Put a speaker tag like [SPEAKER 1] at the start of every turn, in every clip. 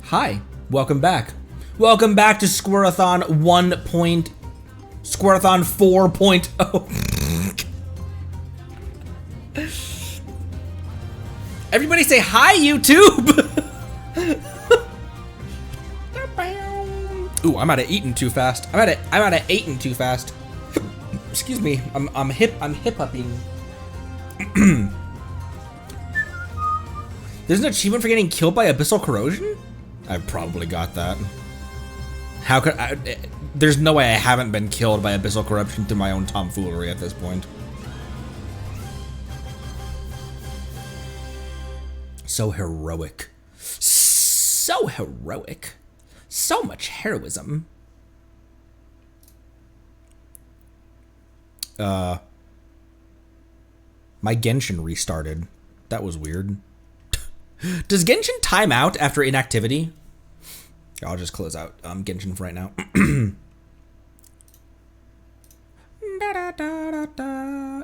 [SPEAKER 1] Hi, welcome back. Welcome back to Squirrathon Squirrathon 4.0. Everybody say hi, YouTube! Ooh, I'm out of eating too fast. I'm out of eating too fast. Excuse me. I'm hip-hopping. There's an achievement for getting killed by abyssal corrosion? I probably got that. How could I? There's no way I haven't been killed by abyssal corruption through my own tomfoolery at this point. So heroic. So heroic. So much heroism. My Genshin restarted. That was weird. Does Genshin time out after inactivity? I'll just close out Genshin for right now.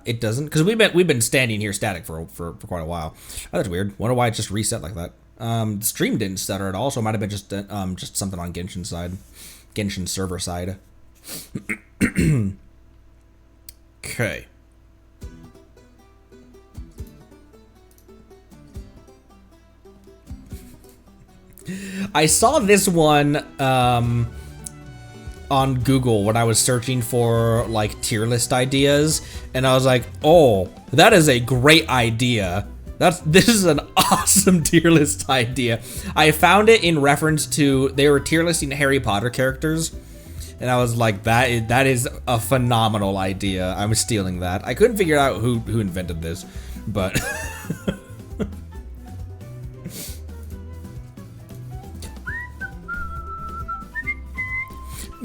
[SPEAKER 1] It doesn't, because we've been standing here static for quite a while. Oh, that's weird. Wonder why it just reset like that. The stream didn't stutter at all, so it might have been just something on Genshin side, Genshin server side. Okay. I saw this one on Google when I was searching for like tier list ideas, and I was like, oh, that is a great idea. This is an awesome tier list idea. I found it in reference to, they were tier listing Harry Potter characters, and I was like, that is a phenomenal idea. I'm stealing that. I couldn't figure out who invented this, but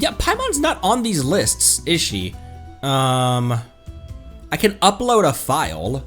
[SPEAKER 1] yeah, Paimon's not on these lists, is she? I can upload a file.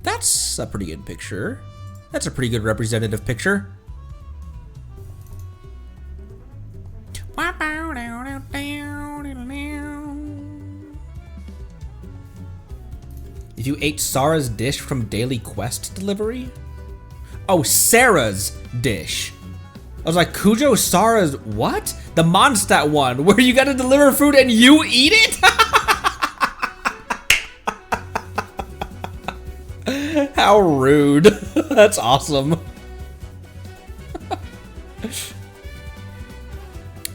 [SPEAKER 1] That's a pretty good picture. That's a pretty good representative picture. If you ate Sarah's dish from Daily Quest delivery? Oh, Sarah's dish. I was like, Cujo Sarah's what? The Mondstadt one, where you gotta deliver food and you eat it? How rude. That's awesome.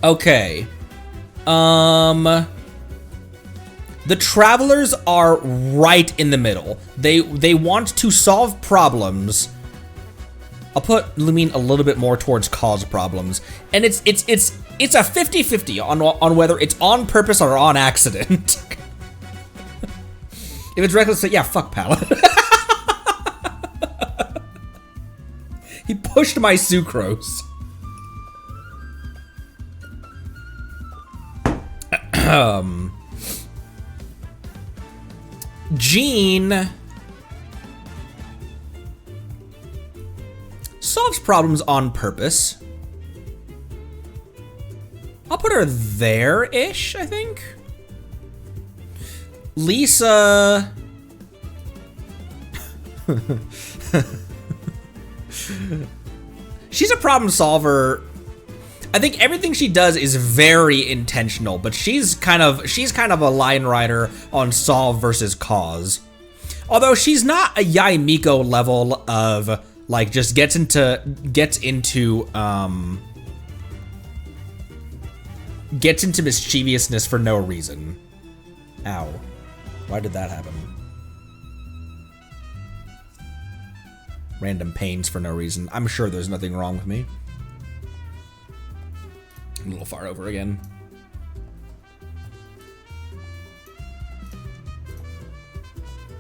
[SPEAKER 1] Okay. The travelers are right in the middle. They want to solve problems. I'll put Lumine a little bit more towards cause problems. And it's a 50-50 on whether it's on purpose or on accident. If it's reckless, yeah, fuck Pallet. He pushed my sucrose. Jean solves problems on purpose. I'll put her there-ish, I think. Lisa... She's a problem solver. I think everything she does is very intentional, but she's kind of a line rider on solve versus cause. Although she's not a Yai Miko level of like just gets into mischievousness for no reason. Ow. Why did that happen? Random pains for no reason. I'm sure there's nothing wrong with me. A little far over again.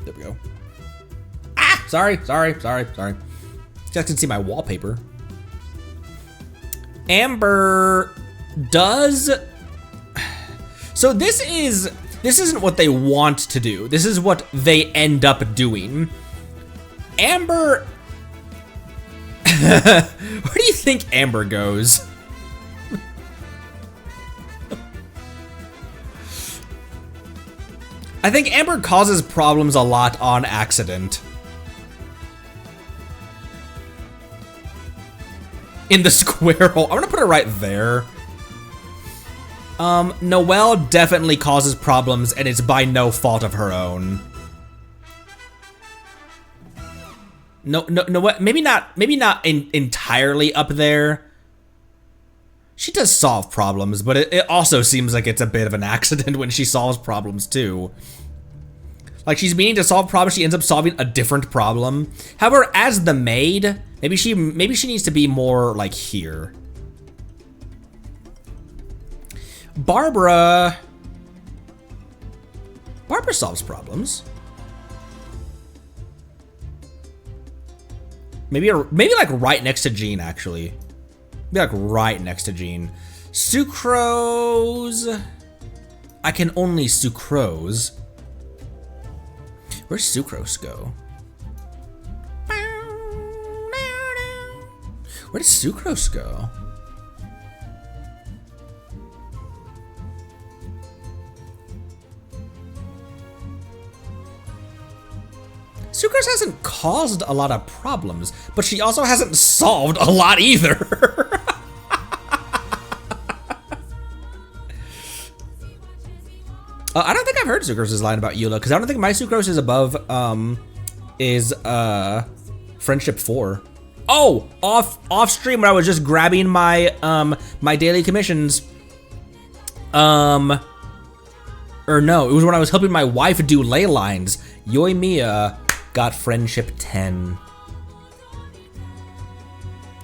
[SPEAKER 1] There we go. Ah! Sorry. You guys can see my wallpaper. Amber does... So this isn't what they want to do. This is what they end up doing. Amber, where do you think Amber goes? I think Amber causes problems a lot on accident. In the square hole. I'm gonna put it right there. Noelle definitely causes problems, and it's by no fault of her own. No, maybe not entirely up there. She does solve problems, but it also seems like it's a bit of an accident when she solves problems too. Like, she's meaning to solve problems, she ends up solving a different problem. However, as the maid, maybe she needs to be more like here. Barbara solves problems. Maybe like right next to Jean, actually. Maybe like right next to Jean. Sucrose. I can only sucrose. Where's Sucrose go? Where does Sucrose go? Sucrose hasn't caused a lot of problems, but she also hasn't solved a lot either. I don't think I've heard Sucrose's line about Eula, because I don't think my Sucrose is above, Friendship 4. Oh, off stream when I was just grabbing my, my daily commissions. Or no, it was when I was helping my wife do ley lines. Yoimiya got Friendship 10.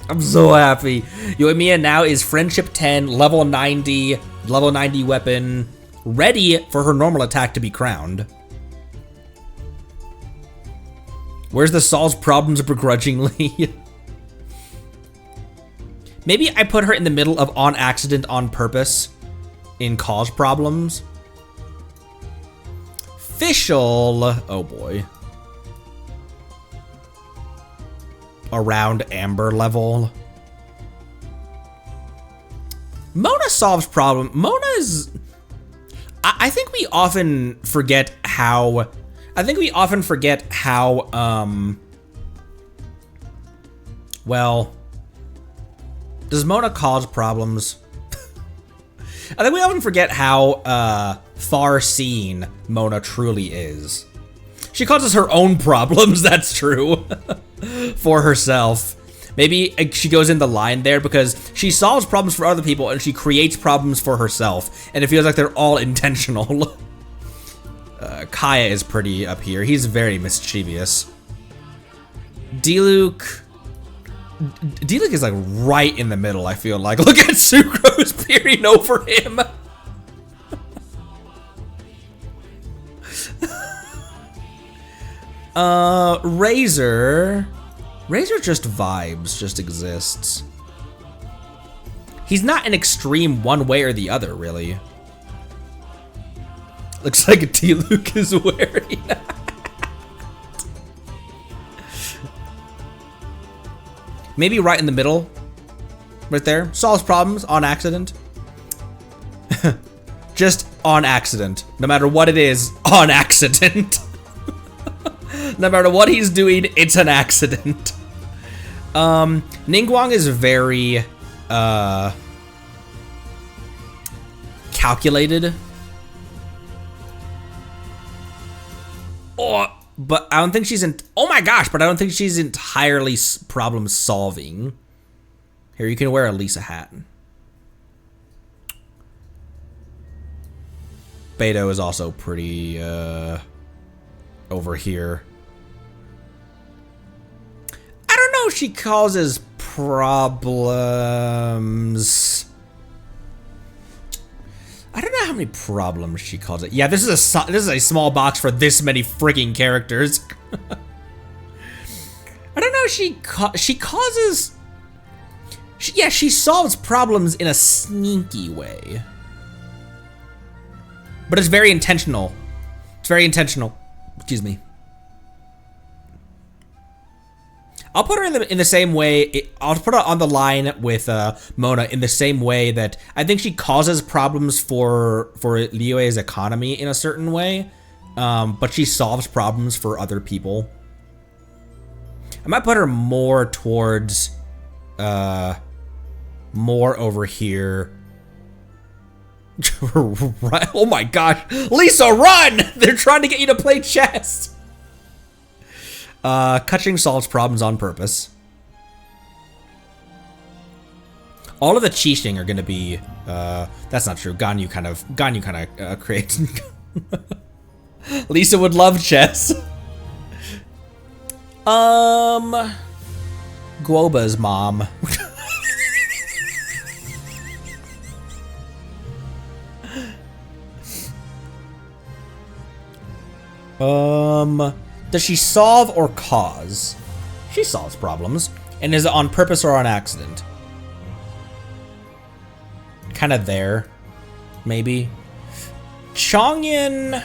[SPEAKER 1] I'm so happy. Yoimiya now is Friendship 10, level 90 weapon, ready for her normal attack to be crowned. Where's the solves problems begrudgingly? Maybe I put her in the middle of on accident, on purpose, in cause problems. Fischl, oh boy. Around Amber level. Mona solves problem. Mona's, I think we often forget how, well, does Mona cause problems? I think we often forget how far-seeing Mona truly is. She causes her own problems, that's true, for herself. Maybe she goes in the line there because she solves problems for other people and she creates problems for herself, and it feels like they're all intentional. Kaya is pretty up here. He's very mischievous. Diluc is like right in the middle, I feel like. Look at Sucrose peering over him. Razor just vibes, just exists. He's not an extreme one way or the other, really. Looks like a Diluc is wearing. Maybe right in the middle, right there. Solves problems on accident. Just on accident. No matter what it is, on accident. No matter what he's doing, it's an accident. Ningguang is very, calculated. Oh, but I don't think she's oh my gosh, but I don't think she's entirely problem solving. Here, you can wear a Lisa hat. Beto is also pretty, over here. I don't know if she causes problems. I don't know how many problems she causes. Yeah, this is a small box for this many freaking characters. I don't know if she causes. She solves problems in a sneaky way. But it's very intentional. It's very intentional. Excuse me. I'll put her in the same way. I'll put her on the line with Mona in the same way that I think she causes problems for Liyue's economy in a certain way, but she solves problems for other people. I might put her more towards, more over here. Right? Oh my gosh, Lisa, run! They're trying to get you to play chess. Kaching solves problems on purpose. All of the cheating are gonna be, that's not true. Ganyu kind of creates. Lisa would love chess. Guoba's mom. Does she solve or cause? She solves problems. And is it on purpose or on accident? Kind of there, maybe. Chongyin,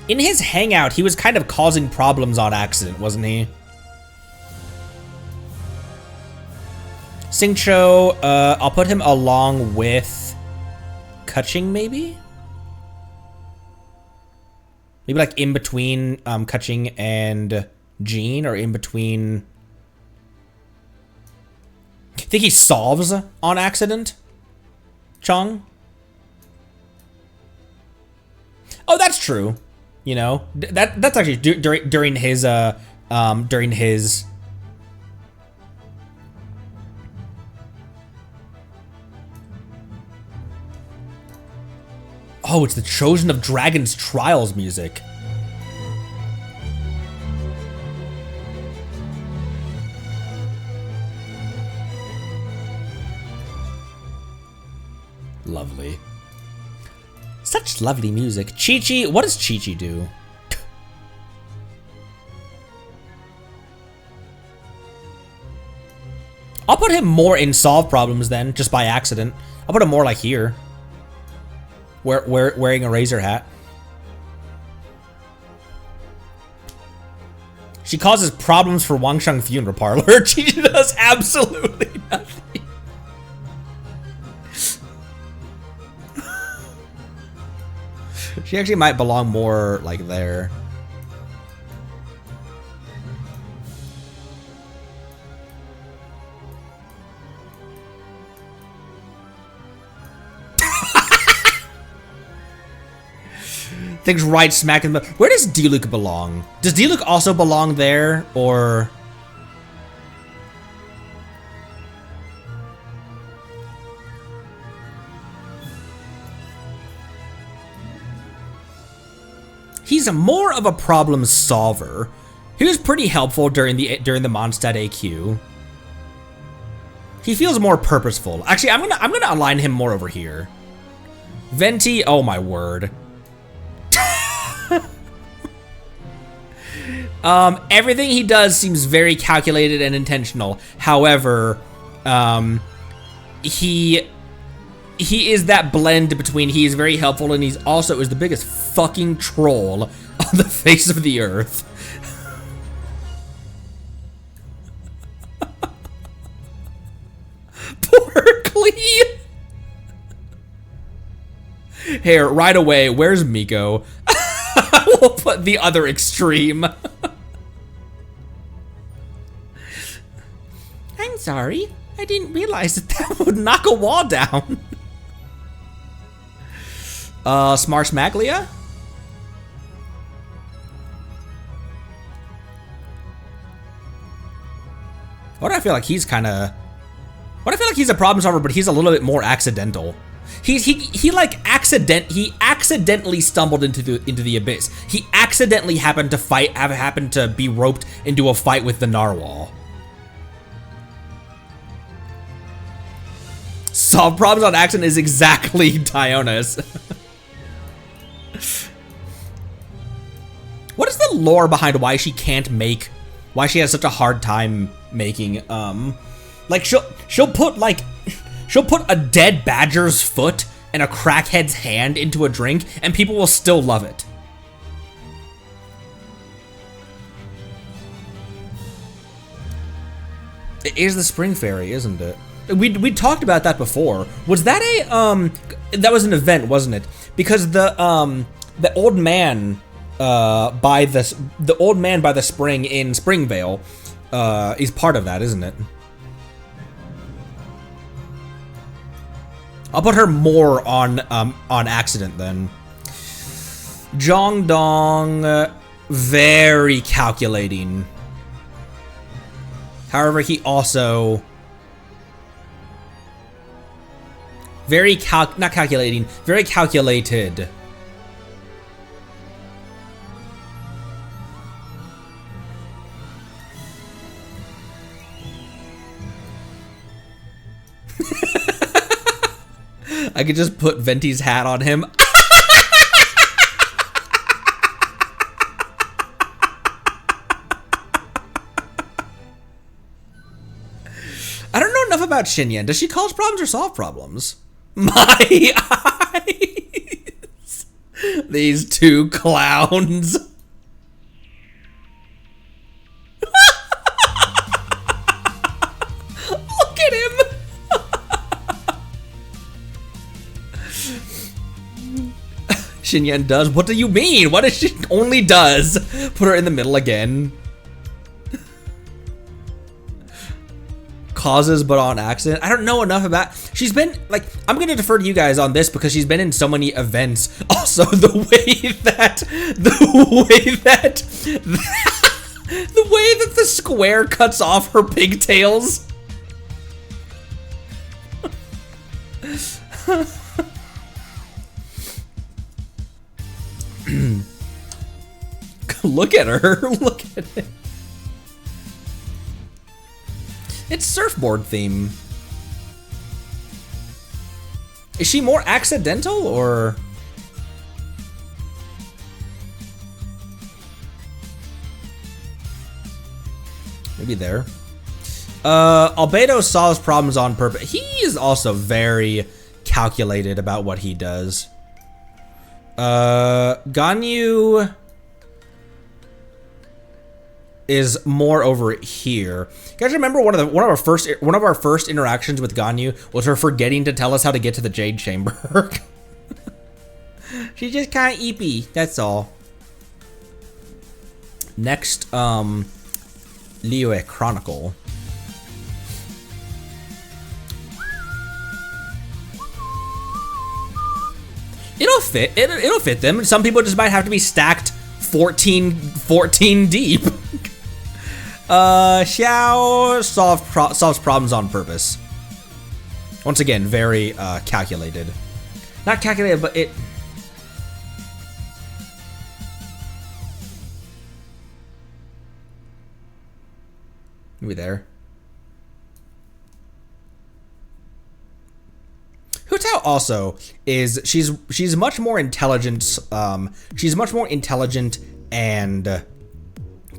[SPEAKER 1] in his hangout, he was kind of causing problems on accident, wasn't he? Xingqiu, I'll put him along with Kaching, maybe? Maybe like in between Kaching and Jean, or in between. Think he solves on accident? Chong? Oh, that's true. You know, that's actually during his Oh, it's the Chosen of Dragon's Trials music. Lovely. Such lovely music. Chi-Chi, what does Chi-Chi do? I'll put him more in solve problems then, just by accident. I'll put him more like here. Wearing a razor hat. She causes problems for Wangsheng Funeral Parlor. She does absolutely nothing. She actually might belong more like there. Things right smack in the middle. Where does Diluc belong? Does Diluc also belong there, or? He's more of a problem solver. He was pretty helpful during the Mondstadt AQ. He feels more purposeful. Actually, I'm gonna align him more over here. Venti, oh my word. Everything he does seems very calculated and intentional. However, he is that blend between he is very helpful and he's also is the biggest fucking troll on the face of the earth. Poor Clee. Here, right away, where's Miko? We'll put the other extreme. I'm sorry. I didn't realize that would knock a wall down. Smart Maglia? What do I feel like he's kind of... What I feel like he's a problem solver, but he's a little bit more accidental. He accidentally stumbled into the abyss. He accidentally happened to be roped into a fight with the narwhal. Solve problems on accident is exactly Diona's. What is the lore behind why she has such a hard time making like she'll put a dead badger's foot and a crackhead's hand into a drink, and people will still love it. It is the Spring Fairy, isn't it? We talked about that before. Was that a that was an event, wasn't it? Because the old man by the old man by the spring in Springvale is part of that, isn't it? I'll put her more on accident then. Jong Dong, very calculating. However, he also not calculating, very calculated. I could just put Venti's hat on him. I don't know enough about Xinyan. Does she cause problems or solve problems? My eyes. These two clowns. Look at him. Xinyan does. What do you mean? What does she only does? Put her in the middle again. Causes but on accident. I don't know enough about. She's been like. I'm gonna defer to you guys on this because she's been in so many events. Also, the way that the square cuts off her pigtails. Look at her. Look at it. It's surfboard theme. Is she more accidental or? Maybe there. Albedo solves problems on purpose. He is also very calculated about what he does. Ganyu is more over here. You guys remember one of our first interactions with Ganyu was her forgetting to tell us how to get to the Jade Chamber. She's just kind of eepy, that's all. Next, Liyue Chronicle. It'll fit. It'll fit them. Some people just might have to be stacked 14 deep. Xiao solves problems on purpose. Once again, very calculated. Not calculated, but it. Maybe there. Hu Tao also is she's much more intelligent. She's much more intelligent and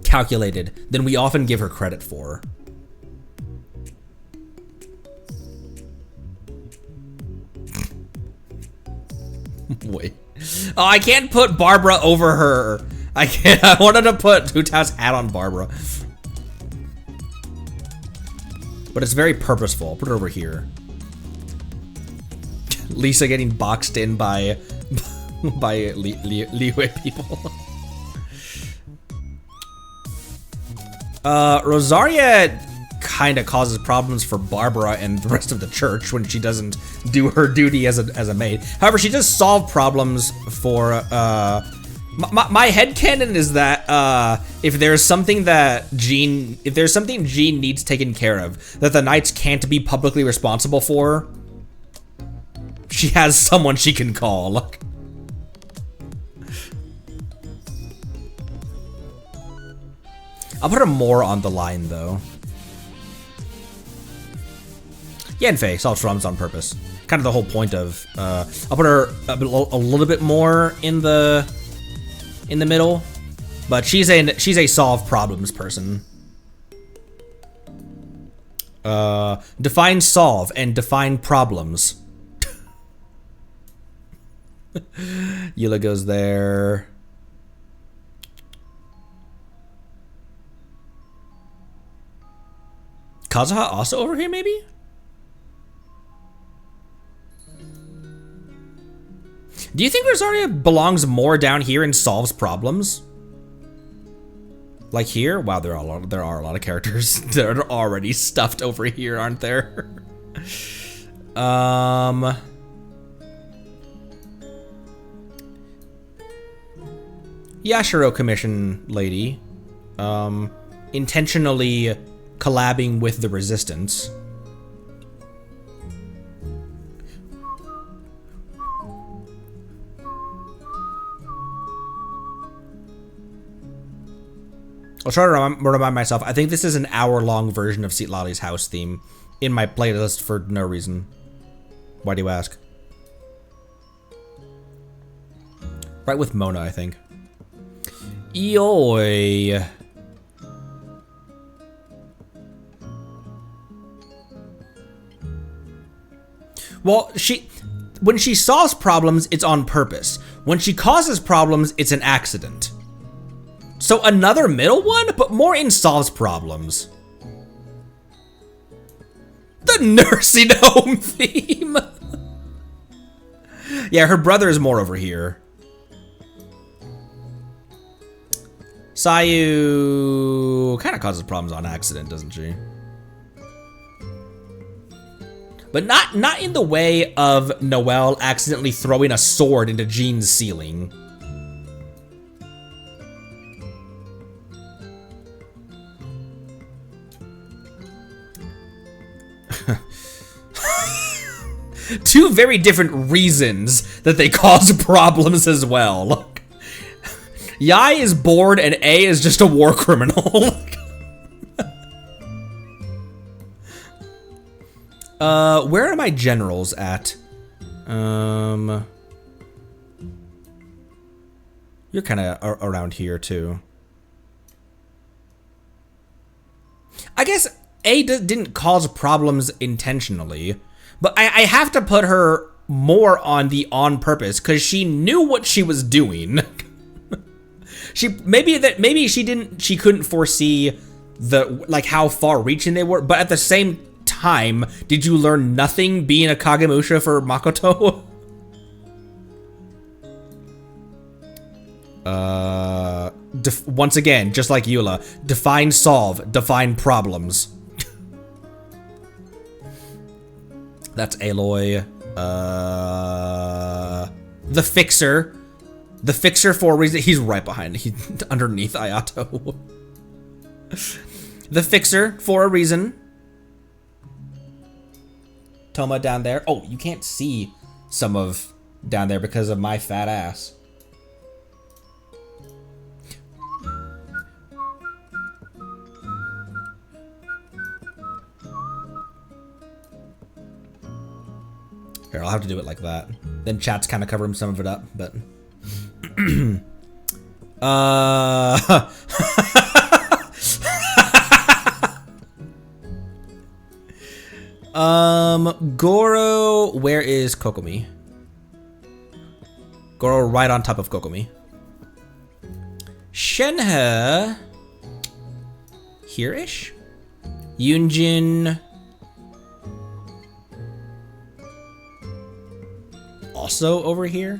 [SPEAKER 1] calculated than we often give her credit for. Wait. Oh, I can't put Barbara over her. I can't. I wanted to put Hu Tao's hat on Barbara. But it's very purposeful. I'll put it over here. Lisa getting boxed in by Liyue people. Rosaria kind of causes problems for Barbara and the rest of the church when she doesn't do her duty as a maid. However, she does solve problems for my headcanon is that if there's something Jean needs taken care of that the Knights can't be publicly responsible for, she has someone she can call. I'll put her more on the line, though. Yanfei solves problems on purpose. Kind of the whole point of. I'll put her a little bit more in the middle, but she's a solve problems person. Define solve and define problems. Eula goes there. Kazuha also over here, maybe? Do you think Rosaria belongs more down here and solves problems? Like here? Wow, there are a lot of characters that are already stuffed over here, aren't there? Yashiro Commission lady. Intentionally collabing with the Resistance. I'll try to remind myself. I think this is an hour-long version of Citlali's house theme in my playlist for no reason. Why do you ask? Right with Mona, I think. Eoy. Well, when she solves problems, it's on purpose. When she causes problems, it's an accident. So another middle one, but more in solves problems. The nursing home theme. Yeah, her brother is more over here. Sayu kind of causes problems on accident, doesn't she? But not in the way of Noelle accidentally throwing a sword into Jean's ceiling. Two very different reasons that they cause problems as well. Yai is bored and A is just a war criminal. Where are my generals at? You're kind of around here too. I guess A didn't cause problems intentionally, but I have to put her more on the on purpose because she knew what she was doing. Maybe she couldn't foresee how far reaching they were, but at the same time, did you learn nothing being a Kagemusha for Makoto? Once again, just like Eula, define solve, define problems. That's Aloy. The Fixer. The Fixer for a reason. He's right behind. He's underneath Ayato. The Fixer for a reason. Toma down there. Oh, you can't see some of down there because of my fat ass. Here, I'll have to do it like that. Then chat's kind of covering some of it up, but... Goro, where is Kokomi? Goro right on top of Kokomi. Shenhe, here-ish? Yunjin, also over here?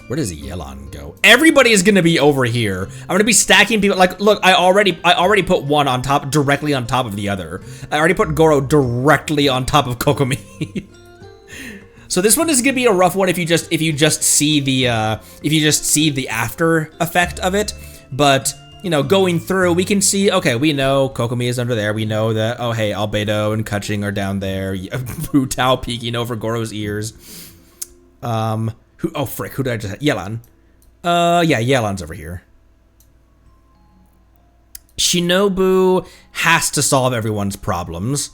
[SPEAKER 1] Where does Yelan go? Everybody is gonna be over here. I'm gonna be stacking people. Like, look, I already put one on top, directly on top of the other. I already put Goro directly on top of Kokomi. So this one is gonna be a rough one if you just see the after effect of it. But you know, going through, we can see. Okay, we know Kokomi is under there. We know that. Oh, hey, Albedo and Kutching are down there. Hu Tao peeking over Goro's ears. Oh frick, who did I just have? Yelan. Yeah, Yelan's over here. Shinobu has to solve everyone's problems,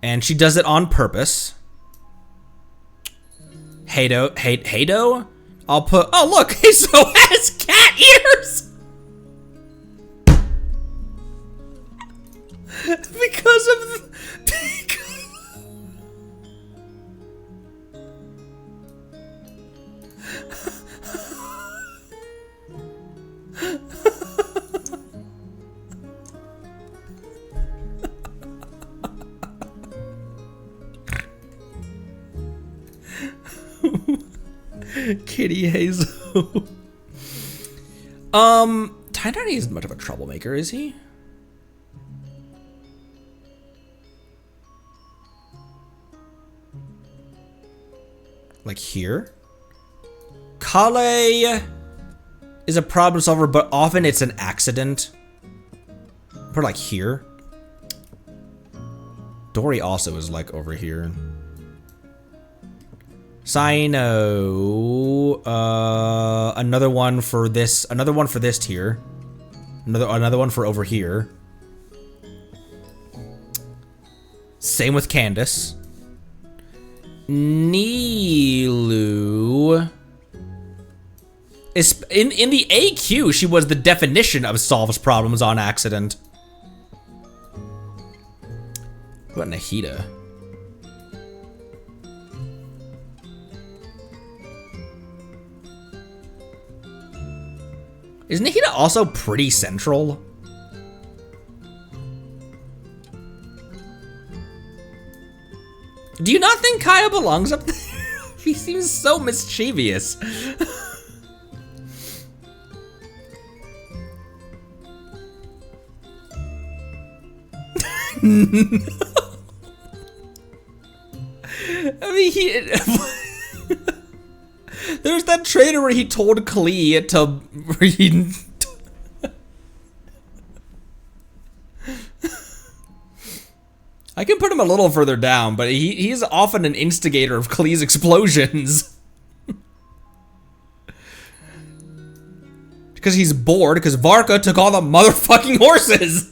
[SPEAKER 1] and she does it on purpose. Heido? I'll put, oh look, he so has cat ears! Kitty Hazel. Tiny isn't much of a troublemaker, is he? Like here? Kale is a problem solver, but often it's an accident. Or like here. Dory also is like over here. Sino, another one for this tier. Another one for over here. Same with Candace. Nilu is in the AQ. She was the definition of solves problems on accident. What about Nahida? Is Nahida also pretty central? Do you not think Kaya belongs up there? He seems so mischievous. I mean, there's that trailer where he told Klee to read. I can put him a little further down, but he's often an instigator of Klee's explosions. Because he's bored, because Varka took all the motherfucking horses.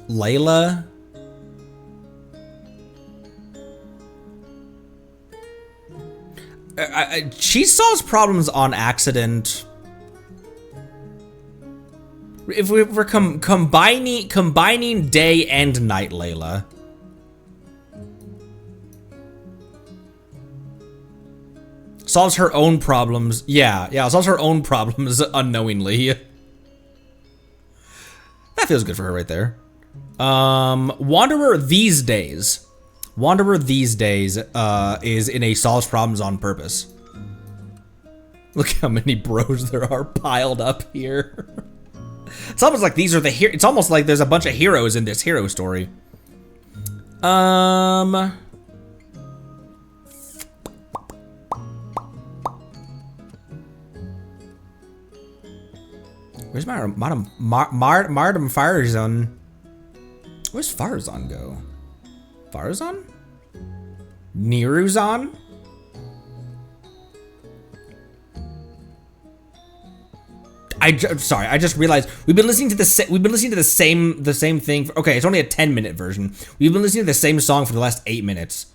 [SPEAKER 1] Layla. She solves problems on accident. If we're combining day and night, Layla. Solves her own problems. Yeah, solves her own problems unknowingly. That feels good for her right there. Wanderer these days. Wanderer these days is in a solves problems on purpose. Look how many bros there are piled up here. It's almost like these are the it's almost like there's a bunch of heroes in this hero story. Where's my Mardam Farazan? Where's Farazan go? Farazan? Niruzan? Sorry, I just realized we've been listening to the same thing. Okay, it's only a 10-minute version. We've been listening to the same song for the last 8 minutes.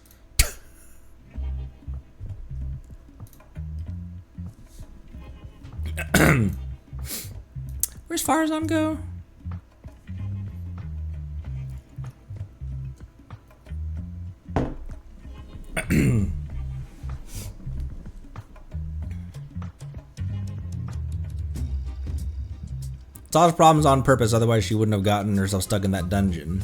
[SPEAKER 1] Where's Farazan go? Solves problems on purpose, otherwise she wouldn't have gotten herself stuck in that dungeon.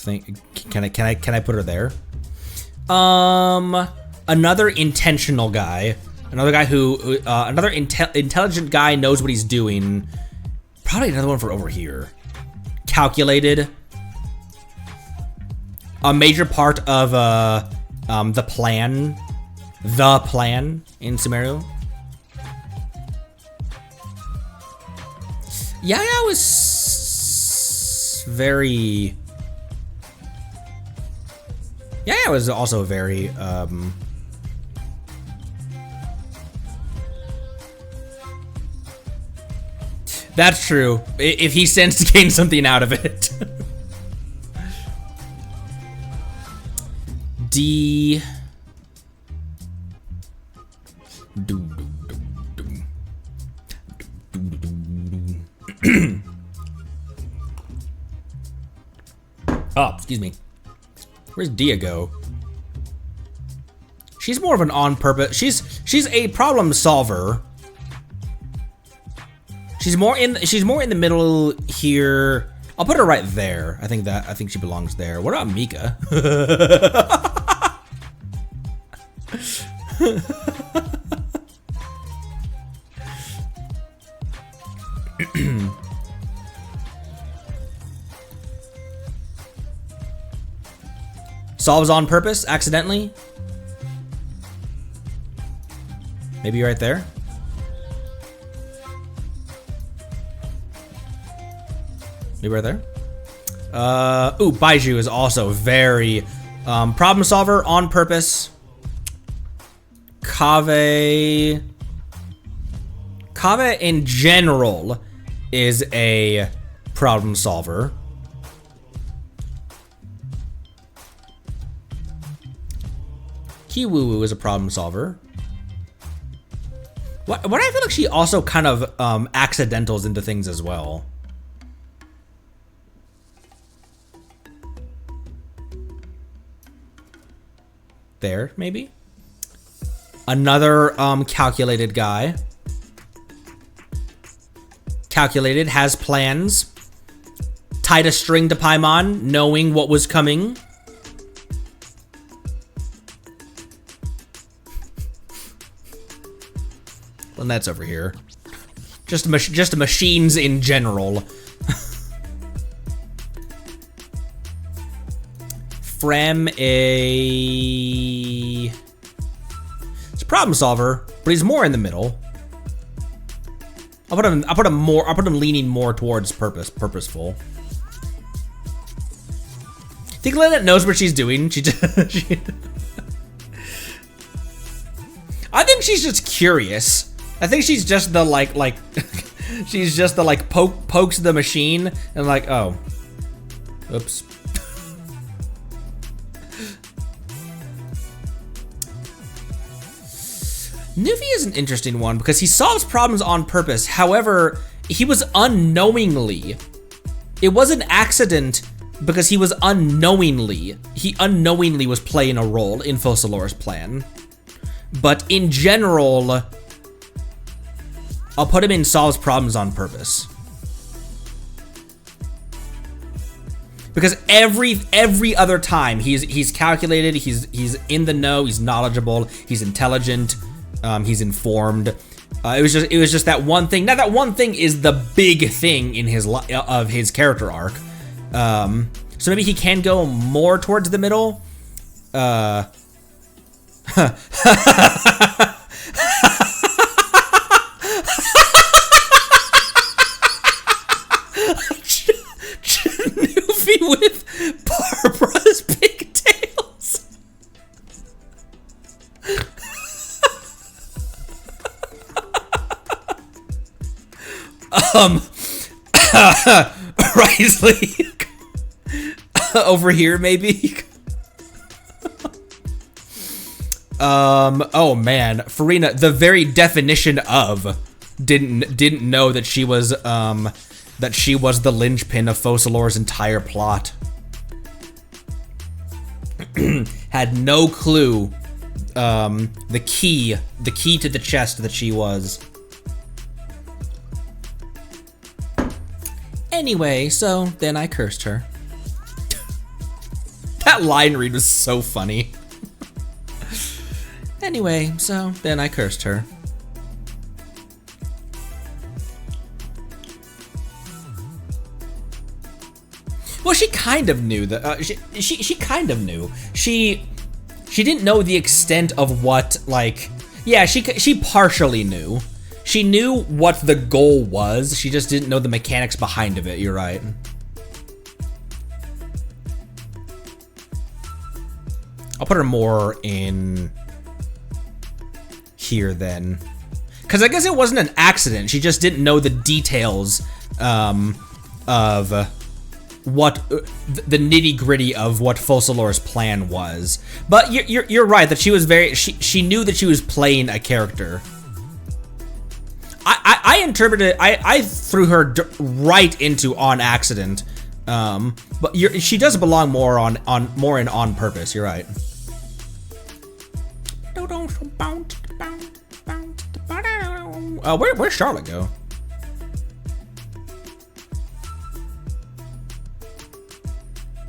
[SPEAKER 1] Can I put her there? Another intentional guy. Another guy who another intelligent guy, knows what he's doing. Probably another one for over here. Calculated. A major part of the plan in Sumeru. Yaya was very. Yaya was also very That's true. If he stands to gain something out of it. D. Oh, excuse me. Where's Dia go? She's more of an on purpose. She's a problem solver. She's more in the middle here. I'll put her right there. I think she belongs there. What about Mika? Solves on purpose, accidentally. Maybe right there. Maybe right there. Ooh, Baiju is also very problem solver on purpose. Kaveh in general is a problem solver. Kiwoo is a problem solver. What I feel like she also kind of accidentals into things as well. There, maybe. Another calculated guy. Calculated, has plans. Tied a string to Paimon, knowing what was coming. Lynette's over here. Just machines in general. Frem he's a problem solver, but he's more in the middle. I'll put him leaning more towards purposeful. I think Lynette knows what she's doing. I think she's just curious. I think she's just the she's just the pokes the machine and like, oh, oops. Nuvi is an interesting one because he solves problems on purpose. However, he was unknowingly. It was an accident because he unknowingly was playing a role in Focalor's plan. But in general, I'll put him in solves problems on purpose. Because every other time he's calculated, he's in the know, he's knowledgeable, he's intelligent, he's informed. It was just that one thing. Now that one thing is the big thing in his character arc. So maybe he can go more towards the middle. Nuvi with Barbara's pigtails. Risley over here maybe. Oh man, Farina, the very definition of didn't know that she was the linchpin of Focalor's entire plot. Had no clue the key to the chest that she was. Anyway, so then I cursed her. That line read was so funny. Anyway, so then I cursed her. Well, she kind of knew that. She kind of knew. She didn't know the extent of what, like, yeah, she partially knew. She knew what the goal was. She just didn't know the mechanics behind of it. You're right. I'll put her more in here then, because I guess it wasn't an accident. She just didn't know the details of what the nitty-gritty of what Focalor's plan was. But you're right that she was she knew that she was playing a character. I interpreted, I threw her right into on accident, but she does belong more on purpose. You're right. Where'd Charlotte go?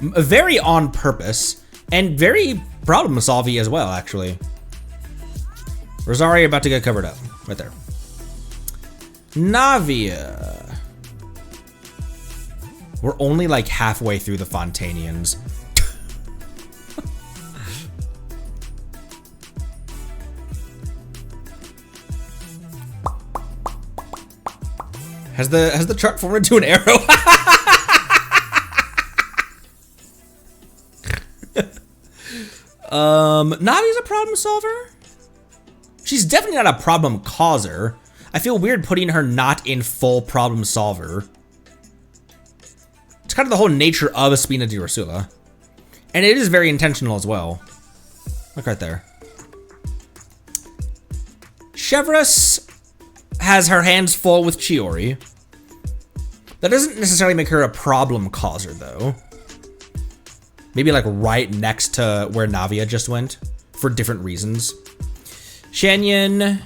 [SPEAKER 1] Very on purpose and very problem solving as well, actually. Rosaria about to get covered up right there. Navia. We're only like halfway through the Fontanians. Has the chart formed into an arrow? Navi's a problem solver? She's definitely not a problem causer. I feel weird putting her not in full problem solver. It's kind of the whole nature of Spina di Ursula. And it is very intentional as well. Look right there. Chevreuse has her hands full with Chiori. That doesn't necessarily make her a problem causer, though. Maybe like right next to where Navia just went, for different reasons. Shanyan.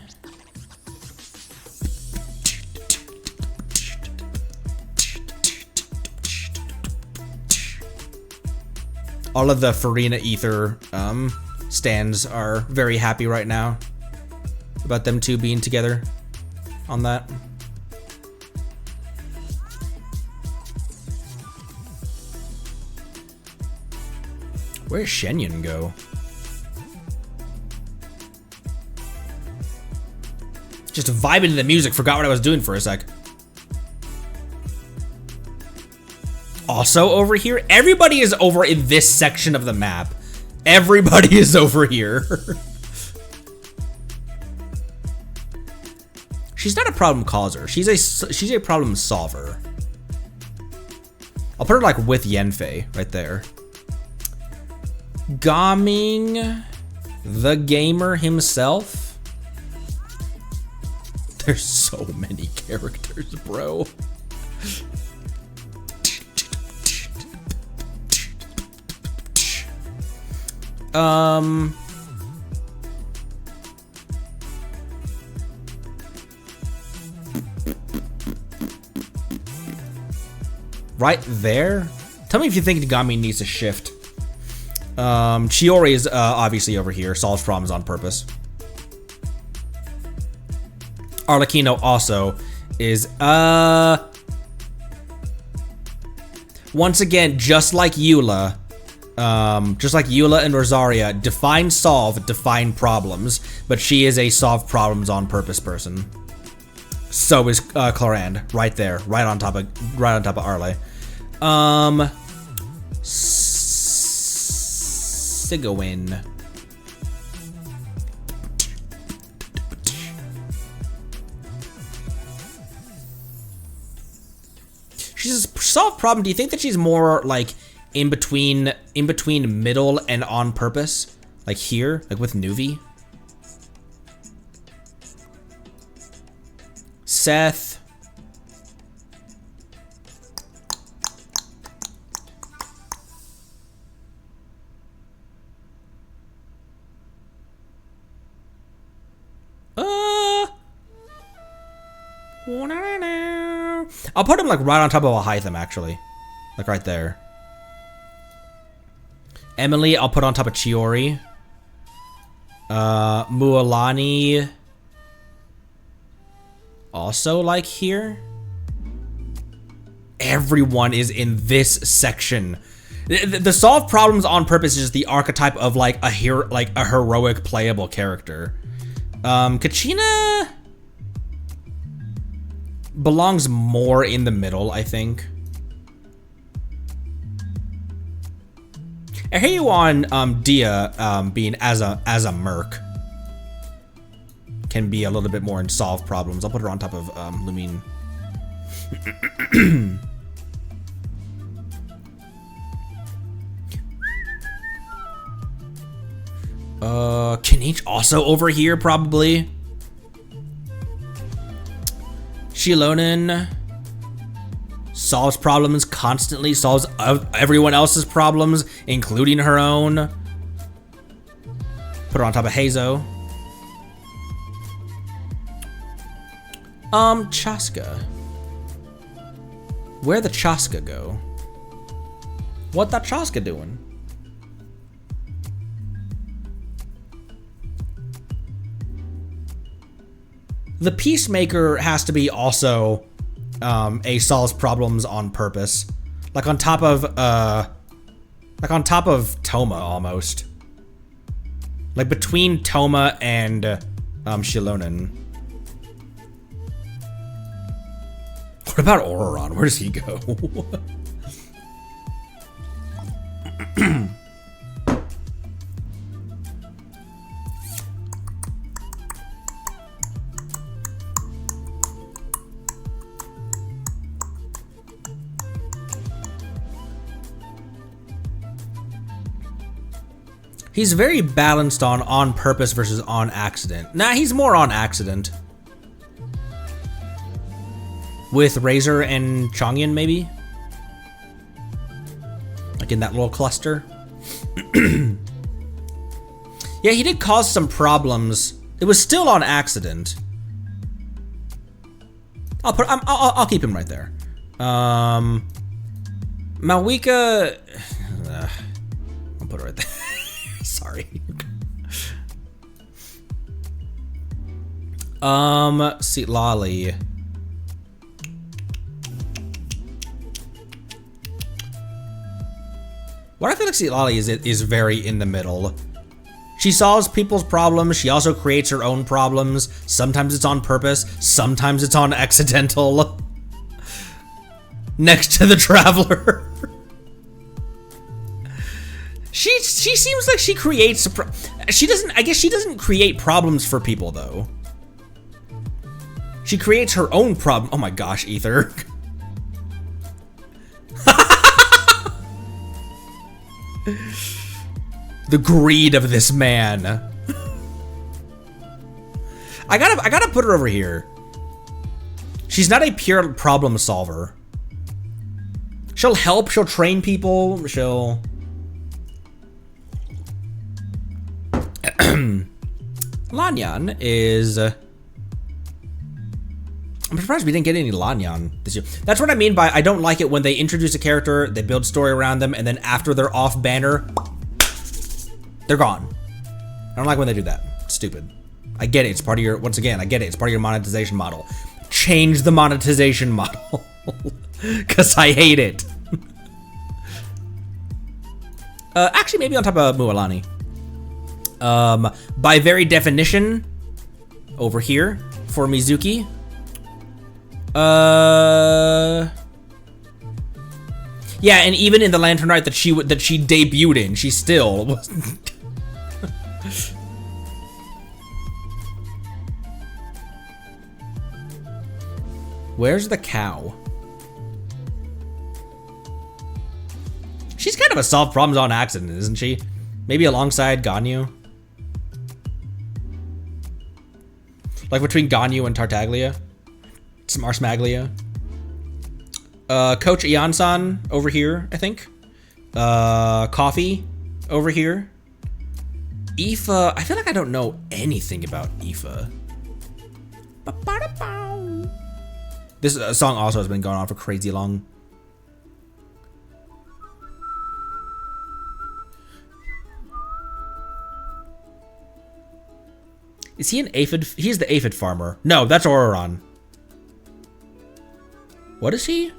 [SPEAKER 1] All of the Farina Ether stands are very happy right now about them two being together on that. Where's Shenyan go? Just vibing to the music, forgot what I was doing for a sec. Also over here, everybody is over in this section of the map. Everybody is over here. She's not a problem causer. She's a problem solver. I'll put her like with Yenfei right there. Gaming, the gamer himself. There's so many characters, bro. Right there? Tell me if you think Gami needs a shift. Chiori is obviously over here, solves problems on purpose. Arlecchino also is, once again, just like Eula and Rosaria, define solve, define problems, but she is a solve problems on purpose person. So is Clarand, right there, right on top of Arle. Sigewin. She's a solved problem. Do you think that she's more like in between middle and on purpose? Like here, like with Nuvi? Seth. I'll put him like right on top of Ahaitham, actually. Like right there. Emily, I'll put on top of Chiori. Mualani. Also like here. Everyone is in this section. The solve problems on purpose is the archetype of like a hero, like a heroic playable character. Kachina belongs more in the middle, I think. I hear you on Dia being as a merc can be a little bit more in solve problems. I'll put her on top of Lumine. Kinich also over here probably. Shilonen solves problems constantly, solves everyone else's problems, including her own. Put her on top of Hazo. Chaska. Where'd the Chaska go? What that Chaska doing? The Peacemaker has to be also a solves problems on purpose. Like on top of Toma almost. Like between Toma and Shilonen. What about Ororon? Where does he go? He's very balanced on purpose versus on accident. Nah, he's more on accident. With Razor and Changyan, maybe? Like in that little cluster. Yeah, he did cause some problems. It was still on accident. I'll keep him right there. Malwika. I'll put it right there. Sorry. Sitlali. What I feel like Sitlali is very in the middle. She solves people's problems. She also creates her own problems. Sometimes it's on purpose. Sometimes it's on accidental. Next to the Traveler. She seems like she creates. She doesn't. I guess she doesn't create problems for people though. She creates her own problem. Oh my gosh, Ether. The greed of this man. I gotta put her over here. She's not a pure problem solver. She'll help. She'll train people. She'll. Lanyan is. I'm surprised we didn't get any Lanyan this year. That's what I mean by I don't like it when they introduce a character, they build story around them, and then after they're off banner, they're gone. I don't like when they do that. It's stupid. I get it. It's part of your. Once again, I get it. It's part of your monetization model. Change the monetization model, cause I hate it. Actually, maybe on top of Mualani. By very definition, over here for Mizuki. Yeah, and even in the Lantern Rite that she debuted in, she still was. Where's the cow? She's kind of a solve problems on accident, isn't she? Maybe alongside Ganyu. Like between Ganyu and Tartaglia. Marsmaglia. Coach Iansan over here, I think. Coffee over here. Aoife, I feel like I don't know anything about Aoife. This song also has been going on for crazy long. Is he an aphid? He's the aphid farmer. No, that's Ororon. What is he?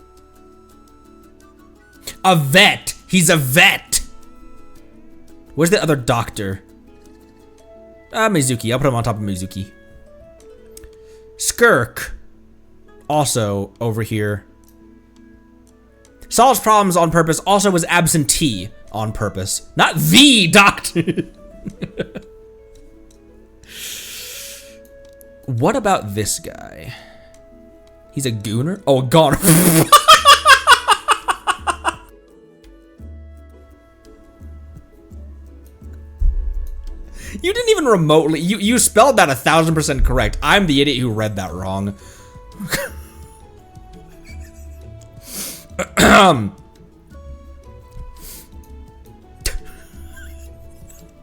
[SPEAKER 1] A vet. He's a vet. Where's the other doctor? Mizuki. I'll put him on top of Mizuki. Skirk. Also over here. Solves problems on purpose. Also was absentee on purpose. Not the doctor. What about this guy? He's a gooner? Oh, a goner. You didn't even remotely. You spelled that 1000% correct. I'm the idiot who read that wrong.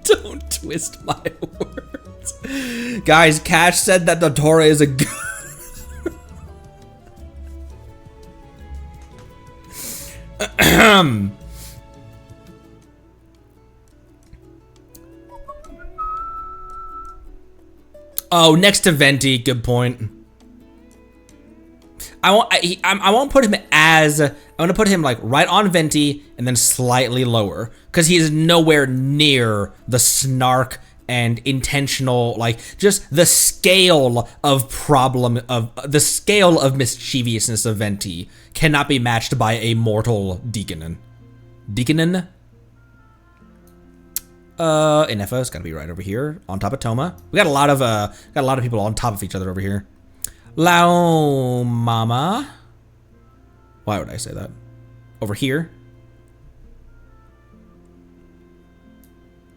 [SPEAKER 1] Don't twist my words. Guys, Cash said that Dottore is a Oh, next to Venti, good point. I won't put him as, I want to put him like right on Venti and then slightly lower, because he is nowhere near the snark and intentional, like just the scale of mischievousness of Venti cannot be matched by a mortal Deaconin. Deaconin? Inefa's gotta be right over here, on top of Toma. We got a lot of people on top of each other over here. Lao Mama. Why would I say that? Over here.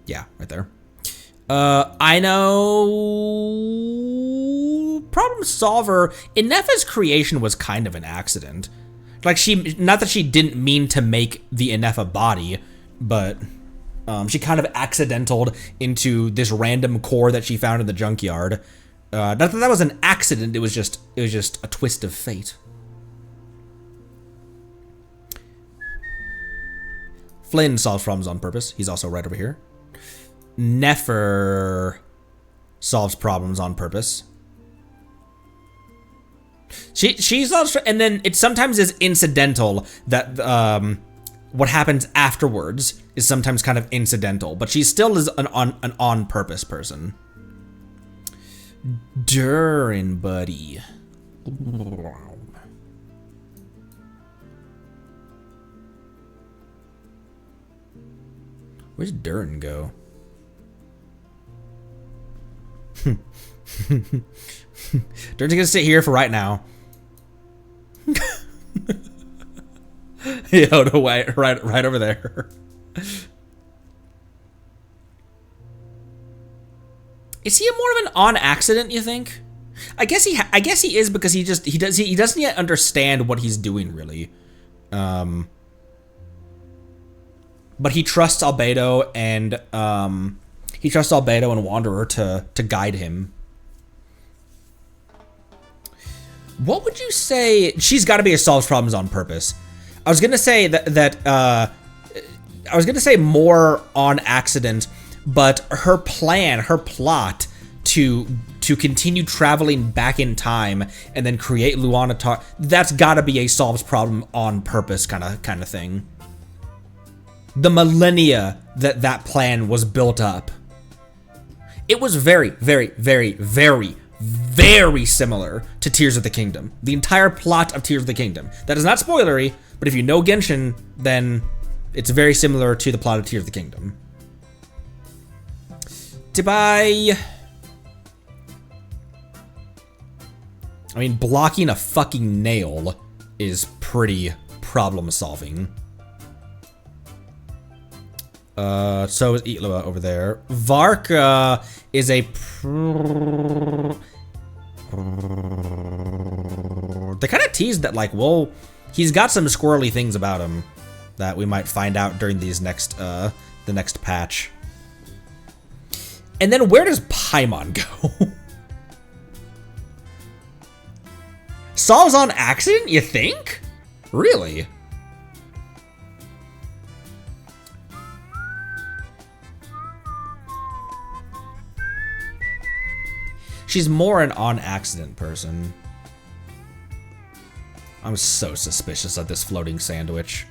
[SPEAKER 1] Yeah, right there. I know. Problem solver. Inefa's creation was kind of an accident. Like not that she didn't mean to make the Inefa body, but she kind of accidentaled into this random core that she found in the junkyard. Not that that was an accident. It was just a twist of fate. Flynn solves problems on purpose. He's also right over here. Nefer solves problems on purpose. She solves, and then it sometimes is incidental that what happens afterwards is sometimes kind of incidental, but she still is an on purpose person. Durin, buddy. Where's Durin go? Durin's gonna sit here for right now. Yoda, right over there. Is he more of an on accident, you think? I guess he is, because he doesn't yet understand what he's doing really. But he trusts Albedo and Wanderer to guide him. What would you say? She's got to be a solves problems on purpose. I was gonna say I was gonna say more on accident, but her plot to continue traveling back in time and then create Luanatar, that's got to be a solves problem on purpose kind of thing. The millennia that plan was built up, it was very, very, very, very, very similar to Tears of the Kingdom. The entire plot of Tears of the Kingdom. That is not spoilery, but if you know Genshin, then it's very similar to the plot of Tears of the Kingdom. Goodbye. I mean, blocking a fucking nail is pretty problem solving. So is Itlua over there. Varka is a... They kind of teased that, like, well, he's got some squirrely things about him that we might find out during these the next patch. And then where does Paimon go? Solves on accident, you think? Really? She's more an on accident person. I'm so suspicious of this floating sandwich.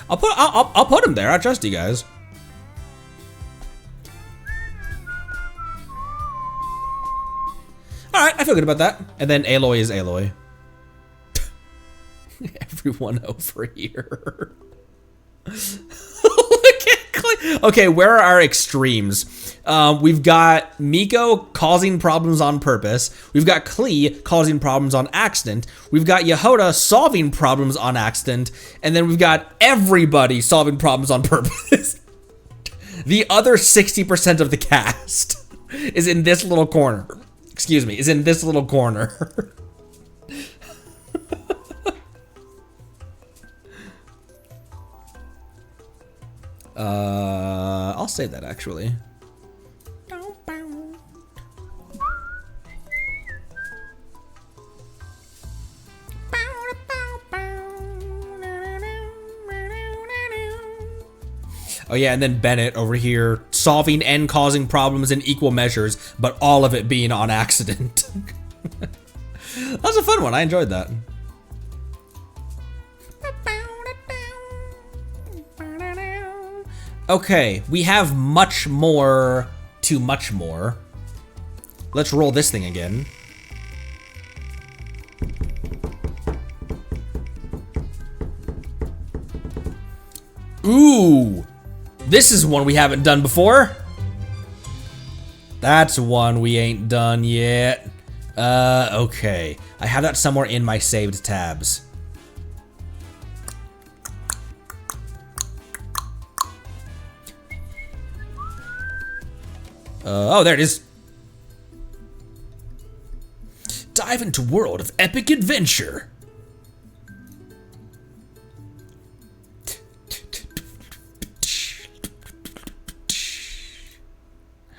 [SPEAKER 1] I'll put him there. I trust you guys. All right, I feel good about that. And then Aloy is Aloy. Everyone over here. Okay, where are our extremes? We've got Miko causing problems on purpose. We've got Klee causing problems on accident. We've got Jahoda solving problems on accident. And then we've got everybody solving problems on purpose. The other 60% of the cast is in this little corner. Excuse me, is in this little corner. I'll save that actually. Oh yeah, and then Bennett over here solving and causing problems in equal measures, but all of it being on accident. That was a fun one. I enjoyed that. Okay, we have much more to much more. Let's roll this thing again. Ooh, this is one we haven't done before. That's one we ain't done yet. Okay. I have that somewhere in my saved tabs. Oh, there it is. Dive into world of epic adventure.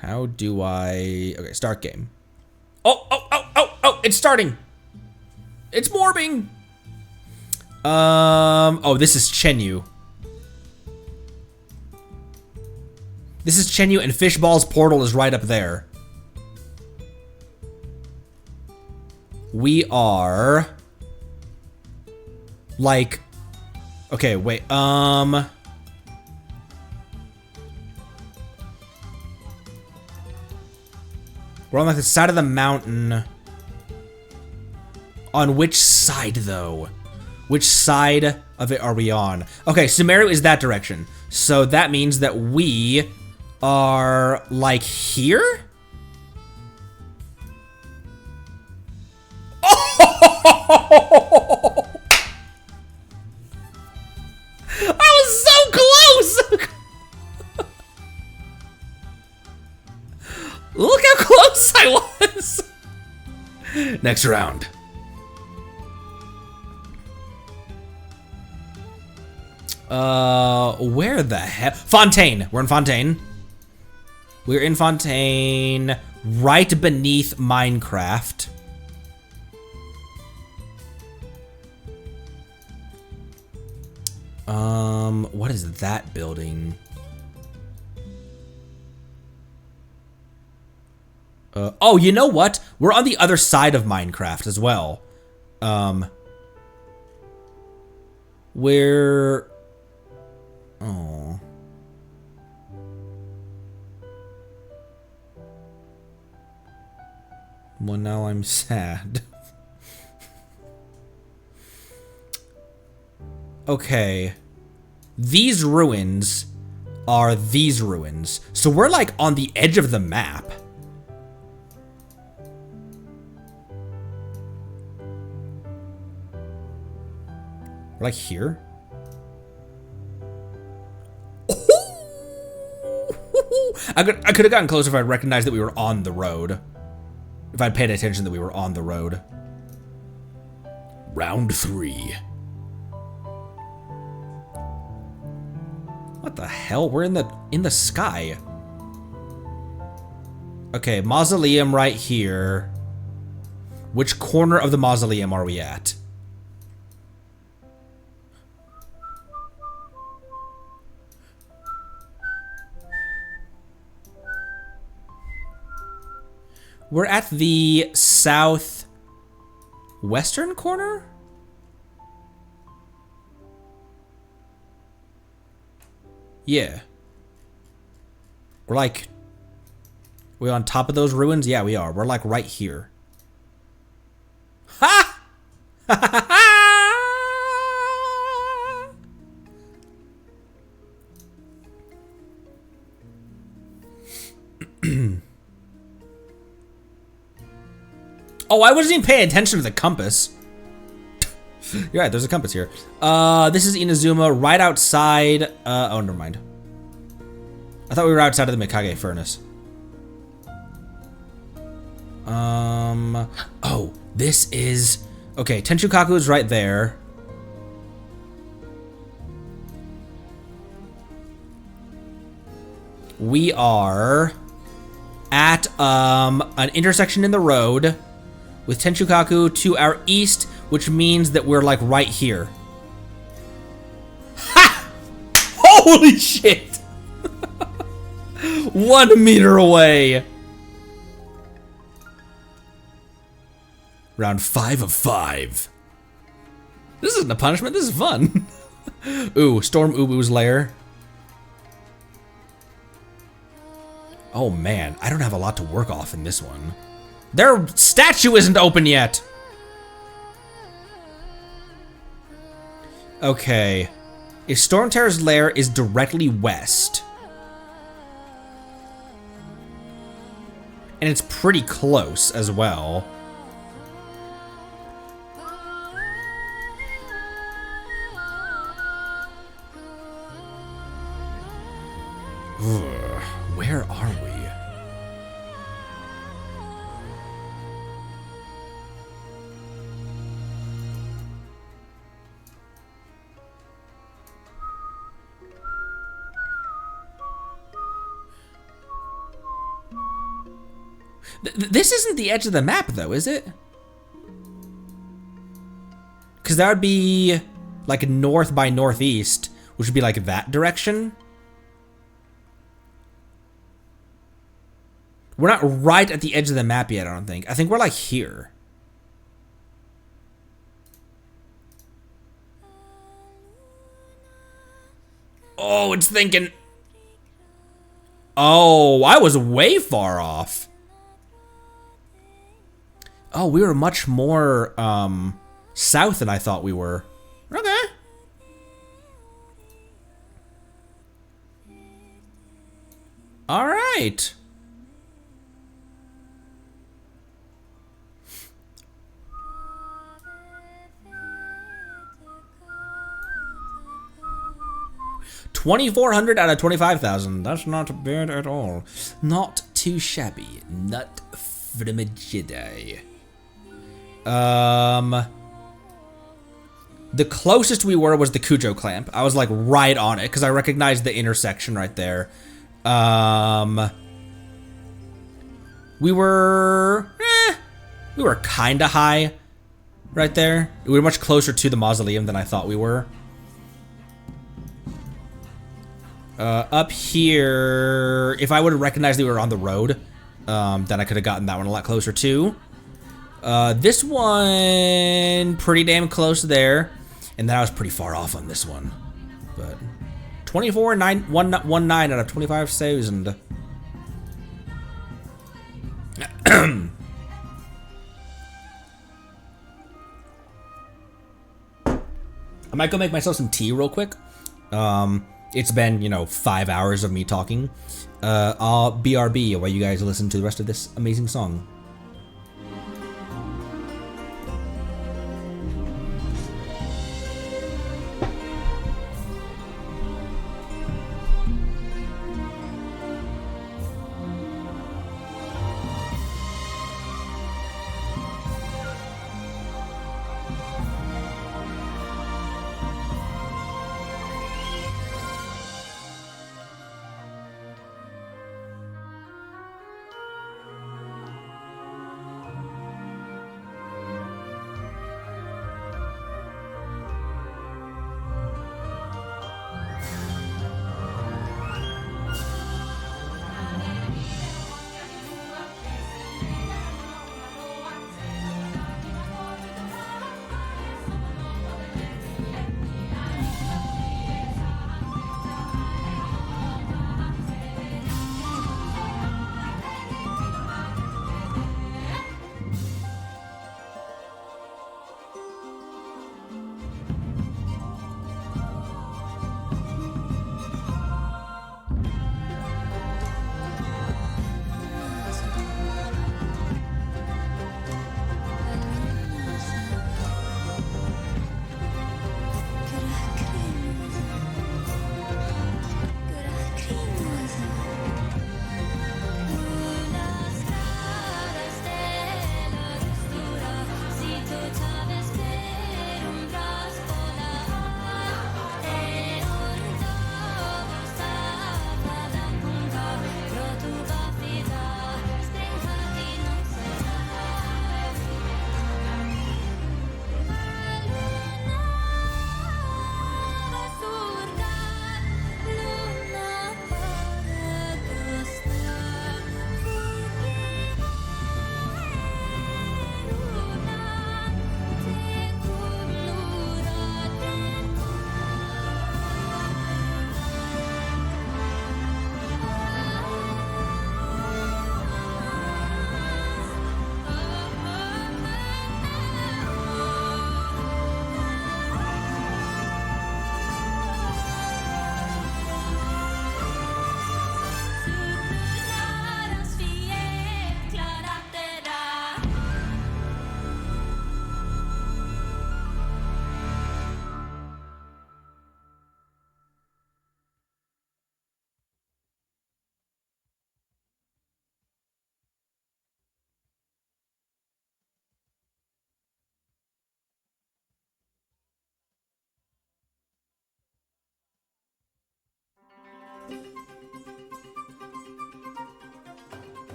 [SPEAKER 1] How do I... Okay, start game. Oh, it's starting. It's morbing. Oh, this is Chenyu. This is Chenyu, and Fishball's portal is right up there. We are... like... Okay, wait, We're on like the side of the mountain. On which side, though? Which side of it are we on? Okay, Sumeru is that direction. So that means that we are, like, here? Oh! I was so close! Look how close I was! Next round. Where the hell? Fontaine. We're in Fontaine. We're in Fontaine, right beneath Minecraft. What is that building? Oh, you know what? We're on the other side of Minecraft as well. We're... Oh. Well, now I'm sad. Okay. These ruins are these ruins. So we're like on the edge of the map. We're like here. I could have gotten closer if I'd recognized that we were on the road. If I'd paid attention that we were on the road. Round 3. What the hell? We're in the sky. Okay, mausoleum right here. Which corner of the mausoleum are we at? We're at the southwestern corner? Yeah. We're like... We on top of those ruins? Yeah, we are. We're like right here. Ha! Ha ha ha! Oh, I wasn't even paying attention to the compass. You're right, there's a compass here. This is Inazuma, right outside, oh, never mind. I thought we were outside of the Mikage furnace. Oh, this is, okay, Tenchukaku is right there. We are at, an intersection in the road with Tenchukaku to our east, which means that we're like right here. Ha! Holy shit! 1 meter away. Round 5 of 5. This isn't a punishment, this is fun. Ooh, Storm Ubu's lair. Oh man, I don't have a lot to work off in this one. Their statue isn't open yet. Okay. If Storm Terror's lair is directly west, and it's pretty close as well. Ugh, where are we? This isn't the edge of the map though, is it? Because that would be like north by northeast, which would be like that direction. We're not right at the edge of the map yet, I don't think. I think we're like here. Oh, it's thinking. Oh, I was way far off. Oh, we were much more south than I thought we were. Okay. All right. $2,400 out of 25,000. That's not bad at all. Not too shabby. Not from a Jedi. The closest we were was the Cujo clamp. I was like right on it because I recognized the intersection right there. We were kind of high right there. We were much closer to the mausoleum than I thought we were. Up here, if I would have recognized that we were on the road, then I could have gotten that one a lot closer too. This one, pretty damn close there. And then I was pretty far off on this one. But 24,919 out of 25,000. I might go make myself some tea real quick. It's been, 5 hours of me talking. I'll BRB while you guys listen to the rest of this amazing song.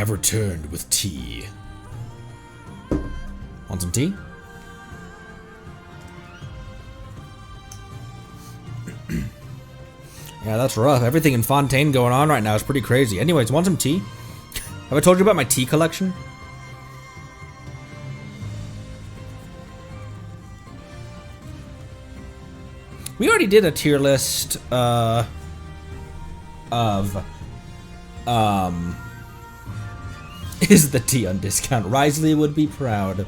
[SPEAKER 1] have returned with tea. Want some tea? Yeah, that's rough. Everything in Fontaine going on right now is pretty crazy. Anyways, want some tea? Have I told you about my tea collection? We already did a tier list of is the tea on discount? Risley would be proud.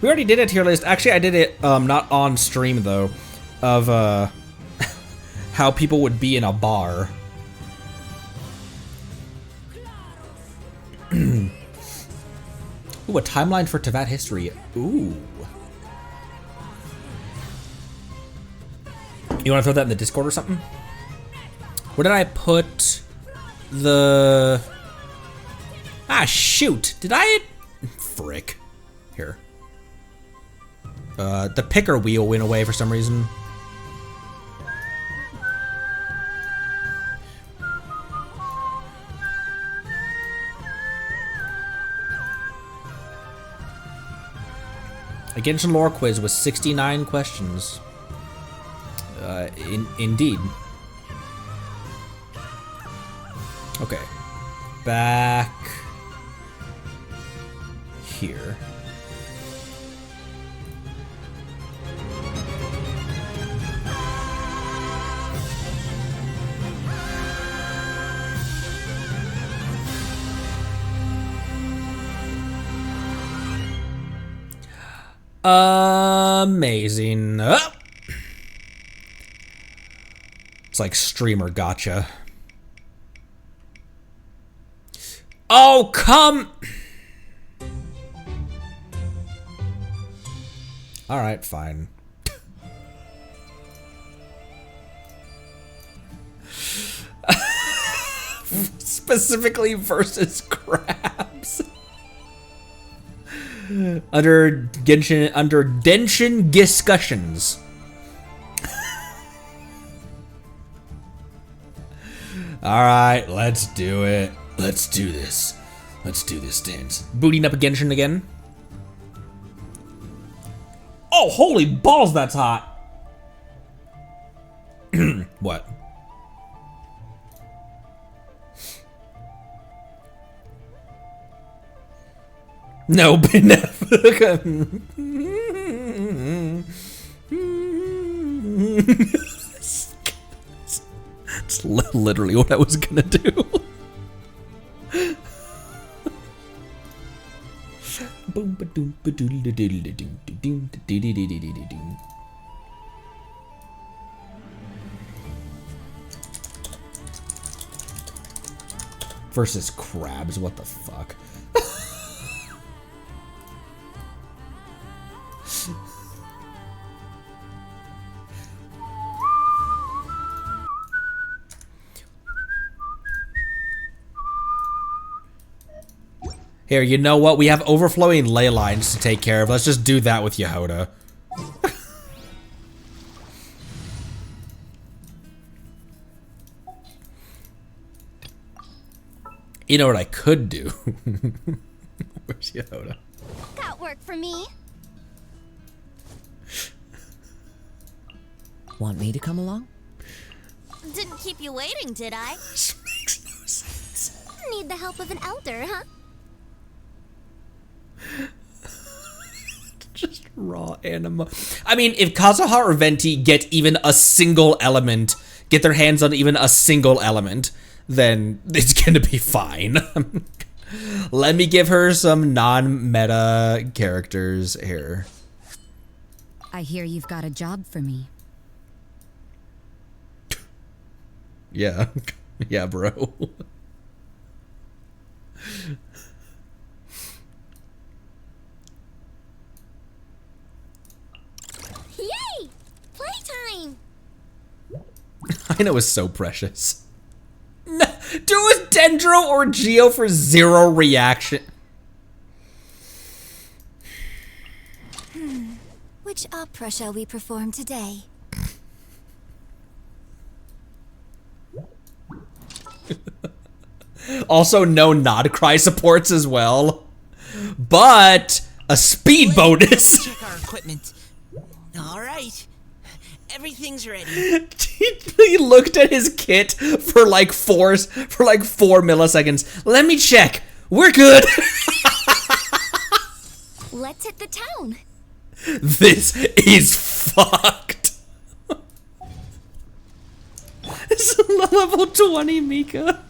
[SPEAKER 1] We already did a tier list. Actually, I did it not on stream though, of how people would be in a bar. Ooh, a timeline for Teyvat history. Ooh. You want to throw that in the Discord or something? Where did I put the... Ah, shoot. Did I... Frick. Here. The picker wheel went away for some reason. A Genshin lore quiz with 69 questions. Indeed. Okay. Back here. Amazing. Oh! It's like streamer gotcha. Oh, come. All right, fine. Specifically versus crabs. Under Genshin discussions. All right, let's do it. Let's do this. Let's do this dance. Booting up a Genshin again. Oh, holy balls, that's hot. What? No, It's literally what I was gonna do. Versus crabs, what the fuck? Here, you know what? We have overflowing ley lines to take care of. Let's just do that with Jahoda. You know what I could do? Where's Jahoda?
[SPEAKER 2] Got work for me.
[SPEAKER 3] Want me to come along?
[SPEAKER 2] Didn't keep you waiting, did I?
[SPEAKER 1] This makes no sense.
[SPEAKER 2] Need the help of an elder, huh?
[SPEAKER 1] Just raw anima. I mean, if Kazuha or Venti get even a single element, get their hands on even a single element, then it's gonna be fine. Let me give her some non-meta characters here.
[SPEAKER 4] I hear you've got a job for me.
[SPEAKER 1] Yeah. Yeah, bro.
[SPEAKER 2] Yay! Playtime!
[SPEAKER 1] I know it's so precious. No, do it with Dendro or Geo for 0 reaction.
[SPEAKER 2] Which opera shall we perform today?
[SPEAKER 1] Also, no nod cry supports as well. But a speed bonus.
[SPEAKER 3] Check our equipment. All right. Everything's ready.
[SPEAKER 1] He looked at his kit for like 4 milliseconds. Let me check. We're good.
[SPEAKER 2] Let's hit the town.
[SPEAKER 1] This is fucked. It's a level 20 Mika.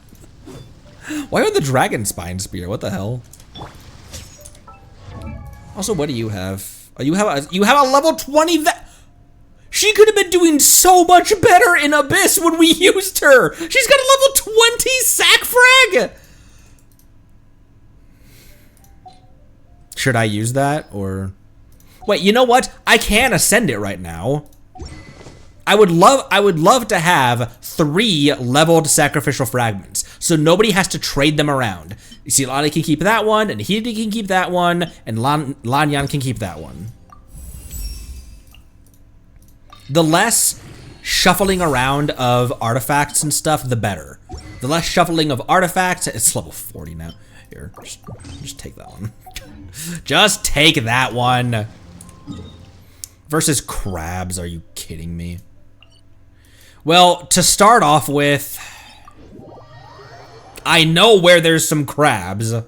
[SPEAKER 1] Why are the dragon spine spear? What the hell? Also, what do you have? Oh, you have a level 20 She could have been doing so much better in Abyss when we used her. She's got a level 20 sack frag. Should I use that or? Wait, you know what? I can ascend it right now. I would love to have 3 leveled sacrificial fragments, so nobody has to trade them around. You see, Lani can keep that one, and Hidi can keep that one, and Lanyan can keep that one. The less shuffling around of artifacts and stuff, the better. The less shuffling of artifacts, it's level 40 now. Here, just take that one. Just take that one. Versus crabs, are you kidding me? Well, to start off with, I know where there's some crabs. I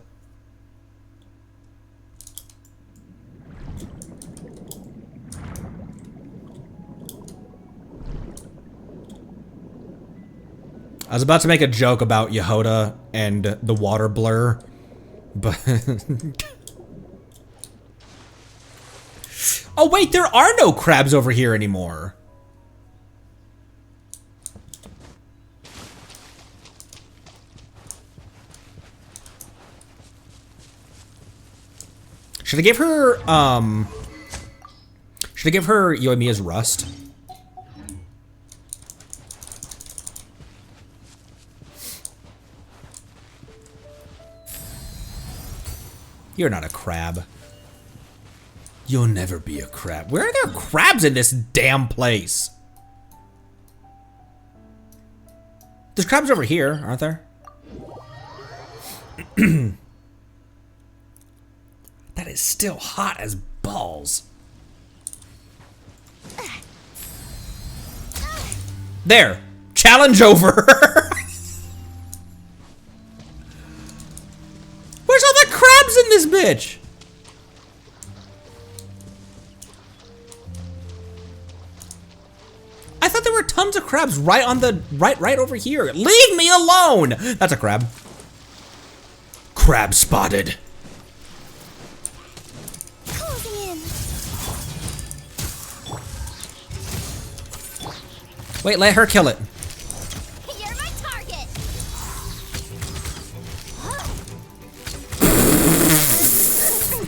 [SPEAKER 1] was about to make a joke about Jahoda and the water blur, but... Oh wait, there are no crabs over here anymore. Should I give her, Yoimiya's Rust? You're not a crab. You'll never be a crab. Where are there crabs in this damn place? There's crabs over here, aren't there? That is still hot as balls. There. Challenge over. Where's all the crabs in this bitch? I thought there were tons of crabs right on the right over here. Leave me alone. That's a crab. Crab spotted.
[SPEAKER 2] Closing in.
[SPEAKER 1] Wait, let her kill it.
[SPEAKER 2] You're my target.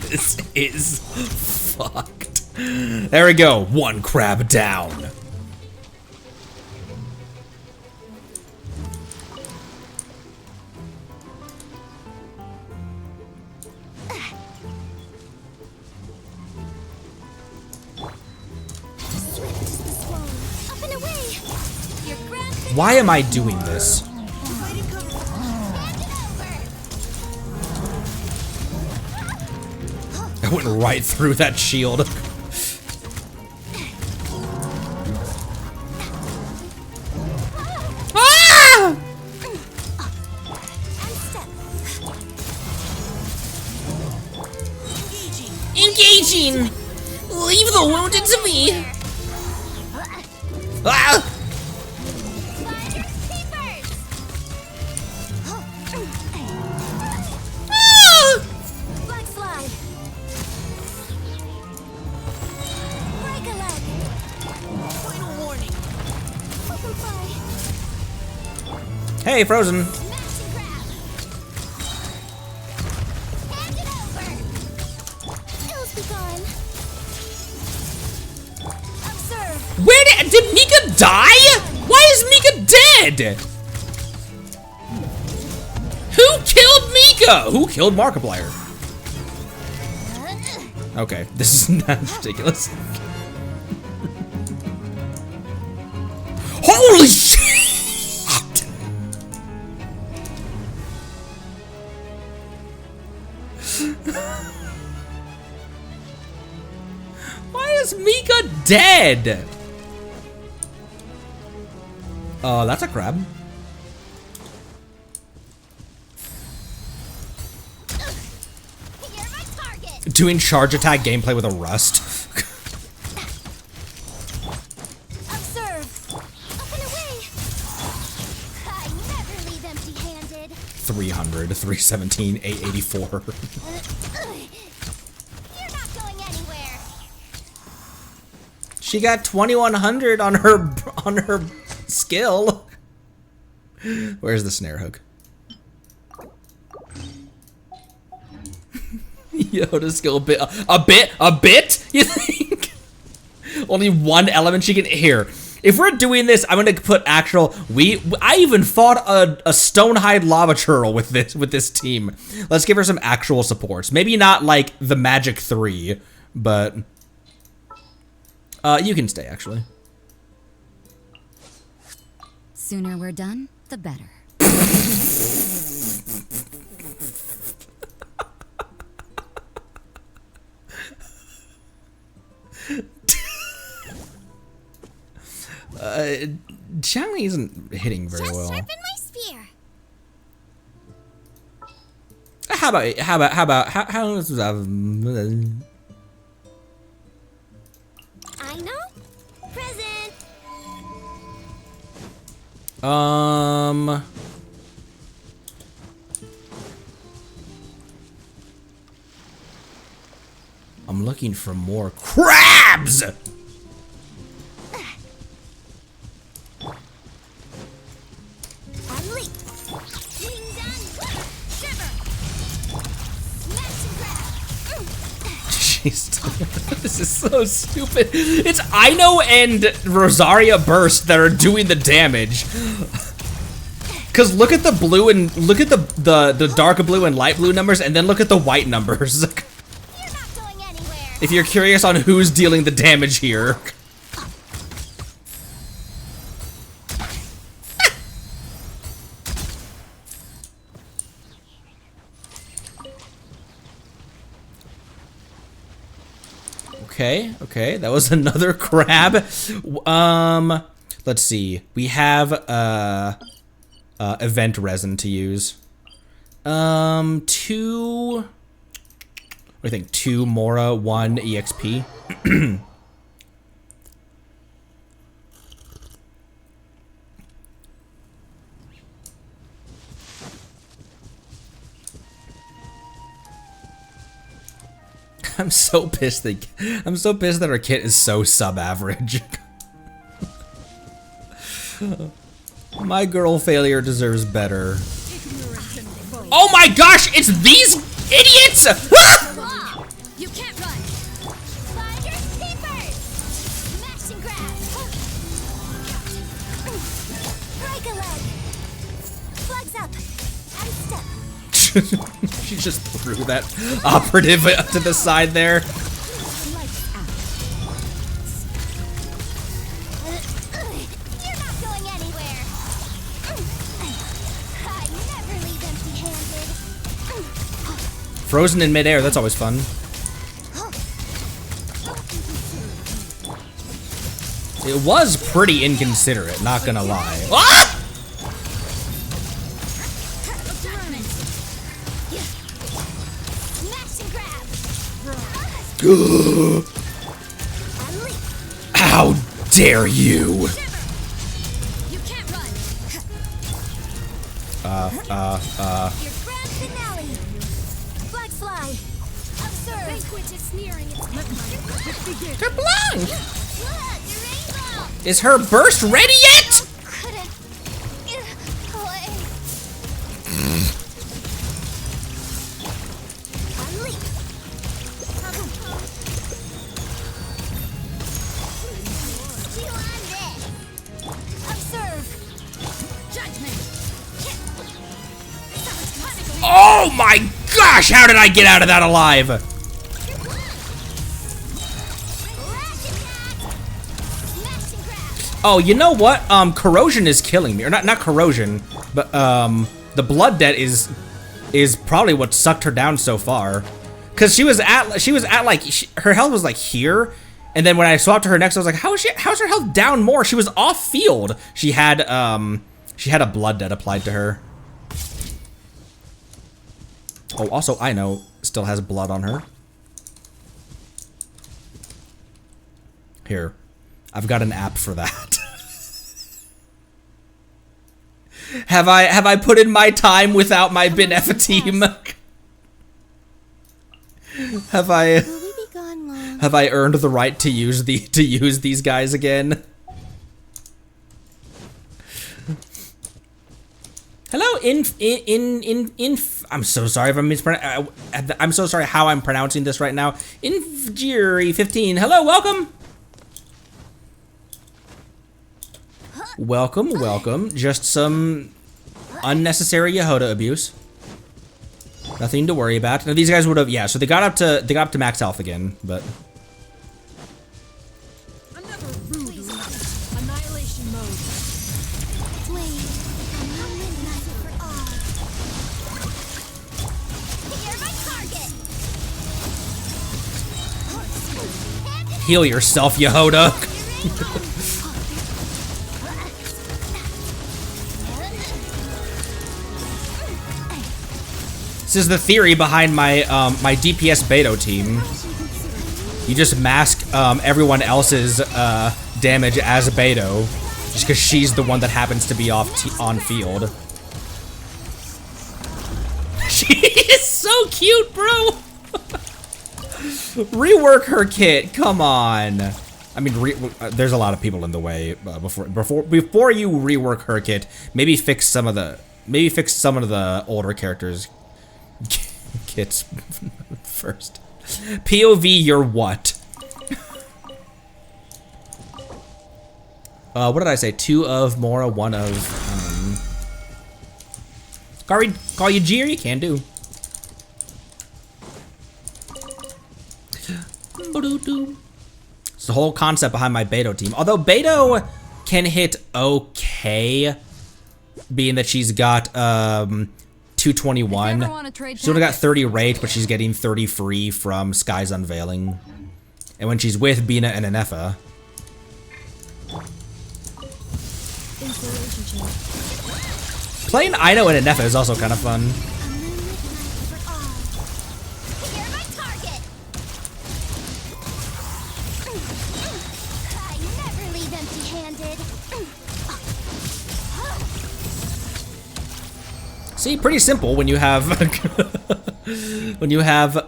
[SPEAKER 1] This is fucked. There we go. One crab down. Why am I doing this? I went right through that shield. Ah! Engaging! Leave the wounded to me! Ah! Hey, Frozen. Where did Mika die? Why is Mika dead? Who killed Mika? Who killed Markiplier? Okay, this is not ridiculous. Holy shit! dead. Oh, that's a crab.
[SPEAKER 2] You're my target.
[SPEAKER 1] Doing charge attack gameplay with a rust.
[SPEAKER 2] Observe. Up and away. I never leave empty-handed.
[SPEAKER 1] 300, 317, 884.
[SPEAKER 2] You're not going anywhere.
[SPEAKER 1] She got 2100 on her skill. Where's the snare hook? Yoda skill a bit? You think? Only one element she can here. If we're doing this, I'm gonna put actual. I even fought a Stonehide lava churl with this team. Let's give her some actual supports. Maybe not like the Magic 3, but you can stay actually.
[SPEAKER 4] Sooner we're done, the better.
[SPEAKER 1] Xiangli isn't hitting very
[SPEAKER 2] Just
[SPEAKER 1] well.
[SPEAKER 2] sharpen my spear.
[SPEAKER 1] How
[SPEAKER 2] I know. Present.
[SPEAKER 1] I'm looking for more crabs.
[SPEAKER 2] Unleash. Ding dong. Shiver. Smash and grab.
[SPEAKER 1] Jeez, this is so stupid. It's Ino and Rosaria Burst that are doing the damage. Cause look at the blue and look at the dark blue and light blue numbers, and then look at the white numbers.
[SPEAKER 2] You're not going anywhere.
[SPEAKER 1] If you're curious on who's dealing the damage here. Okay, that was another crab. Let's see. We have event resin to use. Two. What do you think? 2 Mora, 1 EXP. I'm so pissed that our kit is so sub-average. My girl failure deserves better. Oh my gosh, it's these idiots! Ah!
[SPEAKER 2] You can't run. Finders keepers. Smash and grab. Break a leg. Flags up. And step.
[SPEAKER 1] She just threw that operative to the side there.
[SPEAKER 4] Lights out.
[SPEAKER 2] You're not going anywhere. I never leave empty-handed.
[SPEAKER 1] Frozen in midair, that's always fun. It was pretty inconsiderate, not gonna lie. Ah!
[SPEAKER 2] Smash and grab. Unleash.
[SPEAKER 1] How dare you!
[SPEAKER 2] You can't run. Your grand finale. Flags fly. Observe. Banquet is nearing its
[SPEAKER 1] Kablang!
[SPEAKER 2] Look, your rainbow.
[SPEAKER 1] Is her burst ready yet?
[SPEAKER 2] Couldn't get away. Unleash. Steal on this. Observe. Judgment.
[SPEAKER 1] Oh my gosh, how did I get out of that alive?
[SPEAKER 2] Rash attack. Smash and grab.
[SPEAKER 1] Oh, you know what? Corrosion is killing me. Or not corrosion, but the blood debt is probably what sucked her down so far. Cause she was at like her health was like here, And then when I swapped to her next, I was like, how's her health down more? She was off field. She had a blood debt applied to her. Oh, also, I know still has blood on her. Here, I've got an app for that. Have I put in my time without my Benefa team? Have I earned the right to use these guys again? Hello, I'm so sorry if I'm so sorry how I'm pronouncing this right now. Infjury15. Hello, welcome. Welcome. Just some unnecessary Jahoda abuse. Nothing to worry about. Now these guys would have, yeah. So they got up to max health again, but.
[SPEAKER 2] Annihilation mode. You're my target.
[SPEAKER 1] Heal yourself, Jahoda. This is the theory behind my my DPS Beto team. You just mask everyone else's damage as Beto, just because she's the one that happens to be on field. She is so cute, bro. Rework her kit. Come on. I mean, there's a lot of people in the way. Before you rework her kit, maybe fix some of the older characters. Kits first. POV, you're what? What did I say? 2 of Mora, 1 of call you Jiri? Can do. It's the whole concept behind my Beto team. Although Beto can hit okay, being that she's got 221. She's only got 30 rate, but she's getting 30 free from Sky's Unveiling. And when she's with Bina and Anefa. Playing Ino and Anefa is also kind of fun.
[SPEAKER 2] You're my target. I never leave empty-handed.
[SPEAKER 1] See, pretty simple when you have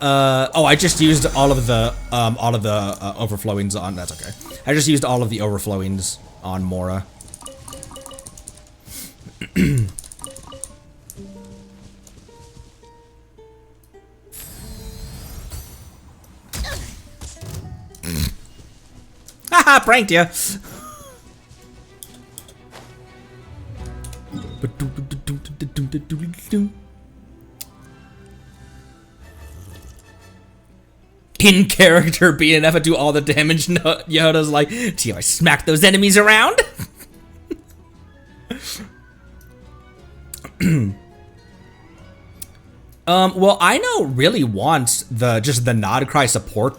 [SPEAKER 1] oh, I just used all of the overflowings on, that's okay. I just used all of the overflowings on Mora. Haha, pranked ya. In character, BNF do all the damage. Yoda's like, see how I smack those enemies around? Well, I know really wants just the Nod Cry support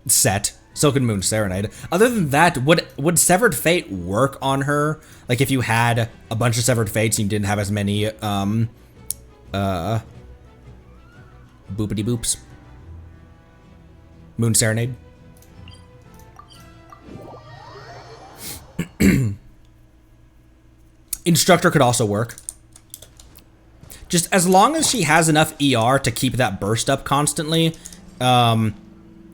[SPEAKER 1] set. Silken Moon Serenade. Other than that, would Severed Fate work on her? Like if you had a bunch of Severed Fates and you didn't have as many boopity boops. Moon Serenade. Instructor could also work. Just as long as she has enough ER to keep that burst up constantly,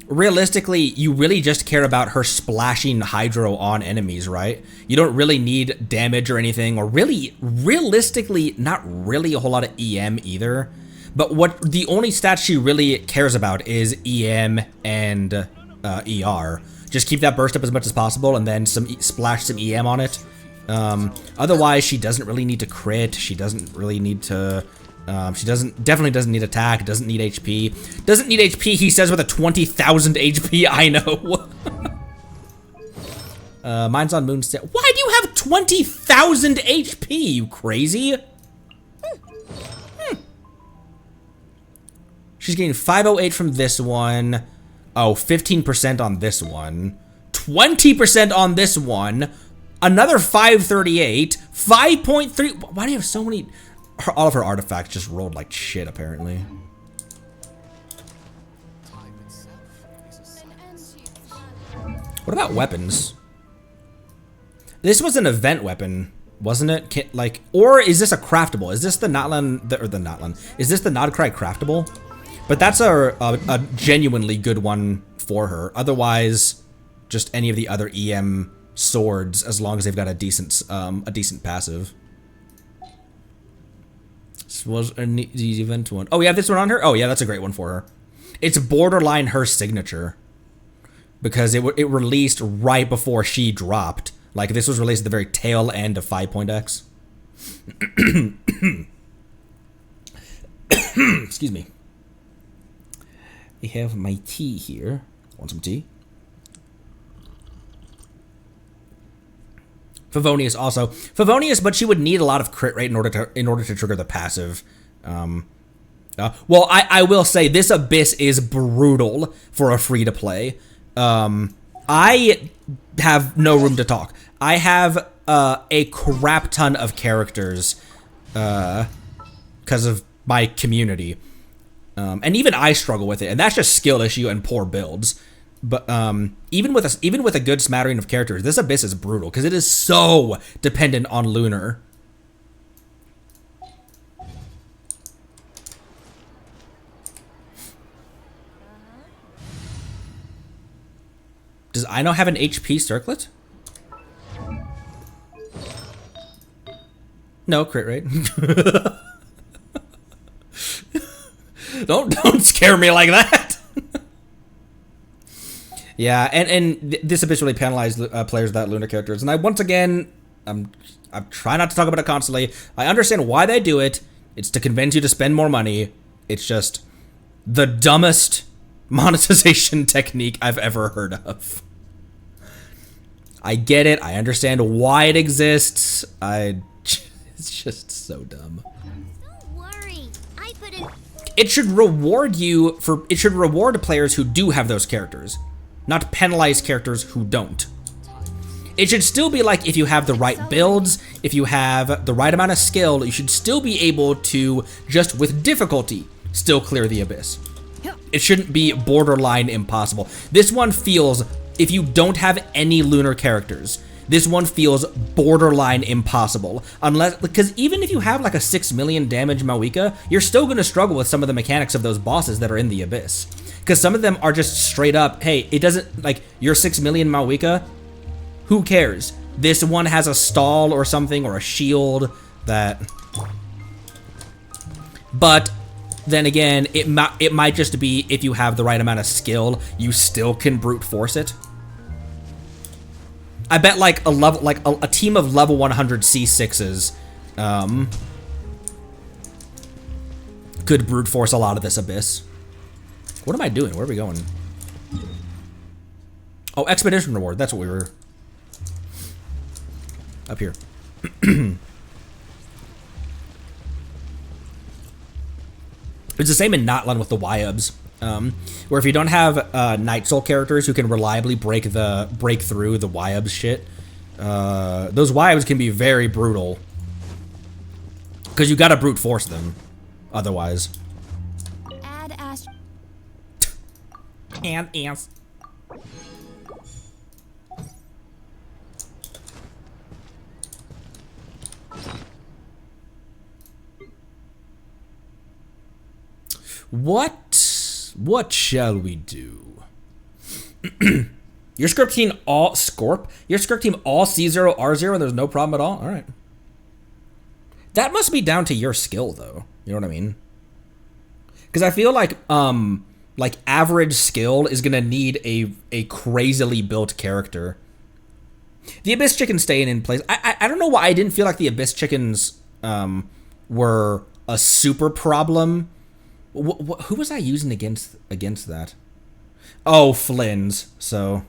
[SPEAKER 1] realistically, you really just care about her splashing Hydro on enemies, right? You don't really need damage or anything, or realistically, not really a whole lot of EM either. But the only stats she really cares about is EM and ER. Just keep that burst up as much as possible, and then splash some EM on it. Otherwise, she doesn't really need to crit. She doesn't really need to. Definitely doesn't need attack. Doesn't need HP. Doesn't need HP. He says with a 20,000 HP. I know. Mine's on Moon. Why do you have 20,000 HP? You crazy? She's getting 508 from this one. Oh, 15% on this one. 20% on this one. Another 538. 5.3. Why do you have so many? All of her artifacts just rolled like shit, apparently. What about weapons? This was an event weapon, wasn't it? Like, or is this a craftable? Is this the Notland, or the Notland? Is this the Nodcry craftable? But that's a genuinely good one for her. Otherwise, just any of the other EM swords, as long as they've got a decent passive. This was the event one. Oh, yeah, this one on her? Oh, yeah, that's a great one for her. It's borderline her signature. Because it released right before she dropped. Like, this was released at the very tail end of 5.x. Excuse me. I have my tea here. Want some tea? Favonius also. Favonius, but she would need a lot of crit rate in order to trigger the passive. Well, I will say this Abyss is brutal for a free-to-play. I have no room to talk. I have a crap ton of characters because of my community. And even I struggle with it, and that's just skill issue and poor builds. But even with a good smattering of characters, this Abyss is brutal because it is so dependent on Lunar. Does Ino have an HP circlet? No, crit rate. Don't scare me like that. Yeah, and this Abyss really penalized players without Lunar characters. And I'm trying not to talk about it constantly. I understand why they do it. It's to convince you to spend more money. It's just the dumbest monetization technique I've ever heard of. I get it. I understand why it exists. It's just so dumb.
[SPEAKER 2] Don't worry. I put in.
[SPEAKER 1] It should reward it should reward players who do have those characters, not penalize characters who don't. It should still be like, if you have the right builds, if you have the right amount of skill, you should still be able to, just with difficulty, still clear the Abyss. It shouldn't be borderline impossible. This one feels, if you don't have any Lunar characters, this one feels borderline impossible. Unless, because even if you have like a 6 million damage Mawika, you're still going to struggle with some of the mechanics of those bosses that are in the Abyss. Because some of them are just straight up, hey, it doesn't, like, your 6 million Mawika, who cares? This one has a stall or something, or a shield that... But then again, it might just be, if you have the right amount of skill, you still can brute force it. I bet like a team of level 100 C6s could brute force a lot of this Abyss. What am I doing? Where are we going? Oh, expedition reward. That's what we were. Up here. It's the same in Notland with the Wyubs, where if you don't have Night Soul characters who can reliably break through the Wyubs shit, those Wyubs can be very brutal. Because you gotta brute force them, otherwise.
[SPEAKER 2] Add Ash.
[SPEAKER 1] And ants. What shall we do? Your script team all Scorp? Your script team all C0, R0 and there's no problem at all? Alright. That must be down to your skill though. You know what I mean? Because I feel like average skill is gonna need a crazily built character. The Abyss Chickens staying in place. I don't know why I didn't feel like the Abyss Chickens were a super problem. Who was I using against that? Oh, Flynn's. So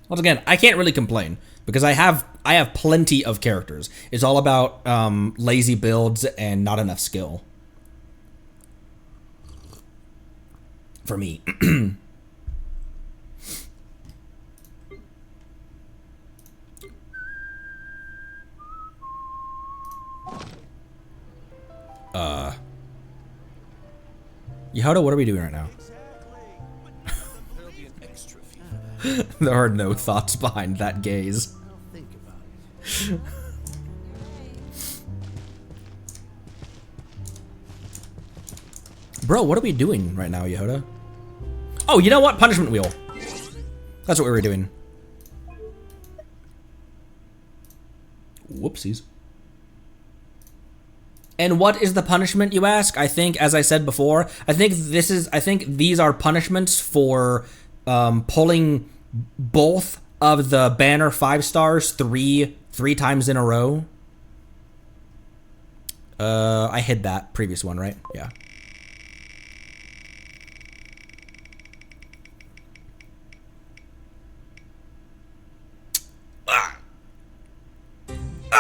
[SPEAKER 1] once again, I can't really complain because I have plenty of characters. It's all about lazy builds and not enough skill. for me. Yahoda, what are we doing right now? There are no thoughts behind that gaze. Bro, what are we doing right now, Yahoda? Oh, you know what? Punishment wheel. That's what we were doing. Whoopsies. And what is the punishment, you ask? I think, as I said before, I think these are punishments for pulling both of the banner 5 stars three times in a row. I hid that previous one, right? Yeah.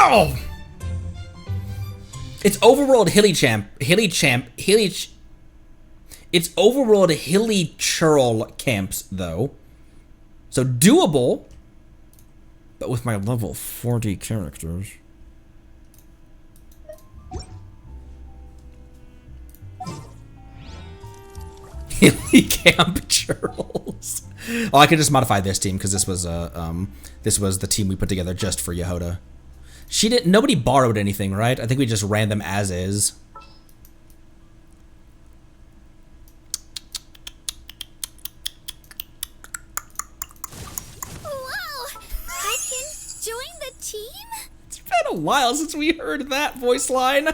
[SPEAKER 1] Oh! It's overworld it's overworld hilly churl camps, though. So doable, but with my level 40 characters. Hilly camp churls. Oh, I could just modify this team because this was the team we put together just for Jahoda. Nobody borrowed anything, right? I think we just ran them as is.
[SPEAKER 2] Wow! I can join the team?
[SPEAKER 1] It's been a while since we heard that voice line.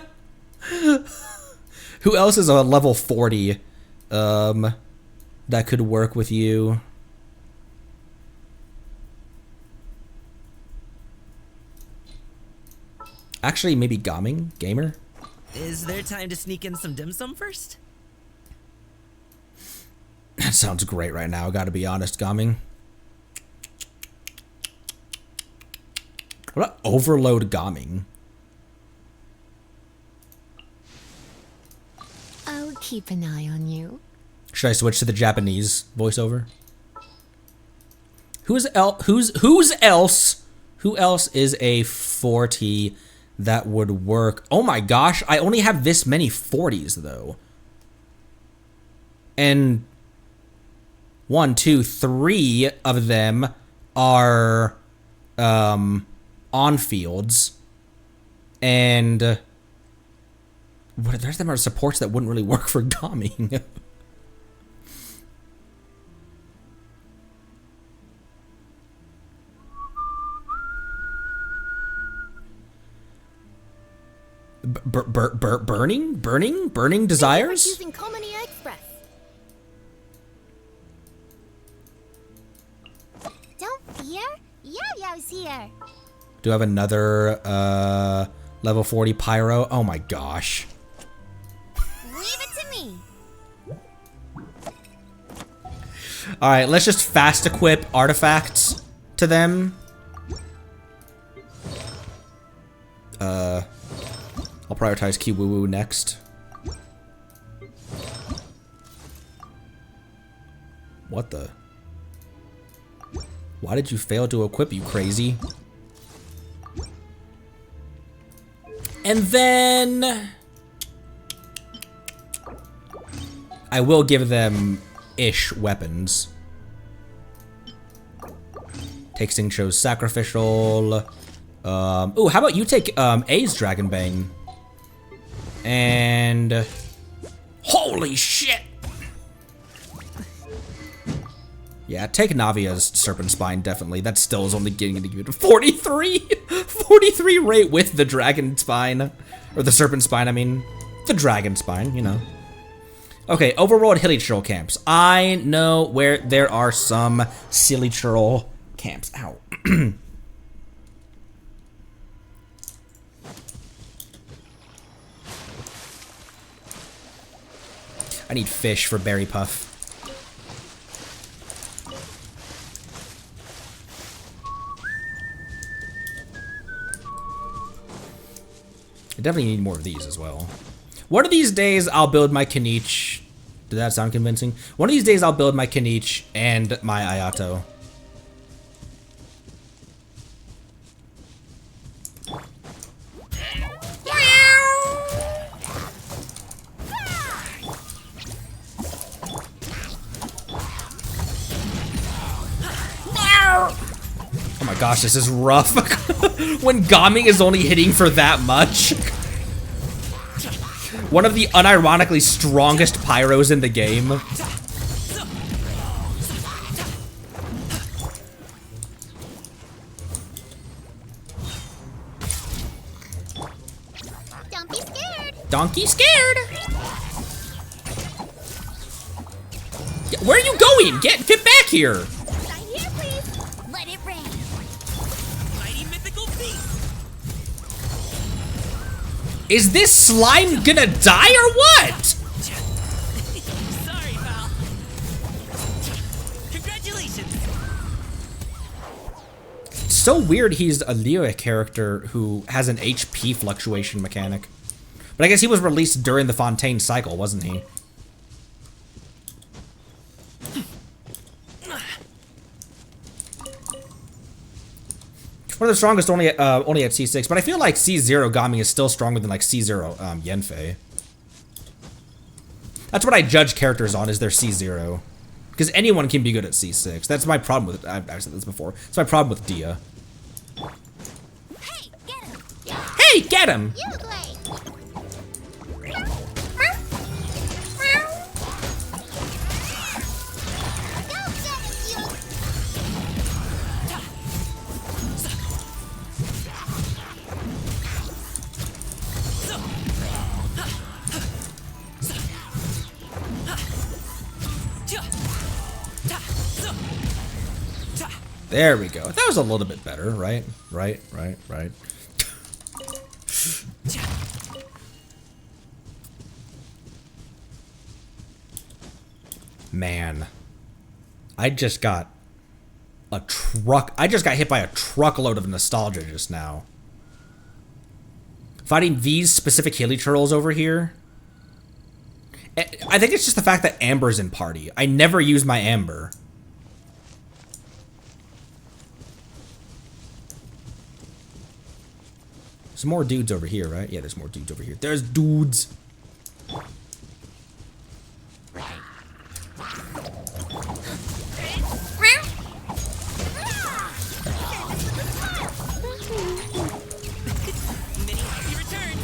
[SPEAKER 1] Who else is a level 40 that could work with you? Actually, maybe Gamer?
[SPEAKER 3] Is there time to sneak in some dim sum first?
[SPEAKER 1] That sounds great right now, gotta be honest, Gaming. What about Overload Gaming?
[SPEAKER 2] I'll keep an eye on you.
[SPEAKER 1] Should I switch to the Japanese voiceover? Who else is a 40 that would work? Oh my gosh, I only have this many 40s though. And 1, 2, 3 of them are on fields. And the rest of them are supports that wouldn't really work for Gaming. Burning desires?
[SPEAKER 2] Using Commonia Express. Don't fear, Yo-Yo's here.
[SPEAKER 1] Do I have another level 40 pyro? Oh my gosh.
[SPEAKER 2] Leave it to me.
[SPEAKER 1] Alright, let's just fast equip artifacts to them. I'll prioritize Kiwoo next. What the? Why did you fail to equip, you crazy? And then I will give them ish weapons. Texting shows sacrificial. Ooh, how about you take A's Dragon Bang? And holy shit! Yeah, take Navia's Serpent Spine, definitely. That still is only getting it to 43! 43 rate with the Dragon Spine. Or the Serpent Spine, I mean. The Dragon Spine, you know. Okay, overworld hilly churl camps. I know where there are some silly churl camps. Ow. I need fish for Berry Puff. I definitely need more of these as well. One of these days, I'll build my Kaniche Did that sound convincing? One of these days I'll build my Kenichi and my Ayato. Oh my gosh, this is rough. When Gaming is only hitting for that much. One of the unironically strongest pyros in the game.
[SPEAKER 2] Don't be scared.
[SPEAKER 1] Donkey scared. Where are you going? Get back here.
[SPEAKER 2] Right here, please. Let it rain.
[SPEAKER 3] Mighty mythical beast.
[SPEAKER 1] Is this slime gonna die or what?
[SPEAKER 3] Sorry, pal. Congratulations.
[SPEAKER 1] So weird he's a Leo character who has an HP fluctuation mechanic. But I guess he was released during the Fontaine cycle, wasn't he? One of the strongest only at C6, but I feel like C0 Gami is still stronger than like C0 Yanfei. That's what I judge characters on, is their C0. Because anyone can be good at C6. That's my problem with it. I've said this before. It's my problem with Dia.
[SPEAKER 2] Hey, get him.
[SPEAKER 1] Hey, get him!
[SPEAKER 2] You play. Go get him, you.
[SPEAKER 1] There we go. That was a little bit better, right? Right. Man. I just got hit by a truckload of nostalgia just now. Fighting these specific hilly turtles over here. I think it's just the fact that Amber's in party. I never use my Amber. There's more dudes over here, right? Yeah, there's more dudes over here. There's dudes.
[SPEAKER 3] Many happy returns.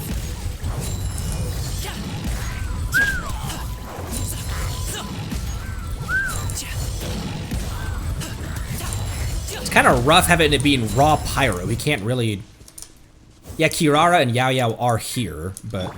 [SPEAKER 1] It's kind of rough having it being raw pyro. We can't really... Yeah, Kirara and Yao Yao are here, but...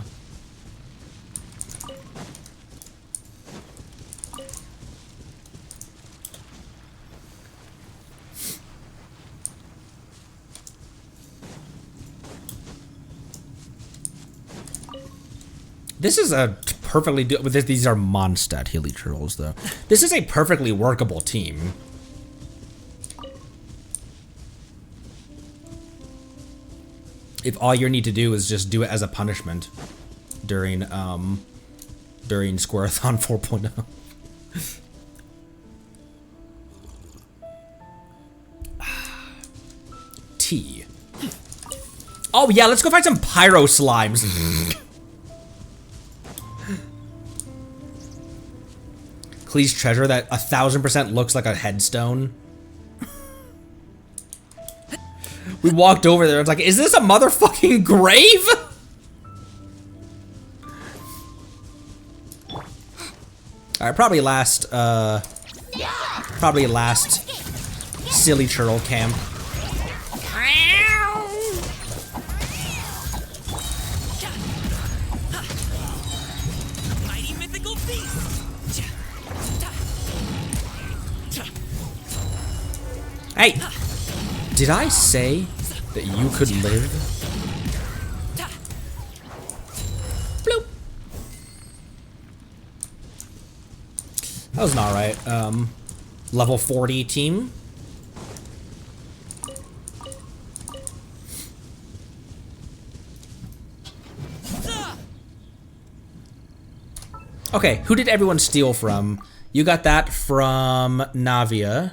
[SPEAKER 1] This is a perfectly... These are Mondstadt Hilly Turtles, though. This is a perfectly workable team. If all you need to do is just do it as a punishment during Squirrathon 4.0. T. Oh yeah, let's go find some pyro slimes. Clee's treasure that 1000% looks like a headstone. We walked over there, it's like, is this a motherfucking grave? Alright, probably last silly turtle camp.
[SPEAKER 3] Mighty mythical beast.
[SPEAKER 1] Hey! Did I say that you could live? Bloop. That was an alright, level 40 team. Okay, who did everyone steal from? You got that from Navia.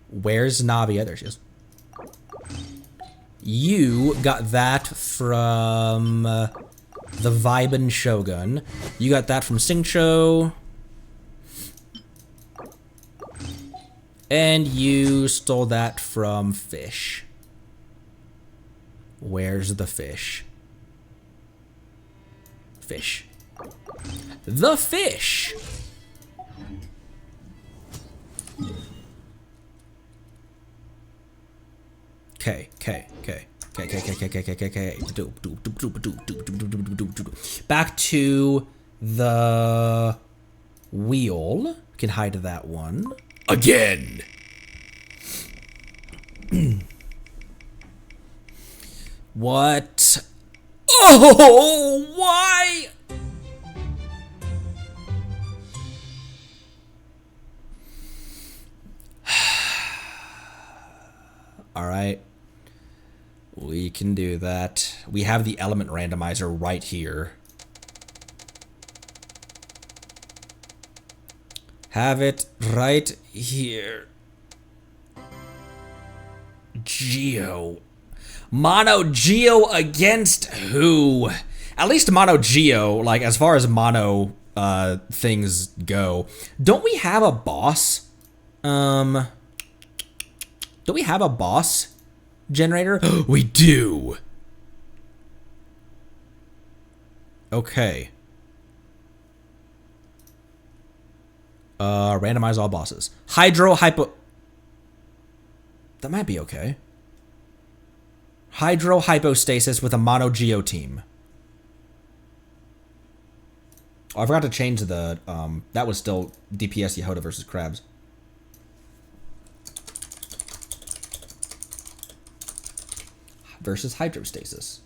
[SPEAKER 1] Where's Navia? There she is. You got that from the Vibin Shogun. You got that from Singcho. And you stole that from Fish. Where's the fish? Fish. The fish! Okay. Back to the wheel. Can hide that one. Again! What? Oh, why? All right. We can do that. We have the element randomizer right here. Have it right here. Geo. Mono Geo against who? At least Mono Geo, like as far as mono things go. Don't we have a boss? Do we have a boss generator? We do. Okay. Randomize all bosses. Hydro hypo. That might be okay. Hydro hypostasis with a mono geo team. Oh, I forgot to change the that was still DPS Jahoda versus Crabs. Versus hydrostasis.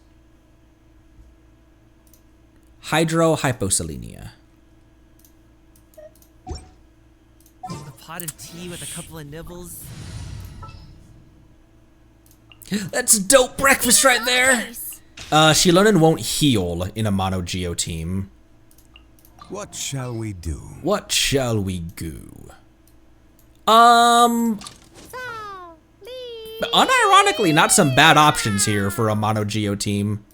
[SPEAKER 1] Hydro hyposelenia.
[SPEAKER 3] A pot of tea with a couple of nibbles.
[SPEAKER 1] That's dope breakfast right there. Shilonen won't heal in a mono geo team.
[SPEAKER 5] What shall we do?
[SPEAKER 1] What shall we do? Unironically, not some bad options here for a mono geo team.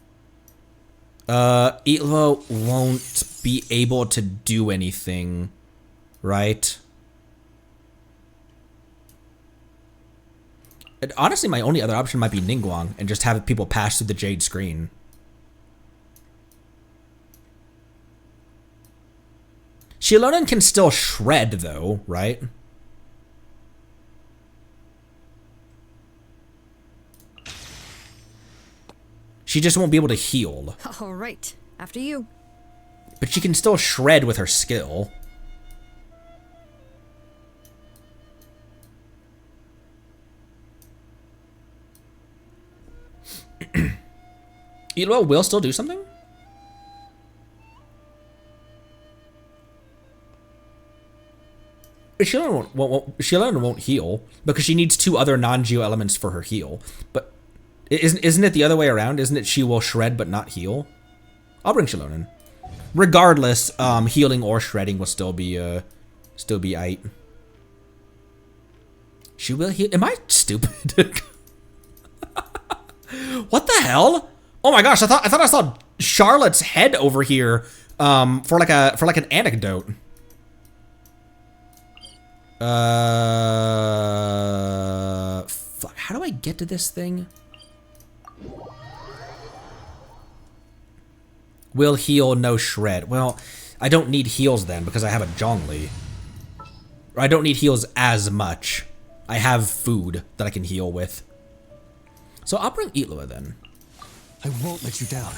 [SPEAKER 1] Itlo won't be able to do anything, right? And honestly, my only other option might be Ningguang and just have people pass through the jade screen. Shilonen can still shred though, right? She just won't be able to heal.
[SPEAKER 4] All right, after you.
[SPEAKER 1] But she can still shred with her skill. Elo will still do something? Shilonen won't heal because she needs 2 other non-geo elements for her heal. But isn't it the other way around? Isn't it she will shred but not heal? I'll bring Shilonen. Regardless, healing or shredding will still be aight. She will heal. Am I stupid? What the hell? Oh my gosh! I thought I saw Charlotte's head over here for like an anecdote. Fuck, how do I get to this thing? Will heal, no shred. Well, I don't need heals then because I have a Zhongli. Or I don't need heals as much. I have food that I can heal with. So I'll bring Itlua then.
[SPEAKER 5] I won't let you down.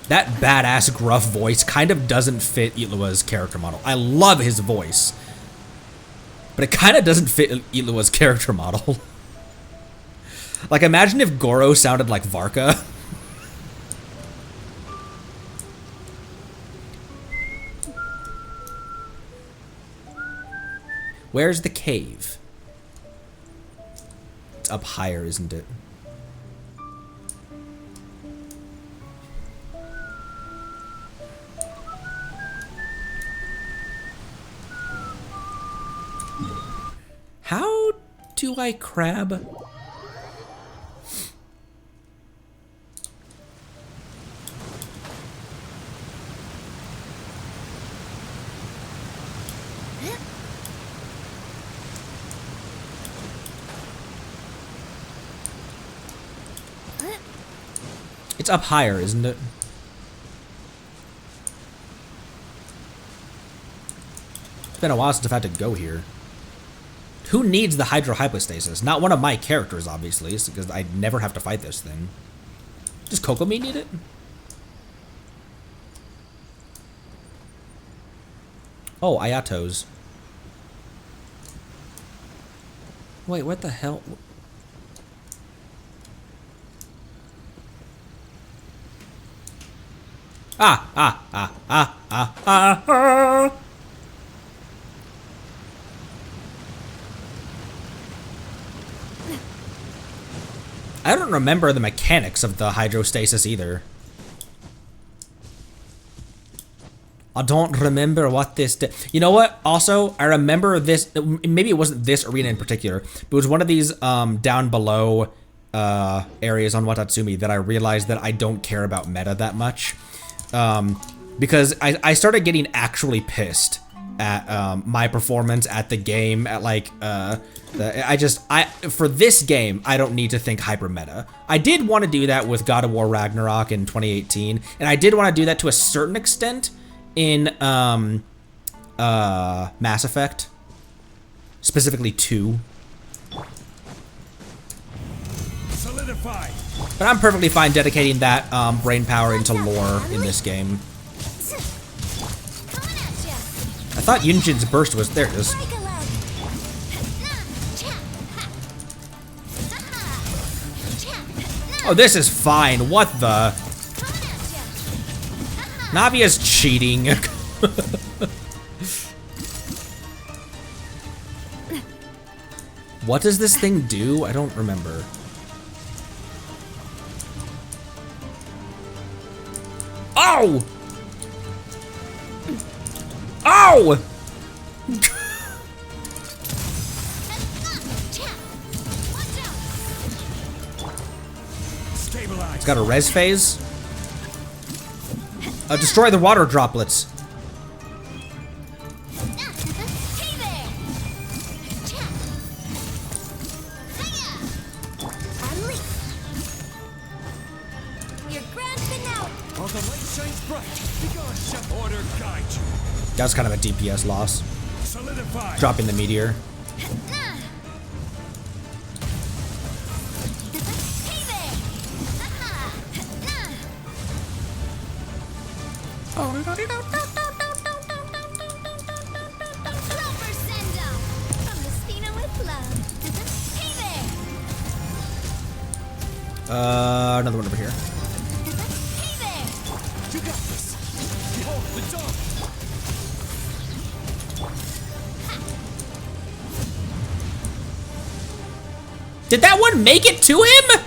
[SPEAKER 1] That badass gruff voice kind of doesn't fit Itlua's character model. I love his voice. But it kind of doesn't fit Itlua's character model. Like, imagine if Goro sounded like Varka. Where's the cave? It's up higher, isn't it? Do I crab? It's up higher, isn't it? It's been a while since I've had to go here. Who needs the hydrohypostasis? Not one of my characters, obviously, because I never have to fight this thing. Does Kokomi need it? Oh, Ayatos. Wait, what the hell? Ah. I don't remember the mechanics of the hydrostasis either. I don't remember what this did. You know what? Also, I remember this. Maybe it wasn't this arena in particular, but it was one of these down below areas on Watatsumi that I realized that I don't care about meta that much. Because I started getting actually pissed at my performance at the game, at like for this game I don't need to think hyper meta. I did want to do that with God of War Ragnarok in 2018, and I did want to do that to a certain extent in Mass Effect, specifically 2.
[SPEAKER 5] Solidify.
[SPEAKER 1] But I'm perfectly fine dedicating that brain power into lore in this game.
[SPEAKER 2] Coming at ya.
[SPEAKER 1] I thought Yunjin's burst was there. It is.
[SPEAKER 2] Break a leg.
[SPEAKER 1] Oh, this is fine. What the?
[SPEAKER 2] Coming at ya.
[SPEAKER 1] Navia's cheating. What does this thing do? I don't remember. Oh! Oh!
[SPEAKER 5] Stabilize.
[SPEAKER 1] It's got a res phase. Destroy the water droplets.
[SPEAKER 2] Hey there. Unleash. Your grand finale.
[SPEAKER 5] While the light shines bright, begone shall order guide you.
[SPEAKER 1] That was kind of a DPS loss.
[SPEAKER 5] Solidify.
[SPEAKER 1] Dropping the meteor.
[SPEAKER 2] Hey there. Lover send up. From the Spina with love. Hey there.
[SPEAKER 1] Another one over here.
[SPEAKER 2] Hey there.
[SPEAKER 5] You got this. Behold the dawn.
[SPEAKER 1] Did that one make it to him?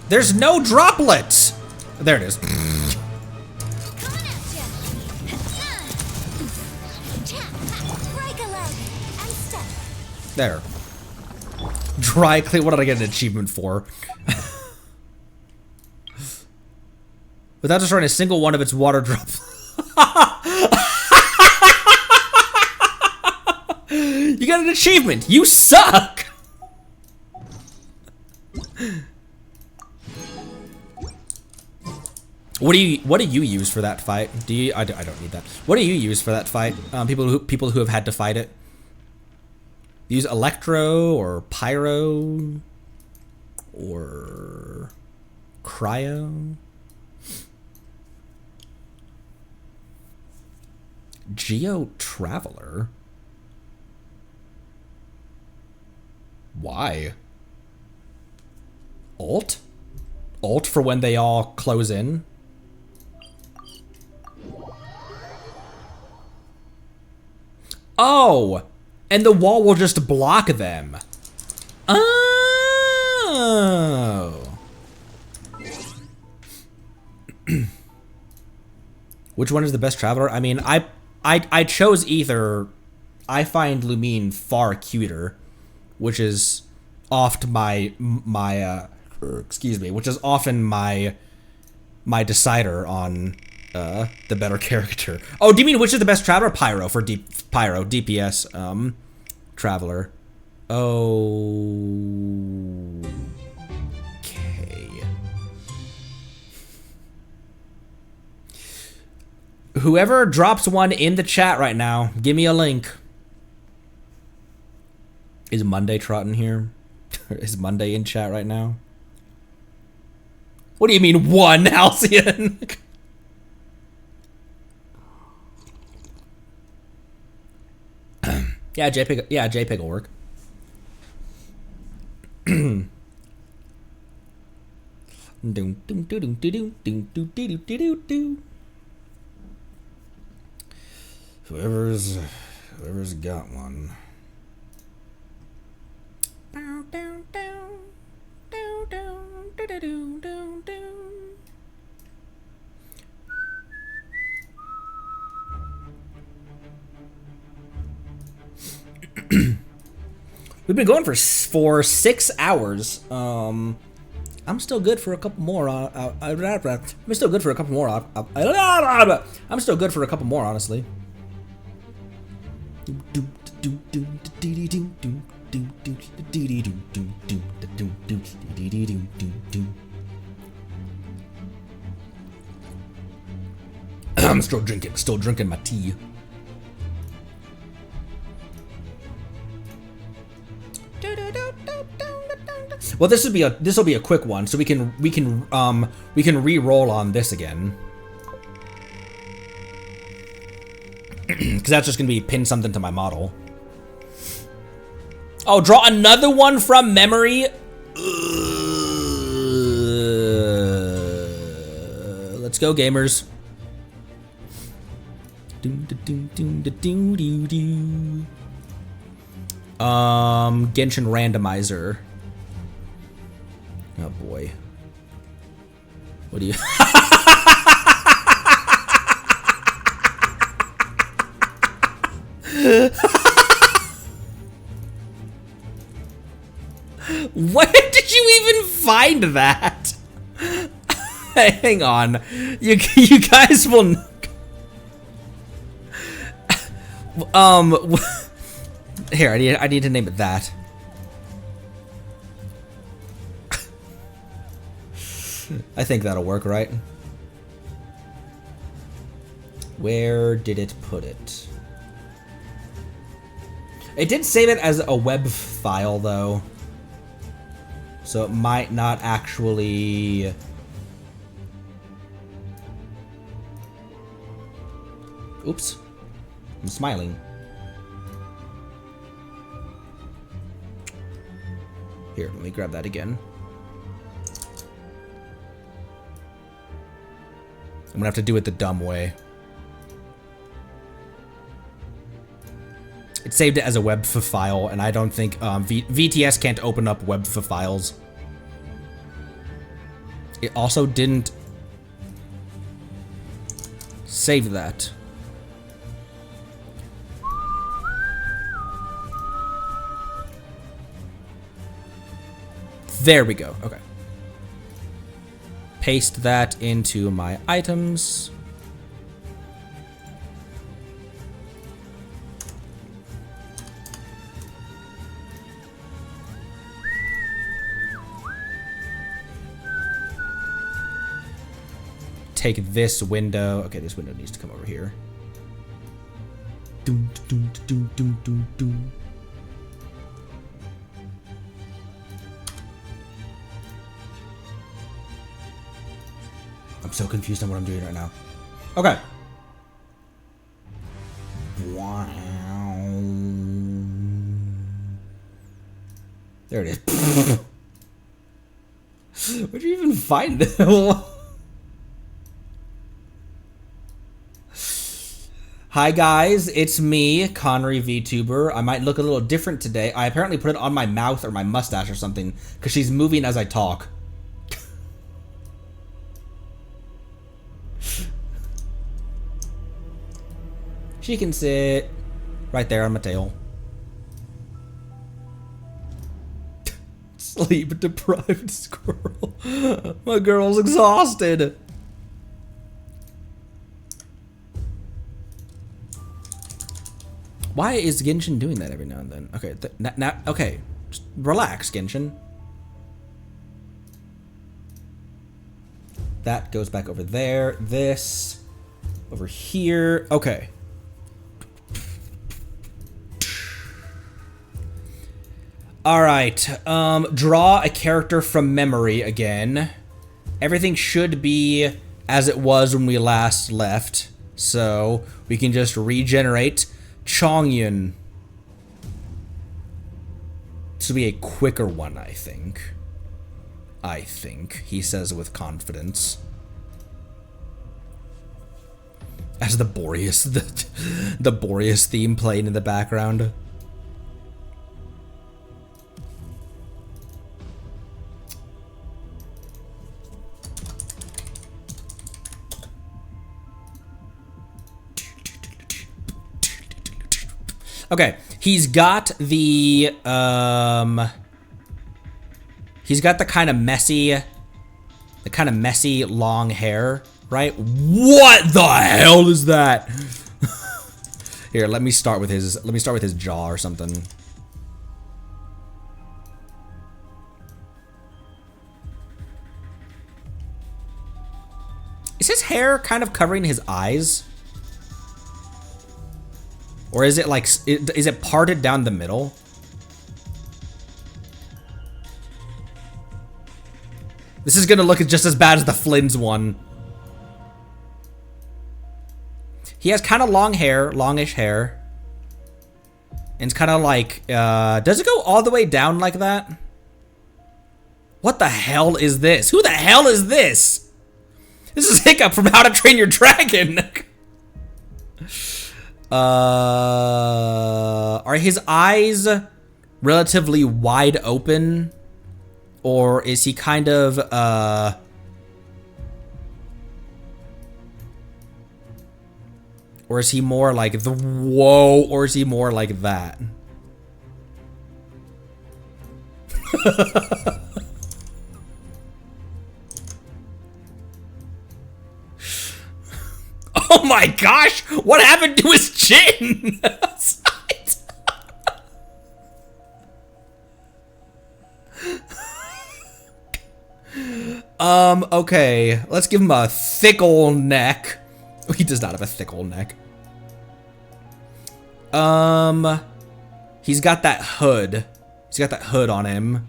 [SPEAKER 1] There's no droplets. There it is.
[SPEAKER 2] Coming at ya. Break a leg and step.
[SPEAKER 1] There. Dry clean. What did I get an achievement for? Without destroying a single one of its water droplets. You got an achievement. You suck. What do you use for that fight? Do you? I don't need that. What do you use for that fight? People who have had to fight it. Use electro or pyro or cryo. Geo Traveler. Why? Alt? Alt for when they all close in? Oh! And the wall will just block them. Oh. Which one is the best traveler? I mean, I chose Ether. I find Lumine far cuter, which is oft which is often my decider on the better character. Oh, do you mean which is the best traveler? Pyro for Pyro DPS traveler. Oh. Okay. Whoever drops one in the chat right now, give me a link. Is Monday trotting here? Is Monday in chat right now? What do you mean one, Halcyon? Yeah, JPEG will work. Whoever's got one. We've been going for 6 hours. I'm still good for a couple more. I'm still good for a couple more. I'm still good for a couple more, honestly. I'm still drinking my tea. Well, this will be a quick one, so we can re-roll on this again. Because that's just gonna be pin something to my model. Oh, draw another one from memory. Let's go, gamers. Genshin randomizer. Oh boy. What do you? Where did you even find that? Hang on. You guys will here, I need to name it that. I think that'll work, right? Where did it put it? It did save it as a web file, though. So it might not actually... Oops. I'm smiling. Here, let me grab that again. I'm gonna have to do it the dumb way. It saved it as a web file, and I don't think VTS can't open up web files. It also didn't save that. There we go. Okay. Paste that into my items. Take this window. Okay, this window needs to come over here. Doom, doom, doom, doom, doom, doom. I'm so confused on what I'm doing right now. Okay. Wow. There it is. Where'd you even find it? Hi guys, it's me, Connery VTuber. I might look a little different today. I apparently put it on my mouth or my mustache or something because she's moving as I talk. She can sit right there on my tail. Sleep deprived squirrel. My girl's exhausted. Why is Genshin doing that every now and then? Okay, okay, just relax, Genshin. That goes back over there. This over here. Okay. All right. Draw a character from memory again. Everything should be as it was when we last left, so we can just regenerate. Chongyun. This will be a quicker one, I think. He says with confidence. As the Boreas, the Boreas theme playing in the background. Okay, he's got the kind of messy long hair, right? What the hell is that? Here, let me start with his jaw or something. Is his hair kind of covering his eyes? Or is it like, is it parted down the middle? This is gonna look just as bad as the Flynn's one. He has kind of long hair, longish hair. And it's kind of like, does it go all the way down like that? What the hell is this? Who the hell is this? This is Hiccup from How to Train Your Dragon. Are his eyes relatively wide open? Or is he kind of, or is he more like the whoa, or is he more like that? Oh my gosh! What happened to his chin? Okay. Let's give him a thick ol' neck. He does not have a thick ol' neck. He's got that hood. He's got that hood on him.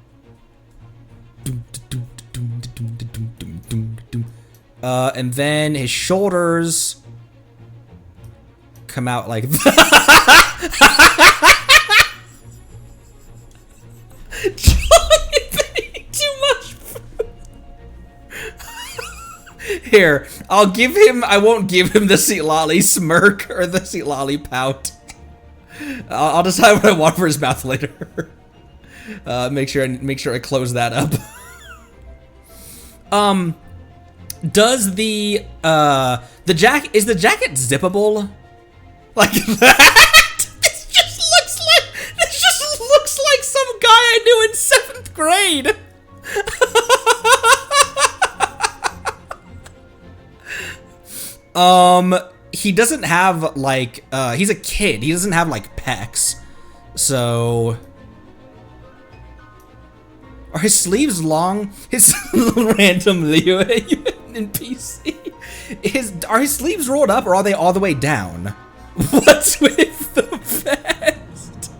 [SPEAKER 1] And then his shoulders come out like too much food. Here, I'll give him, I won't give him the Seatlolly smirk or the Seatlolly pout. I'll decide what I want for his mouth later. Make sure I close that up. Does the is the jacket zippable? Like that? This just looks like some guy I knew in 7th grade. He doesn't have like he's a kid. He doesn't have like pecs. So are his sleeves long? His randomly in PC. Are his sleeves rolled up or are they all the way down? What's with the vest?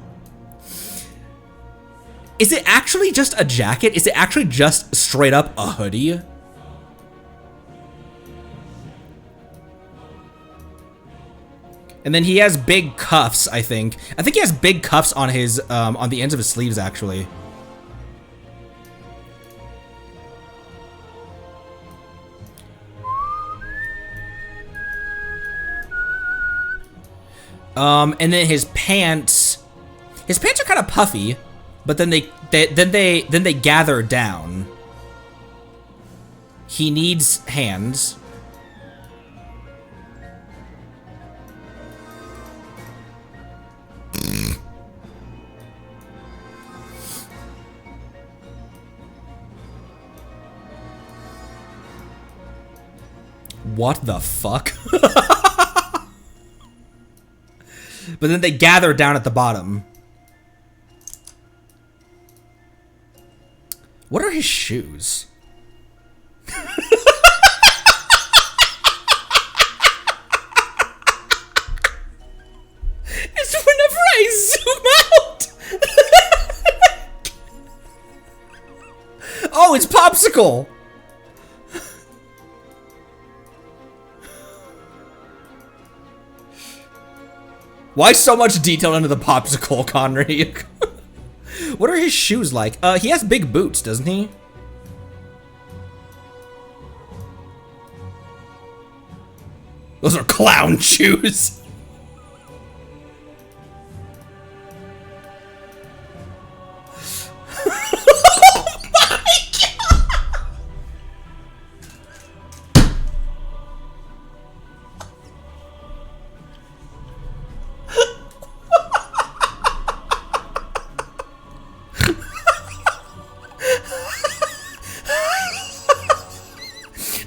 [SPEAKER 1] Is it actually just a jacket? Is it actually just straight up a hoodie? And then he has big cuffs, I think. I think he has big cuffs on his on the ends of his sleeves actually. And then his pants are kind of puffy, but then they gather down. He needs hands. What the fuck? But then they gather down at the bottom. What are his shoes? It's whenever I zoom out. Oh, it's Popsicle. Why so much detail into the Popsicle, Connery? What are his shoes like? He has big boots, doesn't he? Those are clown shoes.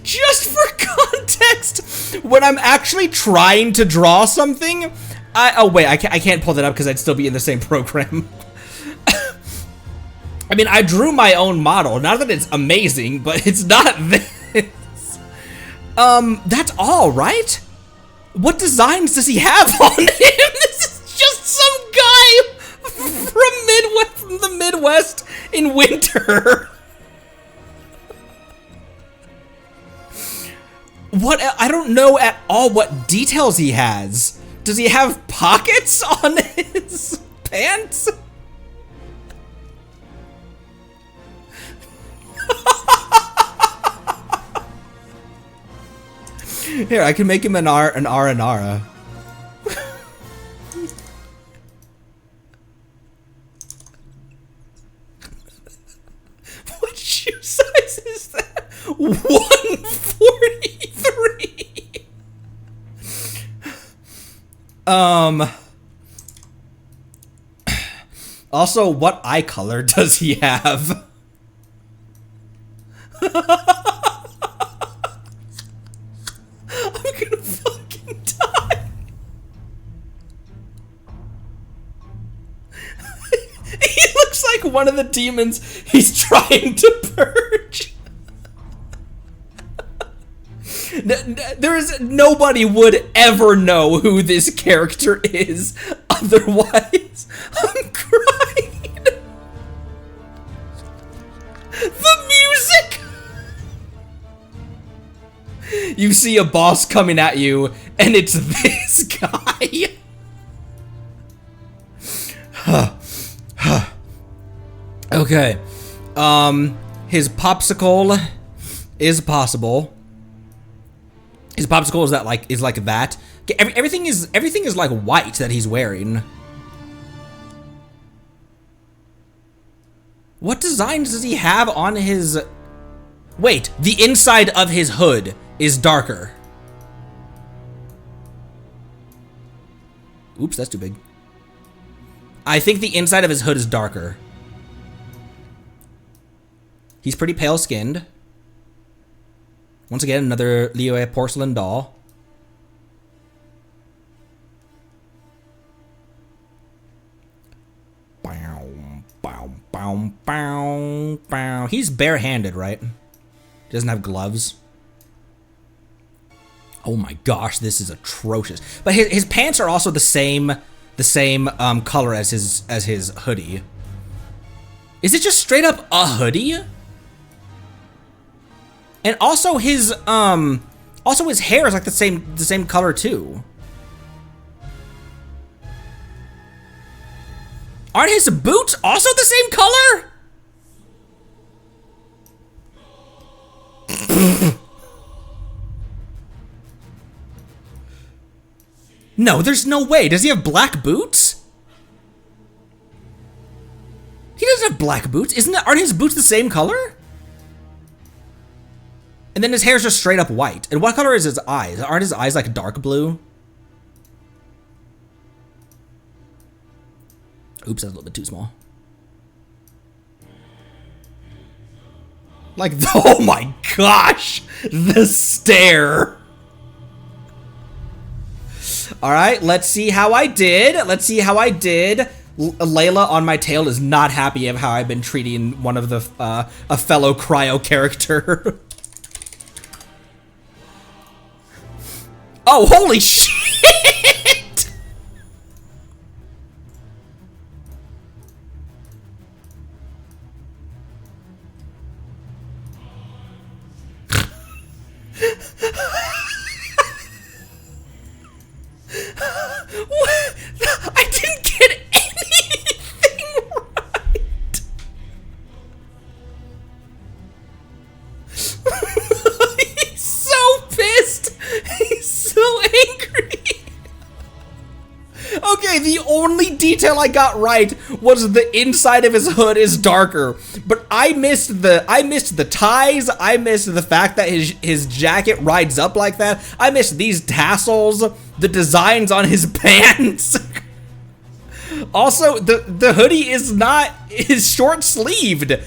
[SPEAKER 1] Just for context, when I'm actually trying to draw something, oh wait, I can't pull that up because I'd still be in the same program. I mean, I drew my own model. Not that it's amazing, but it's not this. That's all, right? What designs does he have on him? This is just some guy from the Midwest in winter. What? I don't know at all what details he has. Does he have pockets on his pants? Here, I can make him an Aranara. What shoe size is that? 143. Also, what eye color does he have? I'm gonna fucking die. He looks like one of the demons he's trying to purge. There is nobody would ever know who this character is. Otherwise, I'm crying. The music. You see a boss coming at you, and it's this guy. Okay. His popsicle is possible. His popsicle is like that. Everything is like white that he's wearing. What designs does he have on his? Wait, the inside of his hood is darker. Oops, that's too big. I think the inside of his hood is darker. He's pretty pale skinned. Once again, another Liyue porcelain doll. Bow, bow, bow, bow, bow. He's barehanded, right? Doesn't have gloves. Oh my gosh, this is atrocious. But his pants are also the same color as his hoodie. Is it just straight up a hoodie? And also his hair is like the same color too. Aren't his boots also the same color? No, there's no way. Does he have black boots? He doesn't have black boots. Aren't his boots the same color? And then his hair's just straight up white. And what color is his eyes? Aren't his eyes like dark blue? Oops, that's a little bit too small. Like, oh my gosh, the stare. All right, let's see how I did. Layla on my tail is not happy of how I've been treating one of the, a fellow cryo character. Oh, holy shit! What? I didn't get anything right. He's so pissed. He's so angry. Okay, the only detail I got right was the inside of his hood is darker, but I missed the ties. I missed the fact that his jacket rides up like that. I missed these tassels, the designs on his pants. Also, the hoodie is short sleeved. I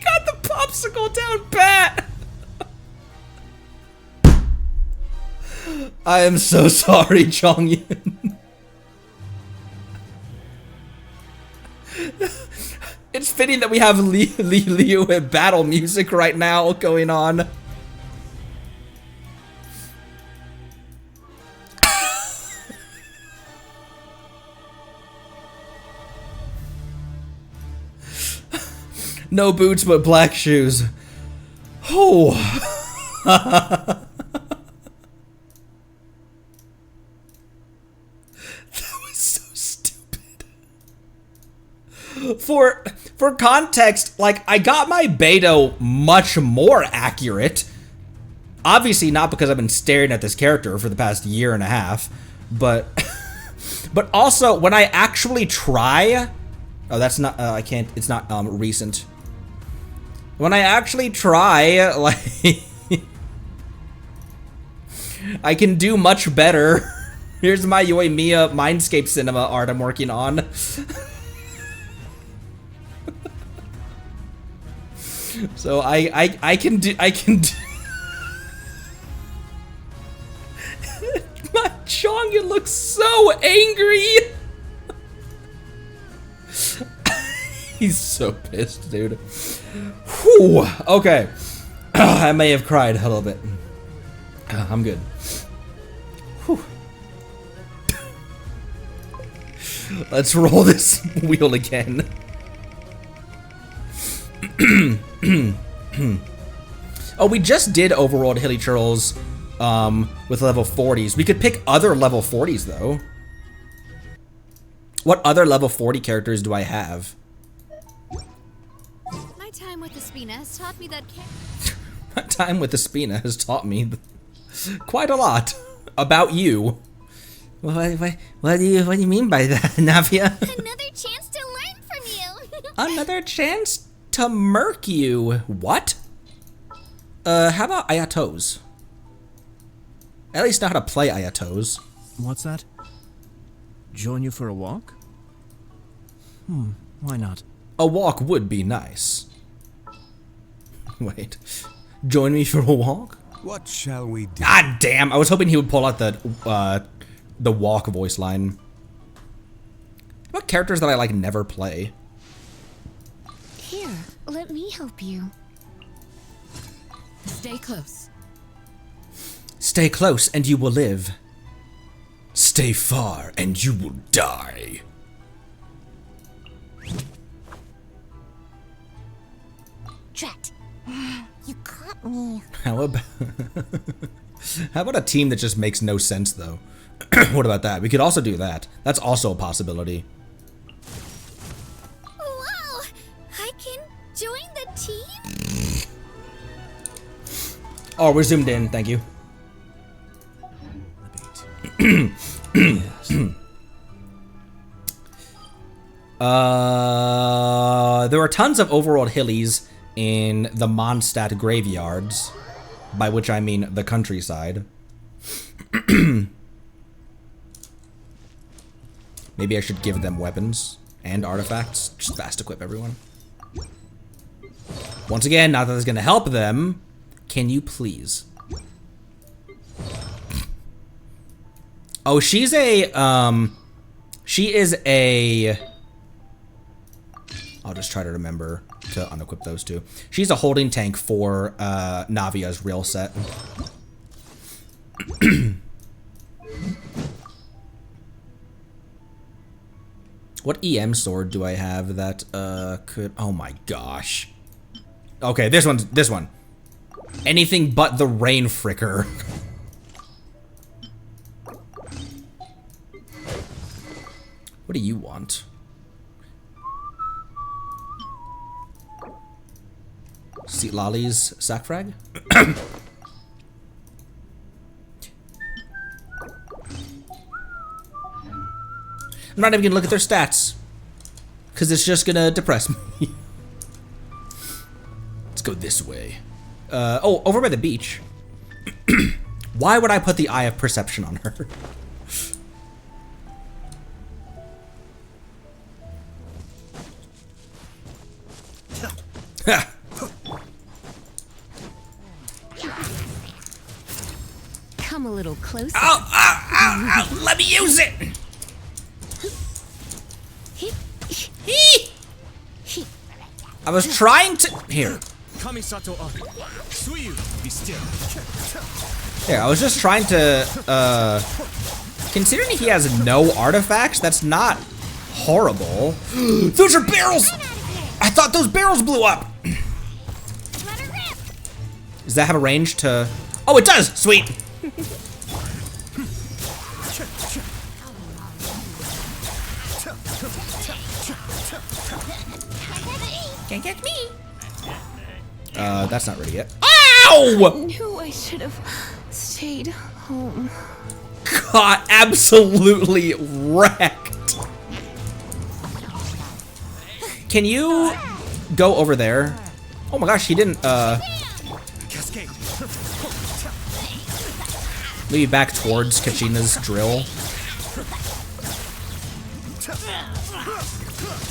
[SPEAKER 1] got the popsicle down pat. I am so sorry, Chongyun. It's fitting that we have Liu at battle music right now going on. No boots, but black shoes. Oh. For context, like, I got my Beto much more accurate. Obviously not because I've been staring at this character for the past year and a half, but but also when I actually try, oh, that's not I can't, it's not recent. When I actually try, like, I can do much better. Here's my Yoimiya Mindscape Cinema art I'm working on. So I can do my Chongyun looks so angry. He's so pissed, dude. Whew. Okay. I may have cried a little bit. I'm good. Whew. Let's roll this wheel again. Oh, we just did Overworld Hilly Churls with level 40s. We could pick other level 40s though. What other level 40 characters do I have?
[SPEAKER 2] My time with the Spina has taught me that
[SPEAKER 1] My time with the Spina has taught me quite a lot about you. What do you mean by that, Navia?
[SPEAKER 2] another chance to learn from you.
[SPEAKER 1] Another chance to murk you. What? How about Ayatos? At least know how to play Ayatos.
[SPEAKER 6] What's that? Join you for a walk? Why not?
[SPEAKER 1] A walk would be nice. Wait. Join me for a walk?
[SPEAKER 5] What shall we do?
[SPEAKER 1] God damn, I was hoping he would pull out the walk voice line. What characters that I like never play?
[SPEAKER 4] Here, let me help you. Stay close.
[SPEAKER 1] Stay close and you will live. Stay far and you will die.
[SPEAKER 2] Drat. You caught me.
[SPEAKER 1] How about how about a team that just makes no sense though? What about that? We could also do that. That's also a possibility.
[SPEAKER 2] Wow! I can join the team?
[SPEAKER 1] Oh, we're zoomed in. Thank you. There are tons of overworld hillies in the Mondstadt graveyards, by which I mean the countryside. Maybe I should give them weapons and artifacts. Just fast equip everyone. Once again, not that that's gonna help them. Can you please? Oh, she is a, I'll just try to remember to unequip those two. She's a holding tank for, Navia's real set. What EM sword do I have that, could, oh my gosh. Okay, this one. Anything but the rain fricker. What do you want? Seat lollies, sack frag? I'm not even gonna look at their stats, because it's just gonna depress me. Let's go this way. Oh, over by the beach. Why would I put the Eye of Perception on her?
[SPEAKER 4] Come a little closer.
[SPEAKER 1] Oh, let me use it! I was trying to... Here.
[SPEAKER 5] Kamisato Ari. Suyu, be still.
[SPEAKER 1] Here, I was just trying to, considering he has no artifacts, that's not horrible. Those are barrels! I thought those barrels blew up! Does that have a range to... Oh, it does! Sweet! Can't get me! That's not ready yet. Ow!
[SPEAKER 7] Knew I should have stayed home.
[SPEAKER 1] Got absolutely wrecked. Can you go over there? Oh my gosh, he didn't,
[SPEAKER 5] Cascade.
[SPEAKER 1] maybe back towards Kachina's drill.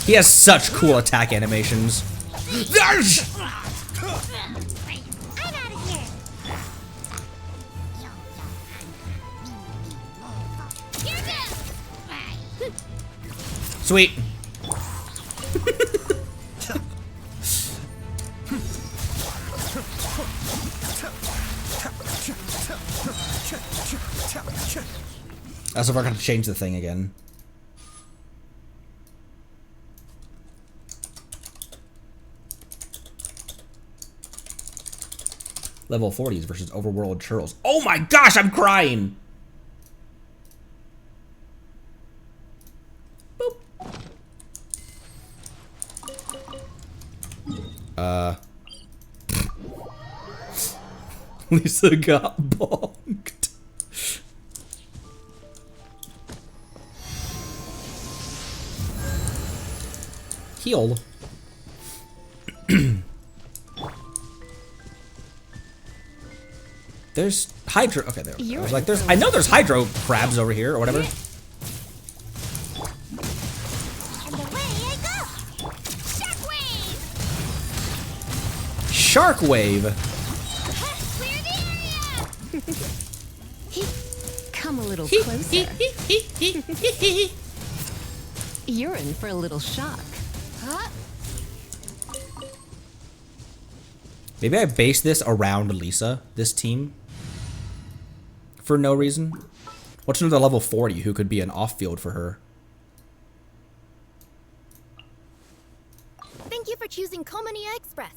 [SPEAKER 1] He has such cool attack animations. There's!
[SPEAKER 2] I'm out of here. You're good.
[SPEAKER 1] Sweet. As if we're gonna change the thing again. Level 40s versus overworld churls. Oh my gosh, I'm crying! Boop. Lisa got bonked. Heal. There's hydro. Okay, there. I was like, I know there's hydro crabs over here or whatever.
[SPEAKER 2] And away I go. Shockwave.
[SPEAKER 1] Shark wave.
[SPEAKER 2] Clear the area.
[SPEAKER 4] Come a little closer. You're in for a little shock.
[SPEAKER 2] Huh?
[SPEAKER 1] Maybe I base this around Lisa, this team. For no reason. What's another level 40 who could be an off-field for her?
[SPEAKER 2] Thank you for choosing Komania Express.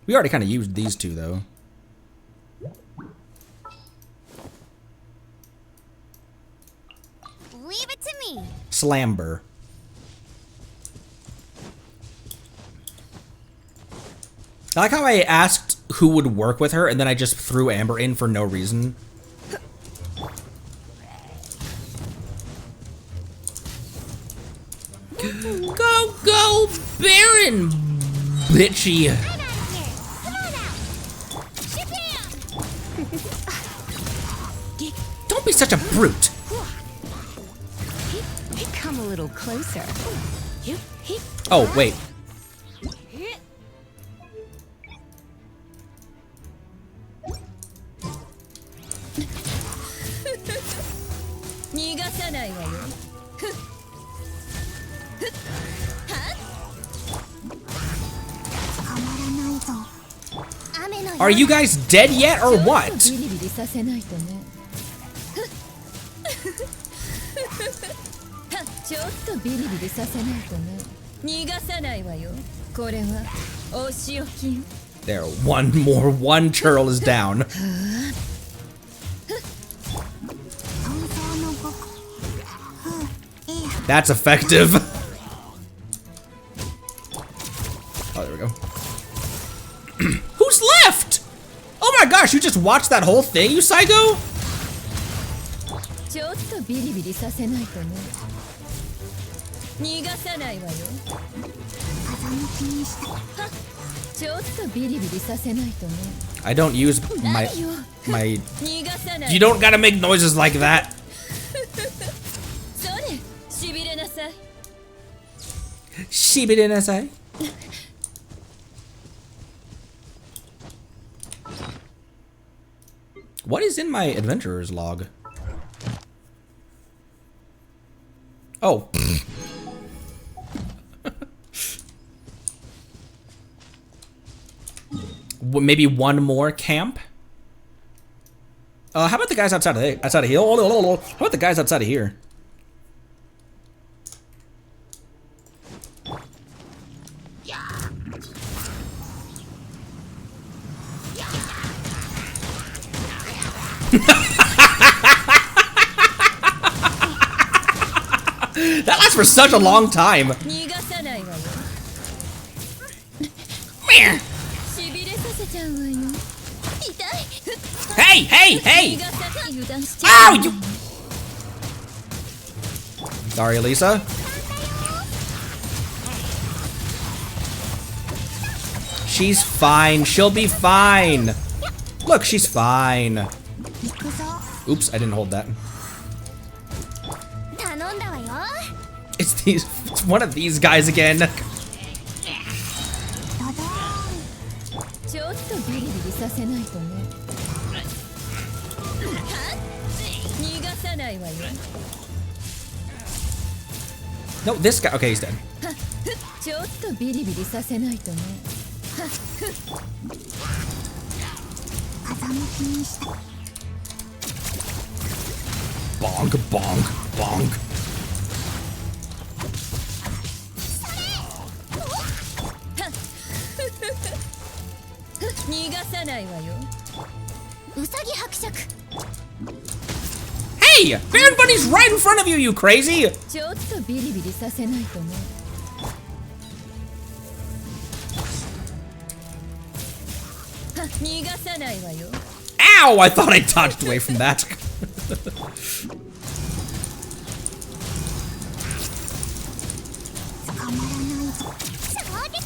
[SPEAKER 1] We already kind of used these two, though.
[SPEAKER 2] Leave it to me.
[SPEAKER 1] Slamber. I like how I asked who would work with her, and then I just threw Amber in for no reason. Go, Baron, bitchy.
[SPEAKER 2] I'm out of here. Come on out. Shabam!
[SPEAKER 1] Don't be such a brute.
[SPEAKER 7] Come a little closer.
[SPEAKER 1] Oh, wait. Are you guys dead yet, or what?
[SPEAKER 4] ビリビリさせないとね。ちょっとビリビリさせないとね。逃がさないわよ。これはお仕置きよ。
[SPEAKER 1] There, one churl is down. That's effective. Oh, there we go. Who's left? Oh my gosh, you just watched that whole thing, you psycho?
[SPEAKER 4] ちょっとビリビリさせないとね。逃がさないわよ。ちょっとビリビリさせないとね。
[SPEAKER 1] I don't use my.
[SPEAKER 4] 逃がさない。
[SPEAKER 1] You don't gotta make noises like that.
[SPEAKER 4] それ、しびれなさい。
[SPEAKER 1] Shibidinasai. What is in my adventurer's log? Oh. Maybe one more camp? How about the guys outside of here? How about the guys outside of here? That lasts for such a long time.
[SPEAKER 4] 逃がさないわよ。
[SPEAKER 1] Meh.
[SPEAKER 4] しびれさせちゃうわよ。痛い。
[SPEAKER 1] Hey, hey, hey!
[SPEAKER 4] 逃がさない油断しちゃう。
[SPEAKER 1] Ow, you! Sorry, Lisa. She's fine. She'll be fine. Look, she's fine. Oops, I didn't hold that.
[SPEAKER 2] 頼んだわよ。
[SPEAKER 1] It's one of these guys again.
[SPEAKER 4] ちょっとビリビリさせないとね。逃がさないわよ。
[SPEAKER 1] No, this guy. Okay, he's dead.
[SPEAKER 4] ちょっとビリビリさせないとね。
[SPEAKER 1] Bonk, bonk, bonk.
[SPEAKER 4] 逃がさないわよ。
[SPEAKER 2] うさぎ伯爵。
[SPEAKER 1] Hey! Baron Bunny's right in front of you, you crazy!
[SPEAKER 4] ちょっとビリビリさせないとね。 逃がさないわよ。
[SPEAKER 1] Ow! I thought I dodged away from that.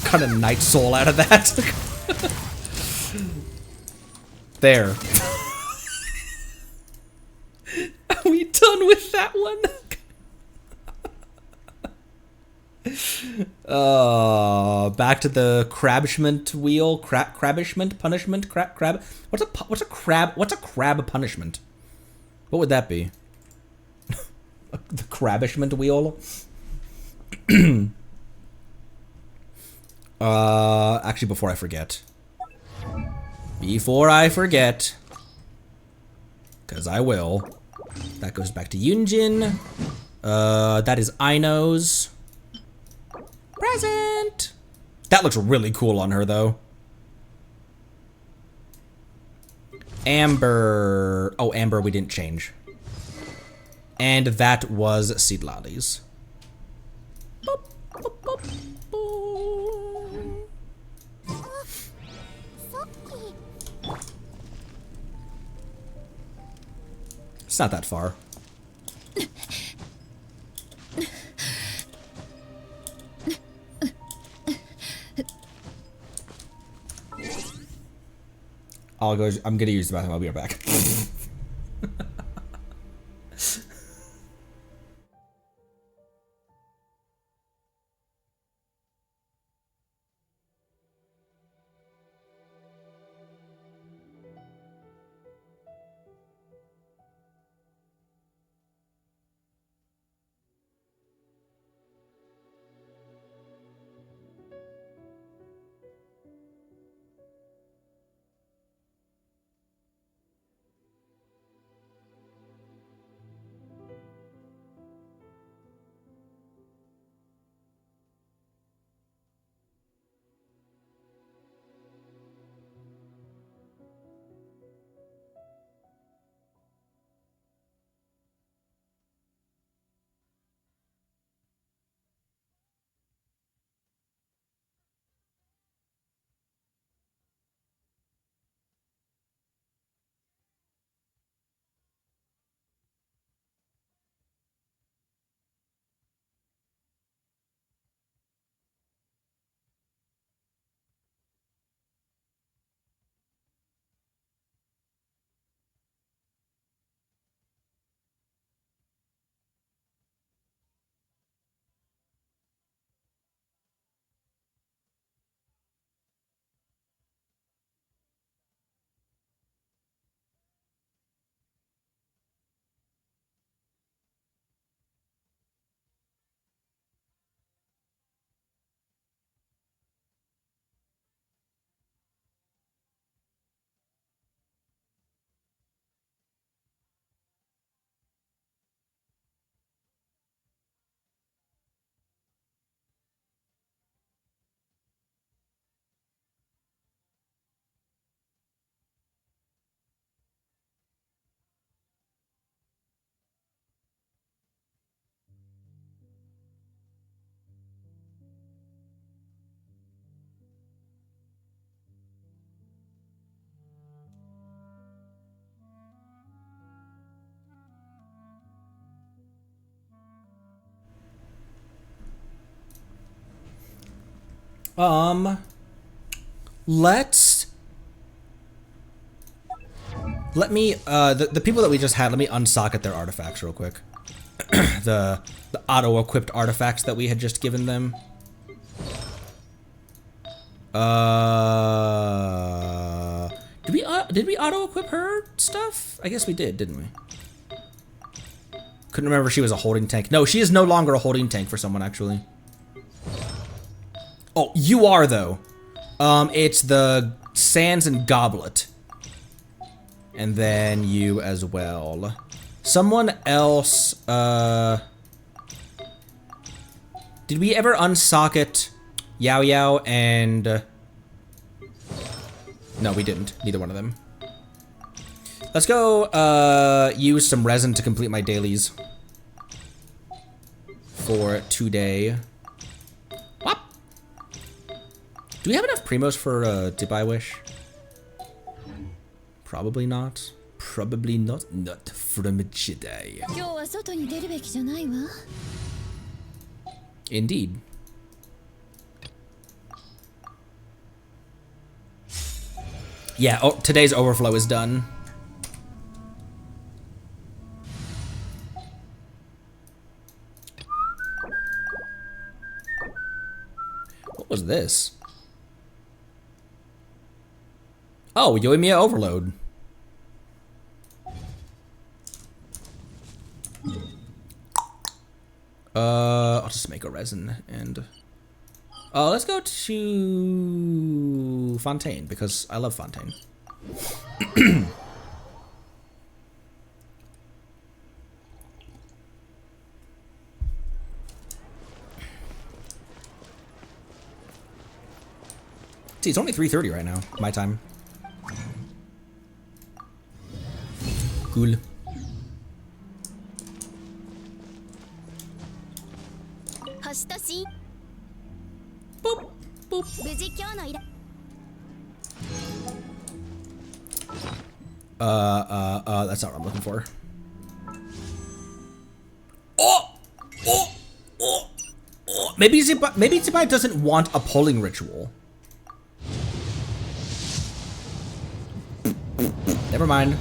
[SPEAKER 1] Cut a night soul out of that. There. Are we done with that one? Back to the crabishment wheel. Crabishment punishment. Crab. What's a crab punishment? What would that be? The crabishment wheel. Actually, before I forget. Because I will. That goes back to Yunjin. That is Aino's. Present! That looks really cool on her, though. Amber. Oh, Amber we didn't change. And that was Seedladi's. Boop, boop, boop, boop.
[SPEAKER 2] さっき
[SPEAKER 1] It's not that far. I'm gonna use the bathroom. I'll be right back. Let me the people that we just had, let me unsocket their artifacts real quick. the auto-equipped artifacts that we had just given them. Did we auto-equip her stuff? I guess we did, didn't we? Couldn't remember if she was a holding tank. No, she is no longer a holding tank for someone, actually. Oh, you are, though. It's the Sands and Goblet. And then you as well. Someone else, did we ever unsocket Yao Yao and... No, we didn't. Neither one of them. Let's go, use some resin to complete my dailies. For today. Whop! Do we have enough primos for, to buy Wish? Probably not. Probably not. Not from Jedi.
[SPEAKER 4] 今日は外に出るべきじゃないわ。
[SPEAKER 1] Indeed. Yeah, oh, today's overflow is done. What was this? Oh, Yoimiya Overload. I'll just make a resin and... let's go to Fontaine, because I love Fontaine. See, it's only 3:30 right now, my time. Cool. Boop, boop. That's not what I'm looking for. maybe Zibai doesn't want a pulling ritual. Never mind.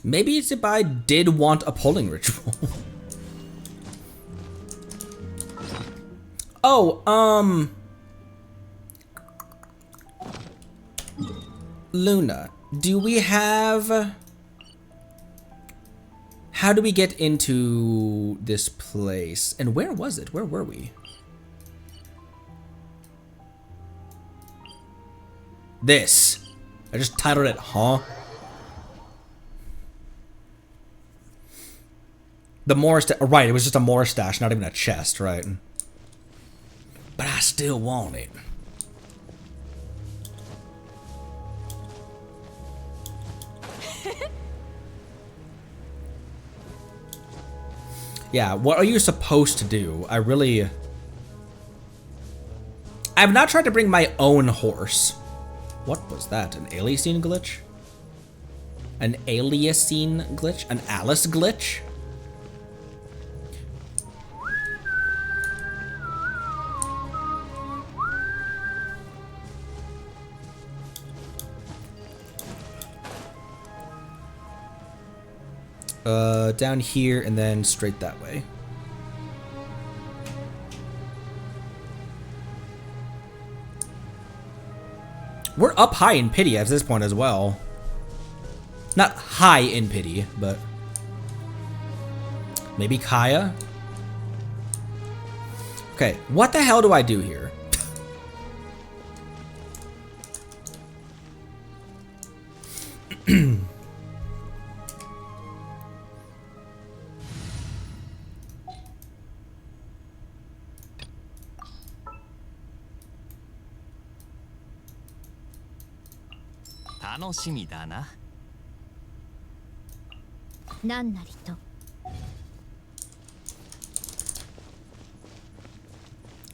[SPEAKER 1] Maybe Zibai did want a pulling ritual. Oh, Luna, do we have... How do we get into this place? And where was it? Where were we? This. I just titled it, huh? The Morris, right, it was just a Morris stash, not even a chest, right? But I still want it. Yeah, what are you supposed to do? I have not tried to bring my own horse. What was that? An aliasing glitch? An aliasing glitch? An Alice glitch? Down here and then straight that way. We're up high in pity at this point as well. Not high in pity, but maybe Kaya? Okay, what the hell do I do here?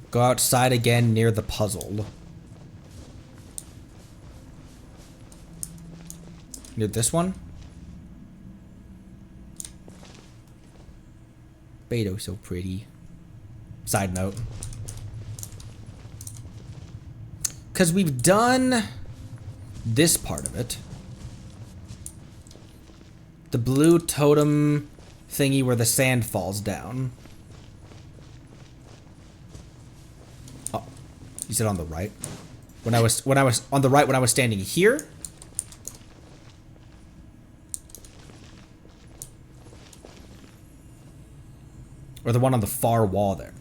[SPEAKER 1] Go outside again near the puzzle. Near this one? Beto's so pretty. Side note. Because we've done this part of it. The blue totem thingy where the sand falls down. Oh, you said on the right. When I was on the right when I was standing here. Or the one on the far wall there.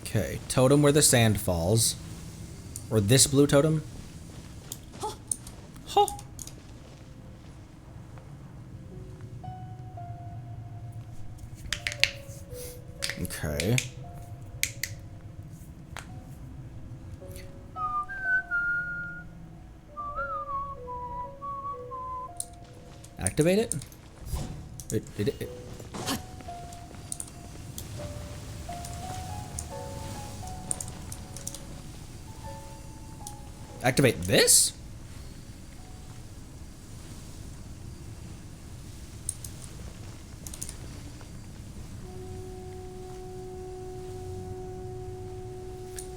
[SPEAKER 1] Okay, totem where the sand falls. Or this blue totem. Huh. Okay. Activate it? It. Activate this?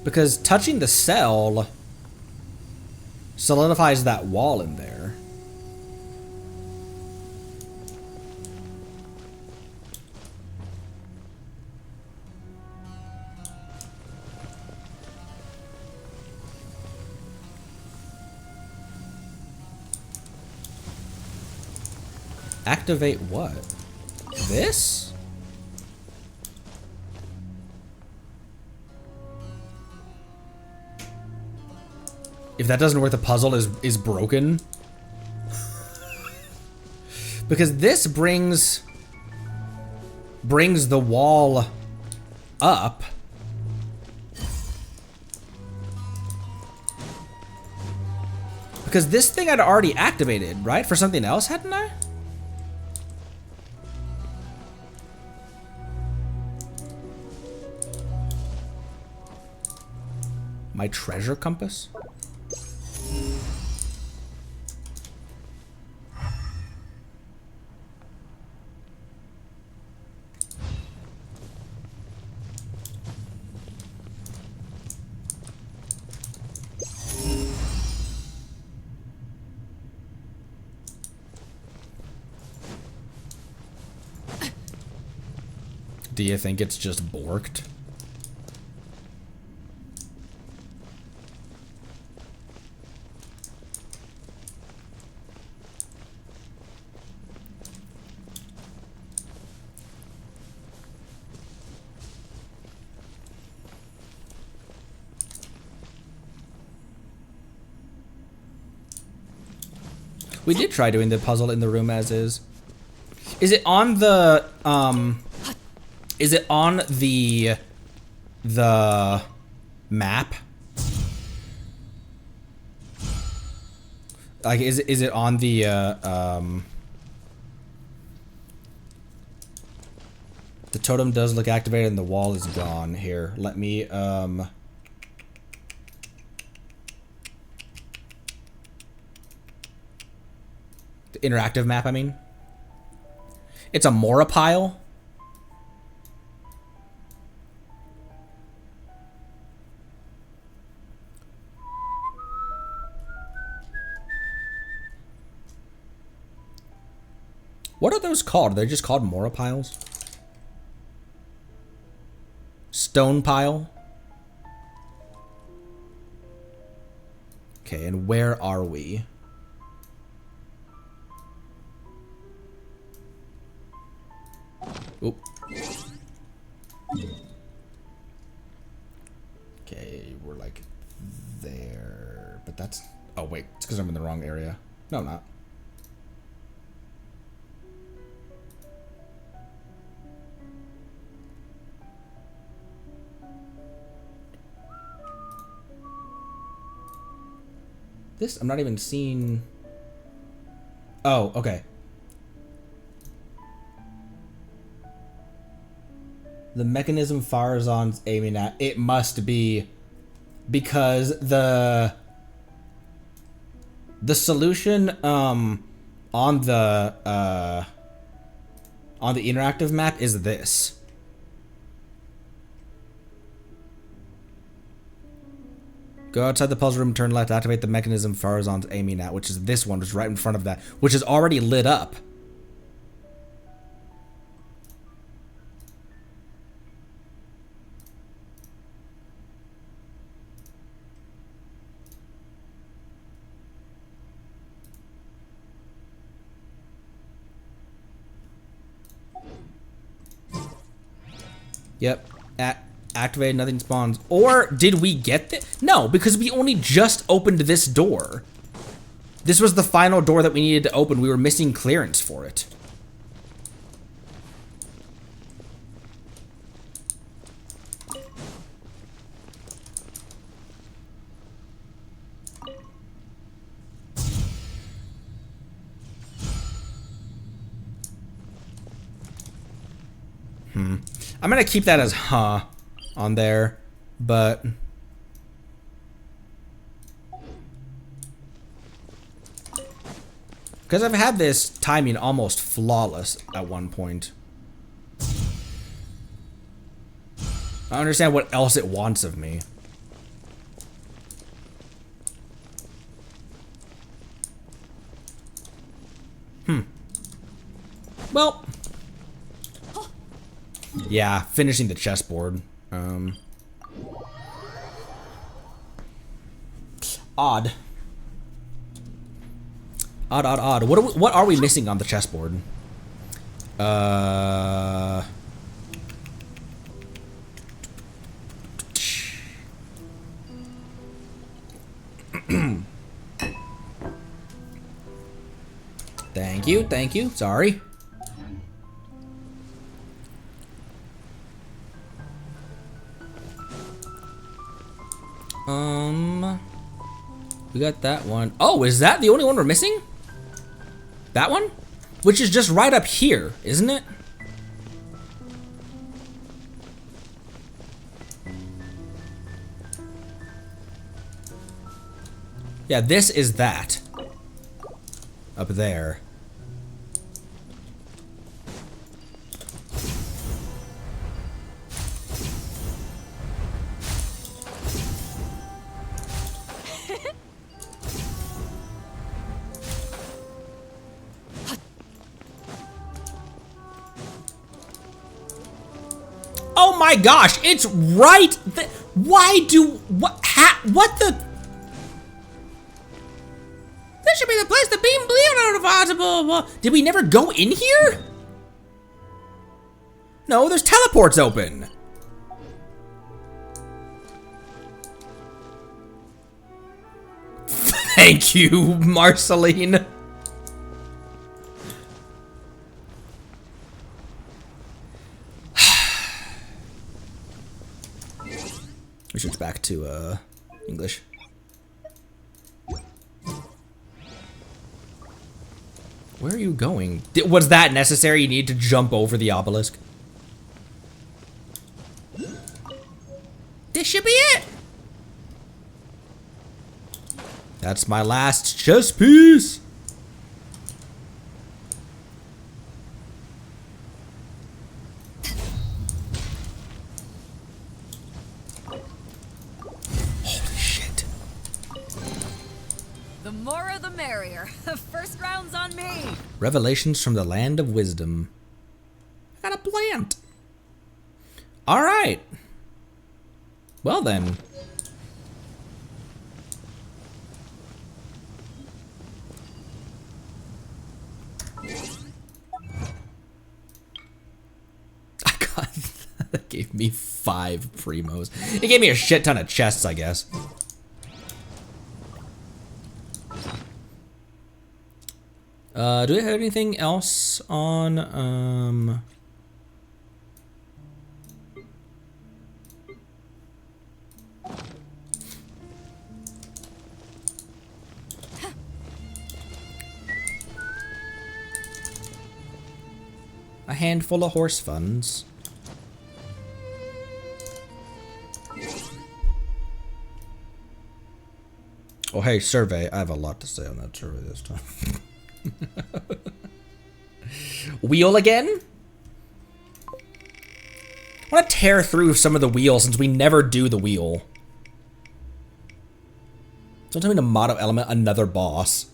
[SPEAKER 1] Because touching the cell solidifies that wall in there. Activate what? This? If that doesn't work, the puzzle is broken. Because this brings the wall up. Because this thing I'd already activated, right? For something else, hadn't I? My treasure compass? Do you think it's just borked? We did try doing the puzzle in the room as is. Is it on the is it on the map? Like is it on the totem does look activated and the wall is gone. Here, let me the interactive map, I mean. It's a Mora pile. What are those called? Are they just called Mora piles? Stone pile? Okay, and where are we? Oop. Okay, we're like there. But that's... Oh, wait. It's because I'm in the wrong area. No, I'm not. This, I'm not even seeing... Oh, okay. The mechanism Farazan's aiming at, it must be because the solution on the interactive map is this. Go outside the puzzle room, turn left, activate the mechanism Farazan's aiming at, which is this one, which is right in front of that, which is already lit up. Yep. Activate, nothing spawns. Or did we get this? No, because we only just opened this door. This was the final door that we needed to open. We were missing clearance for it. I'm gonna keep that as on there, but because I've had this timing almost flawless at one point. I don't understand what else it wants of me. Well, yeah, finishing the chessboard. Odd. Odd. What are we missing on the chessboard? Thank you. Sorry. We got that one. Oh, is that the only one we're missing? That one? Which is just right up here, isn't it? Yeah, this is that. Up there. Oh my gosh, it's right why do, what the? This should be the place to beam Leonardo. Did we never go in here? No, there's teleports open. Thank you, Marceline. We switch back to English. Where are you going? Was that necessary? You need to jump over the obelisk? This should be it. That's my last chess piece. Holy shit.
[SPEAKER 4] The more the merrier. First round's on me.
[SPEAKER 1] Revelations from the Land of Wisdom. I got a plant. All right. Well then. That gave me 5 primos. It gave me a shit ton of chests, I guess. Do we have anything else on, a handful of horse funds. Oh, hey, survey. I have a lot to say on that survey this time. Wheel again? I want to tear through some of the wheel since we never do the wheel. Don't tell me to motto element another boss.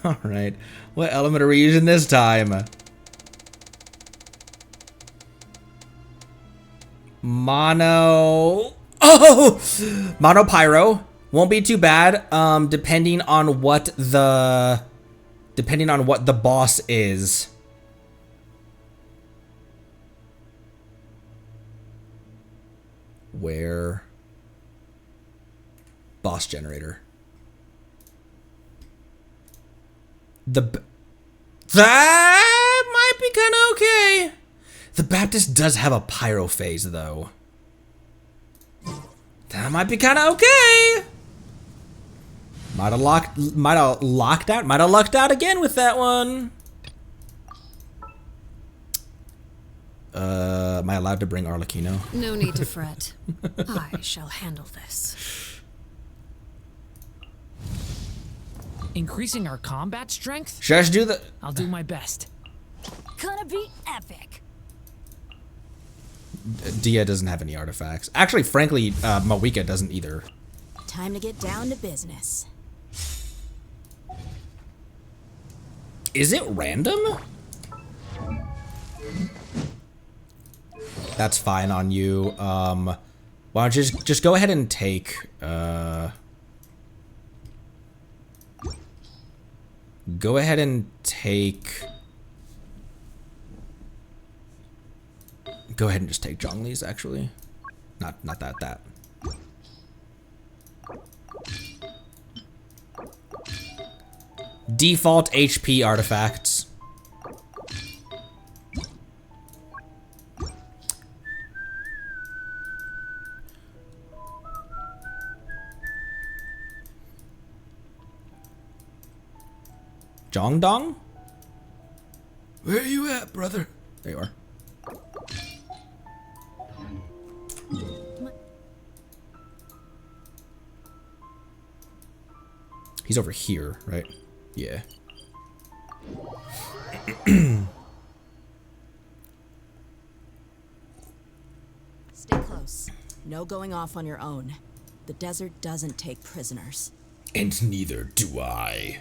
[SPEAKER 1] Alright, what element are we using this time? Mono... Oh! Mono Pyro. Won't be too bad, depending on what the boss is. Where? Boss generator. That might be kind of okay. The Baptist does have a pyro phase, though. That might be kind of okay. Might have lucked out again with that one. Am I allowed to bring Arlecchino?
[SPEAKER 7] No need to fret. I shall handle this.
[SPEAKER 8] Increasing our combat strength?
[SPEAKER 1] Should I just do the...
[SPEAKER 8] I'll do my best.
[SPEAKER 2] Gonna be epic.
[SPEAKER 1] Dia doesn't have any artifacts. Actually, frankly, Mawika doesn't either.
[SPEAKER 2] Time to get down to business.
[SPEAKER 1] Is it random? That's fine on you. Why don't you just go ahead and take, go ahead and take... Go ahead and just take Zhongli's, actually. Not that. Default HP artifacts. Zhongdong? Where you at, brother? There you are. He's over here, right? Yeah.
[SPEAKER 7] Stay close. No going off on your own. The desert doesn't take prisoners.
[SPEAKER 1] And neither do I.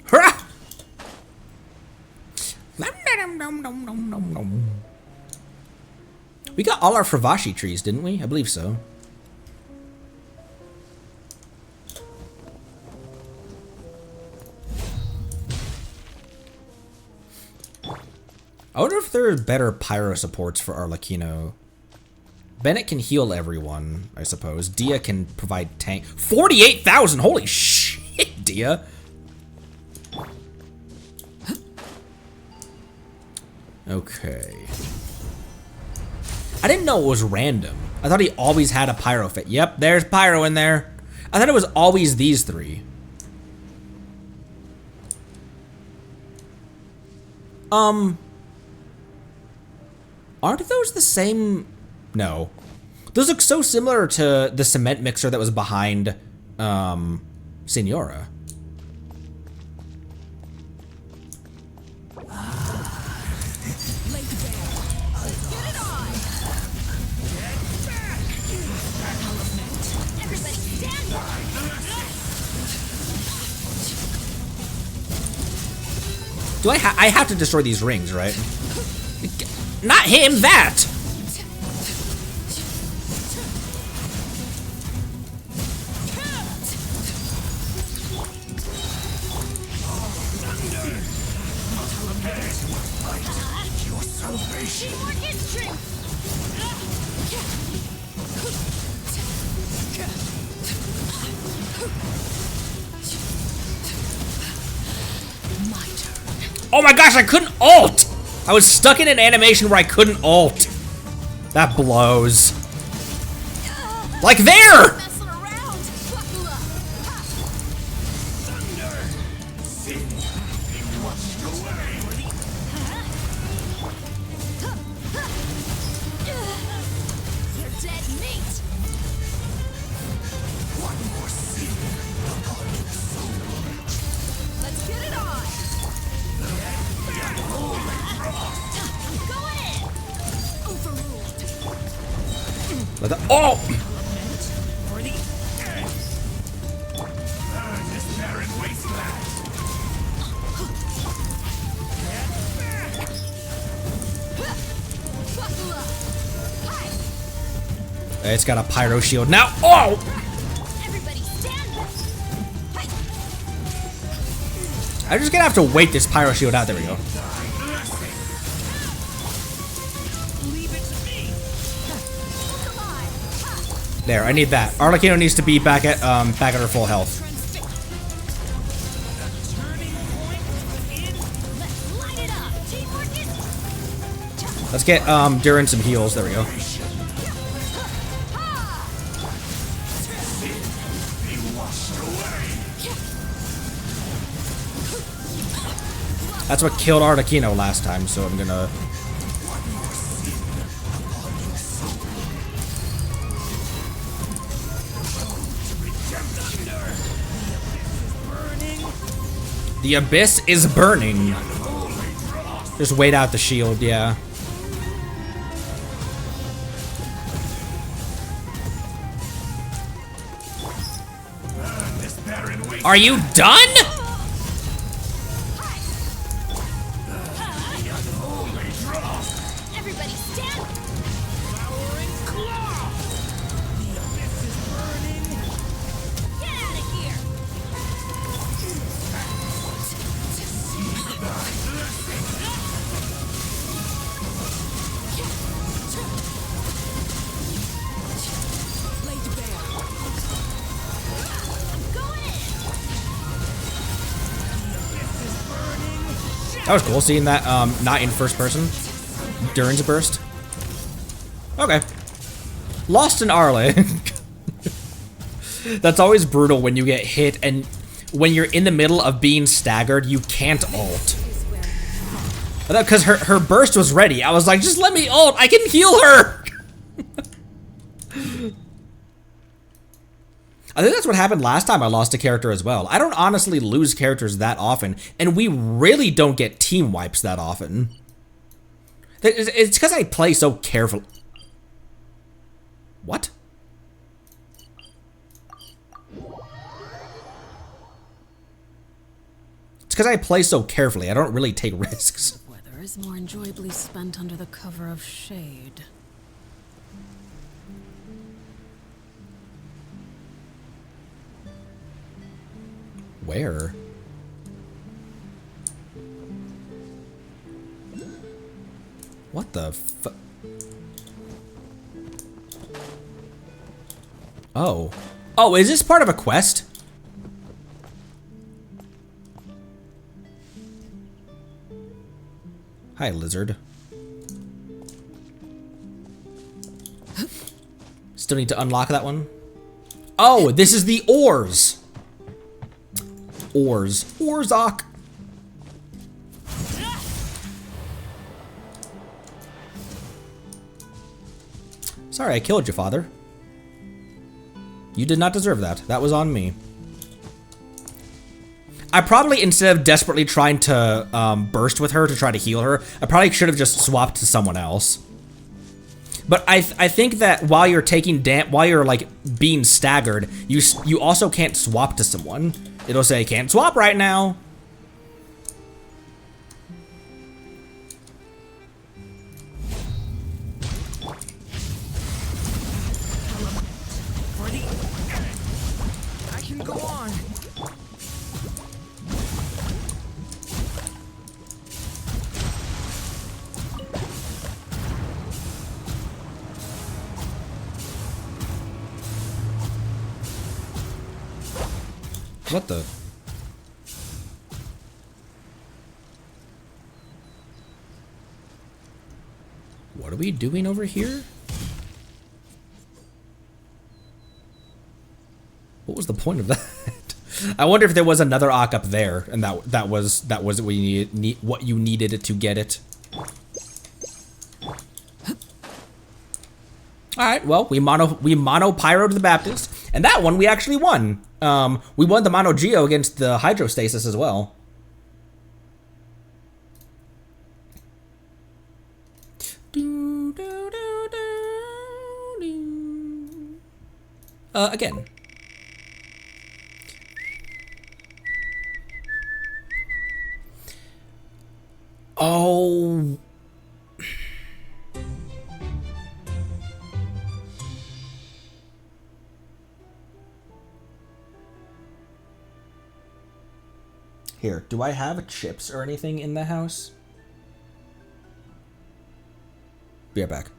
[SPEAKER 1] Hurrah! We got all our Fravashi trees, didn't we? I believe so. I wonder if there are better pyro supports for Arlecchino. Bennett can heal everyone, I suppose. Dia can provide tank. 48,000! Holy shit, Dia! Okay. I didn't know it was random. I thought he always had a pyro fit. Yep, there's pyro in there. I thought it was always these three. Aren't those the same? No. Those look so similar to the cement mixer that was behind, Senora. Do I have to destroy these rings, right? Not him, that! Oh my gosh, I couldn't ult! I was stuck in an animation where I couldn't ult. That blows. Like there! Oh! It's got a pyro shield now. Oh! I'm just gonna have to wait this pyro shield out. There we go. There, I need that. Arlecchino needs to be back at her full health. Let's get Durin some heals. There we go. That's what killed Arlecchino last time, so I'm gonna. The abyss is burning. Just wait out the shield, yeah. Are you done?
[SPEAKER 2] Everybody stand! Get out of here!
[SPEAKER 1] That was cool seeing that not in first person. Durin's burst. Okay. Lost in Arle. That's always brutal when you get hit and when you're in the middle of being staggered, you can't ult. Because her burst was ready. I was like, just let me ult. I can heal her. I think that's what happened last time I lost a character as well. I don't honestly lose characters that often, and we really don't get team wipes that often. It's because I play so carefully. What? It's because I play so carefully. I don't really take risks.
[SPEAKER 9] Weather is more enjoyably spent under the cover of shade.
[SPEAKER 1] Where? What the fu- Oh. Oh, is this part of a quest? Hi, lizard. Still need to unlock that one. Oh, this is the ores. Ores. Orzok. Sorry, I killed you, father. You did not deserve that. That was on me. I probably, instead of desperately trying to burst with her to try to heal her, I probably should have just swapped to someone else. But I think that while you're while you're like being staggered, you also can't swap to someone. It'll say can't swap right now.
[SPEAKER 8] I can go on.
[SPEAKER 1] What the? What are we doing over here? What was the point of that? I wonder if there was another Ock up there, and that was what what you needed to get it. All right, well, we mono pyroed the Baptist, and that one we actually won. We won the mono geo against the hydrostasis as well. Again. Oh. Here, do I have chips or anything in the house? Be right back.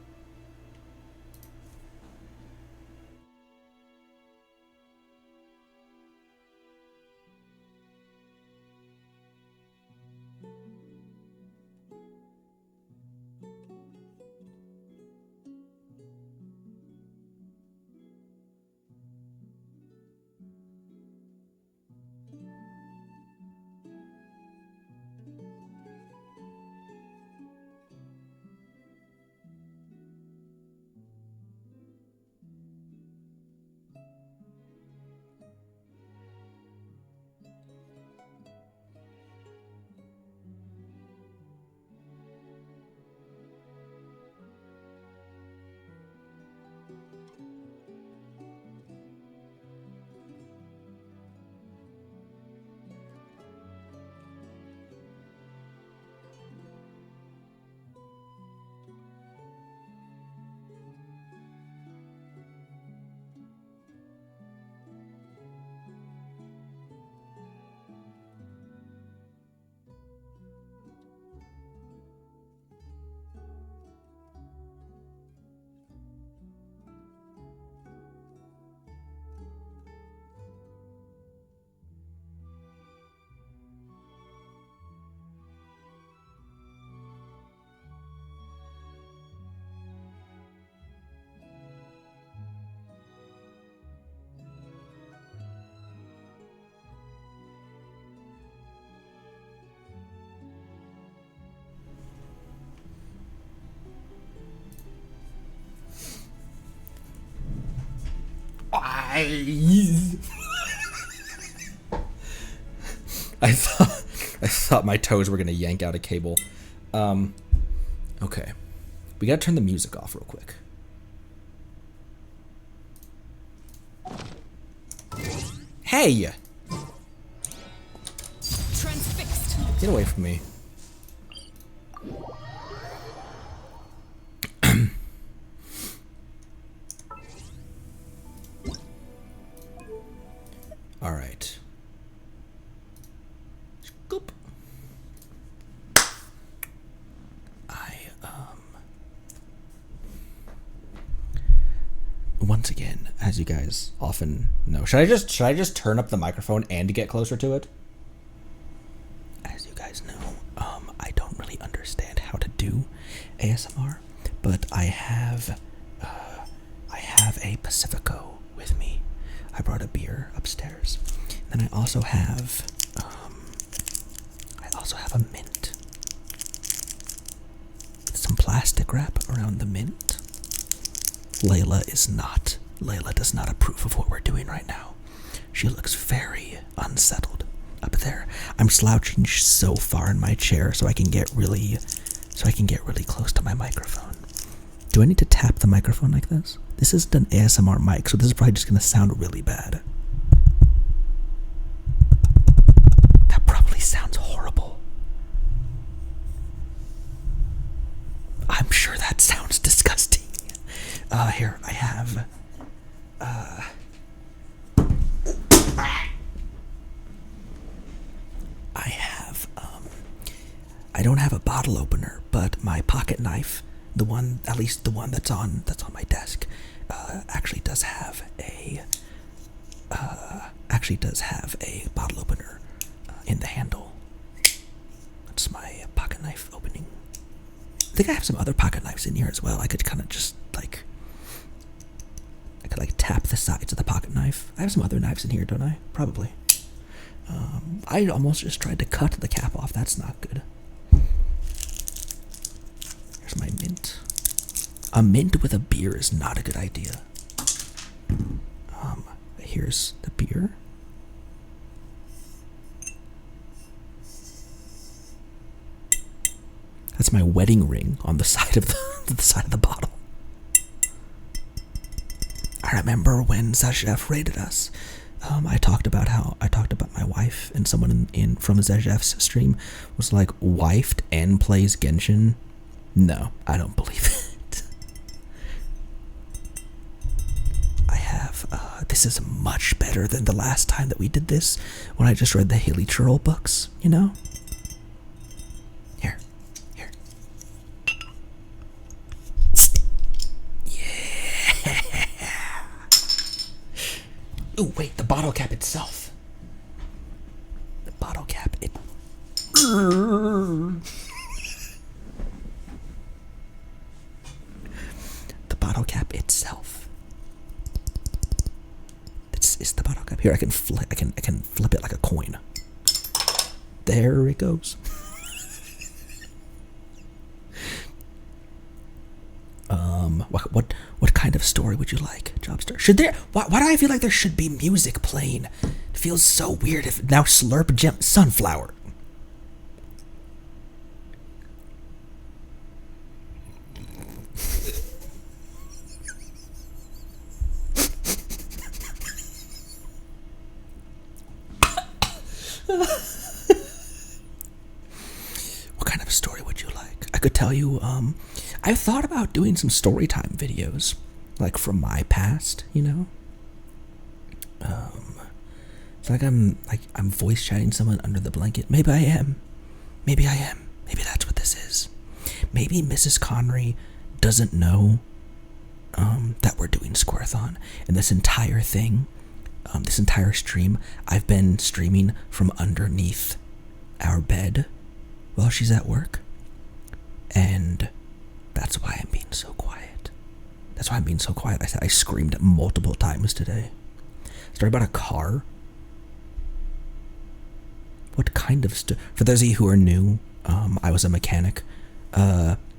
[SPEAKER 1] I thought my toes were gonna yank out a cable. Okay. We gotta turn the music off real quick. Hey!
[SPEAKER 9] Transfixed.
[SPEAKER 1] Get away from me. All right. Scoop. Once again, as you guys often know, should I just turn up the microphone and get closer to it? As you guys know, I don't really understand how to do ASMR, but I have a Pacifico with me. I brought a beer upstairs, and I also have a mint. Some plastic wrap around the mint. Layla does not approve of what we're doing right now. She looks very unsettled up there. I'm slouching so far in my chair so I can get really close to my microphone. Do I need to tap the microphone like this? This isn't an ASMR mic, so this is probably just gonna sound really bad. That probably sounds horrible. I'm sure that sounds disgusting. Here, I have, I don't have a bottle opener, but my pocket knife, at least the one that's on my desk, actually does have a bottle opener in the handle. That's my pocket knife opening. I think I have some other pocket knives in here as well. I could kind of just tap the sides of the pocket knife. I have some other knives in here, don't I? Probably. I almost just tried to cut the cap off. That's not good. Here's my mint. A mint with a beer is not a good idea. Here's the beer. That's my wedding ring on the side of the bottle. I remember when Zajef raided us. I talked about my wife, and someone from Zajef's stream was like, wifed and plays Genshin. No, I don't believe it. I have, this is much better than the last time that we did this, when I just read the Haley Churl books, you know? Here. Yeah! Ooh, wait, the bottle cap itself. The bottle cap, it... The bottle cap itself. This is the bottle cap. Here, I can flip it like a coin. There it goes. What kind of story would you like, Jobster? Should there? Why do I feel like there should be music playing? It feels so weird. If now Slurp Gem Sunflower. What kind of story would you like? I could tell you, I've thought about doing some story time videos, like from my past, you know? It's like I'm voice chatting someone under the blanket. Maybe I am. Maybe that's what this is. Maybe Mrs. Connery doesn't know that we're doing Squirrathon, and this entire thing, this entire stream, I've been streaming from underneath our bed while she's at work, and that's why I'm being so quiet. I screamed multiple times today. Story about a car. What kind of for those of you who are new, I was a mechanic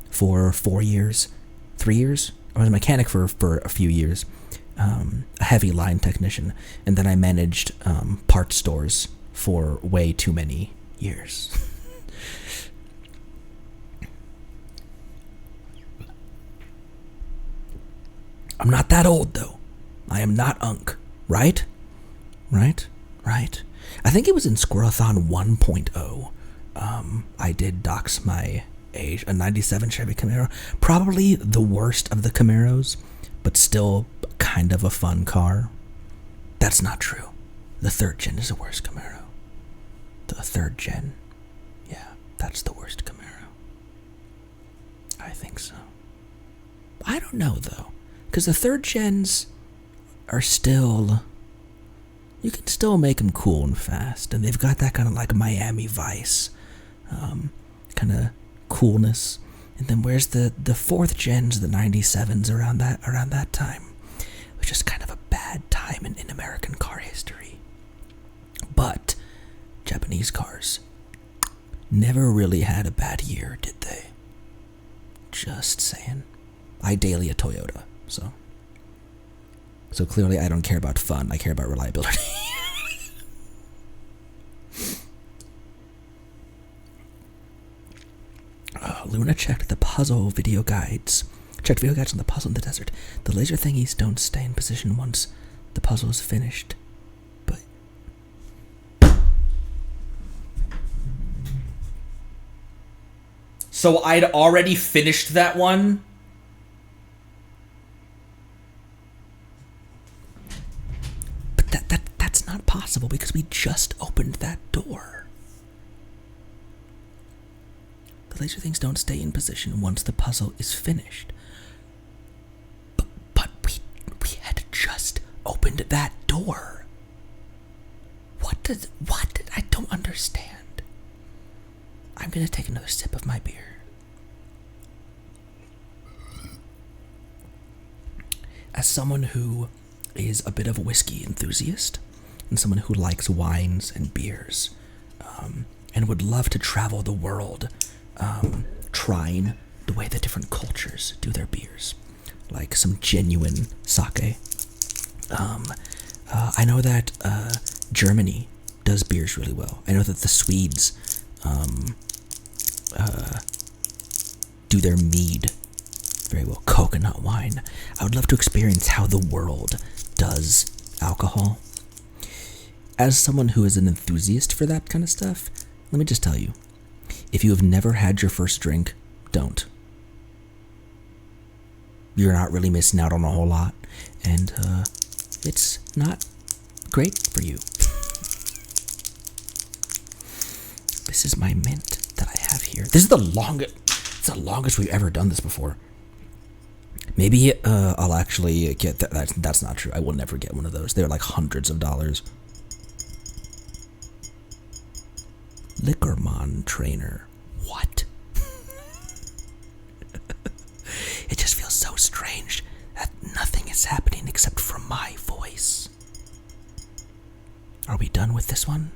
[SPEAKER 1] for 4 years, 3 years. I was a mechanic for a few years, a heavy line technician, and then I managed parts stores for way too many years. I'm not that old, though. I am not Unk, right? Right? I think it was in Squirrathon 1.0. I did dox my age, a 97 Chevy Camaro. Probably the worst of the Camaros, but still kind of a fun car. That's not true. The 3rd gen is the worst Camaro. The 3rd gen. Yeah, that's the worst Camaro. I think so. I don't know, though. Because the 3rd gens are still... You can still make them cool and fast. And they've got that kind of like Miami Vice kind of coolness. And then where's the 4th gens, the 97s around that time? It was just kind of a bad time in American car history. But Japanese cars never really had a bad year, did they? Just saying. I daily a Toyota, so clearly I don't care about fun, I care about reliability. Luna checked the puzzle video guides. Checked video guides on the puzzle in the desert. The laser thingies don't stay in position once the puzzle is finished. But... So I'd already finished that one? But that's not possible because we just opened that door. The laser things don't stay in position once the puzzle is finished. But we had just opened that door. What? I don't understand. I'm gonna take another sip of my beer. As someone who is a bit of a whiskey enthusiast, and someone who likes wines and beers, and would love to travel the world, trying the way that different cultures do their beers, like some genuine sake. I know that Germany does beers really well. I know that the Swedes do their mead very well. Coconut wine. I would love to experience how the world does alcohol. As someone who is an enthusiast for that kind of stuff, let me just tell you, if you have never had your first drink, don't. You're not really missing out on a whole lot, and it's not great for you. This is my mint that I have here. This is the longest we've ever done this before. Maybe I'll actually get that. That's not true. I will never get one of those. They're like hundreds of dollars. Liquormon trainer. What? It just feels so strange that nothing is happening except from my voice. Are we done with this one?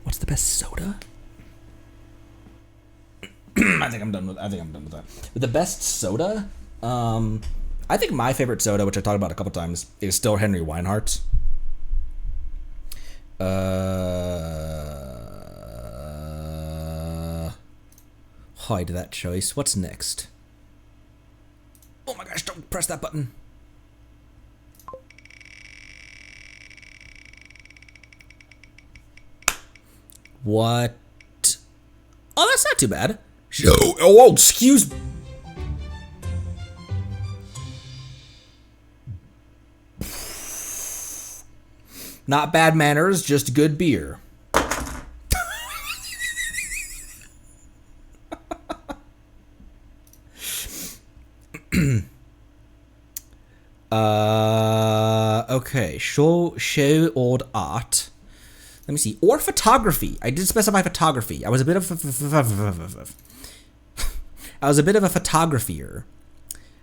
[SPEAKER 1] What's the best soda? I think I'm done with that. The best soda? I think my favorite soda, which I talked about a couple times, is still Henry Weinhardt's. Hide that choice. What's next? Oh my gosh, don't press that button. What? Oh, that's not too bad. Oh, excuse me. Not bad manners, just good beer. Okay, show old art. Let me see. Or photography. I did specify photography. I was a bit of a photographer.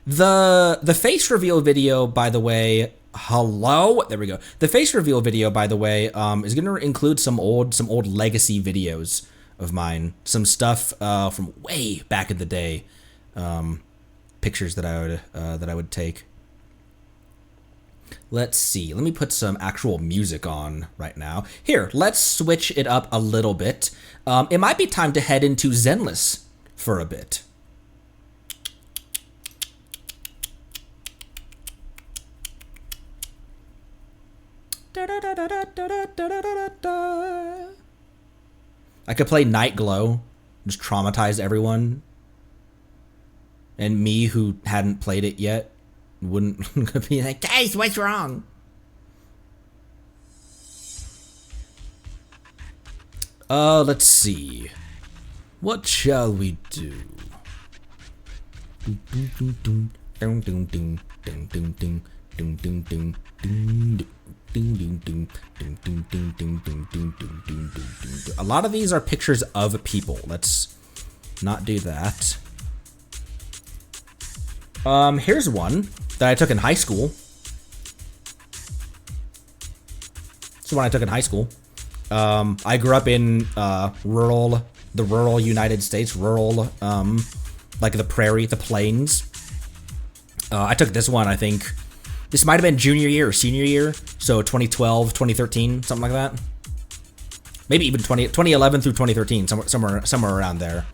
[SPEAKER 1] The face reveal video, by the way, hello. There we go. The face reveal video, by the way, is gonna include some old legacy videos of mine, some stuff from way back in the day, pictures that I would take. Let's see. Let me put some actual music on right now. Here, let's switch it up a little bit. It might be time to head into Zenless for a bit. I could play Night Glow, just traumatize everyone. And me, who hadn't played it yet, wouldn't be like, guys, what's wrong? Let's see. What shall we do? A lot of these are pictures of people. Let's not do that. Here's one that I took in high school. This is one I took in high school. I grew up in rural United States, like the prairie, the plains. I took this one, I think. This might have been junior year or senior year, so 2012, 2013, something like that. Maybe even 2011 through 2013, somewhere around there.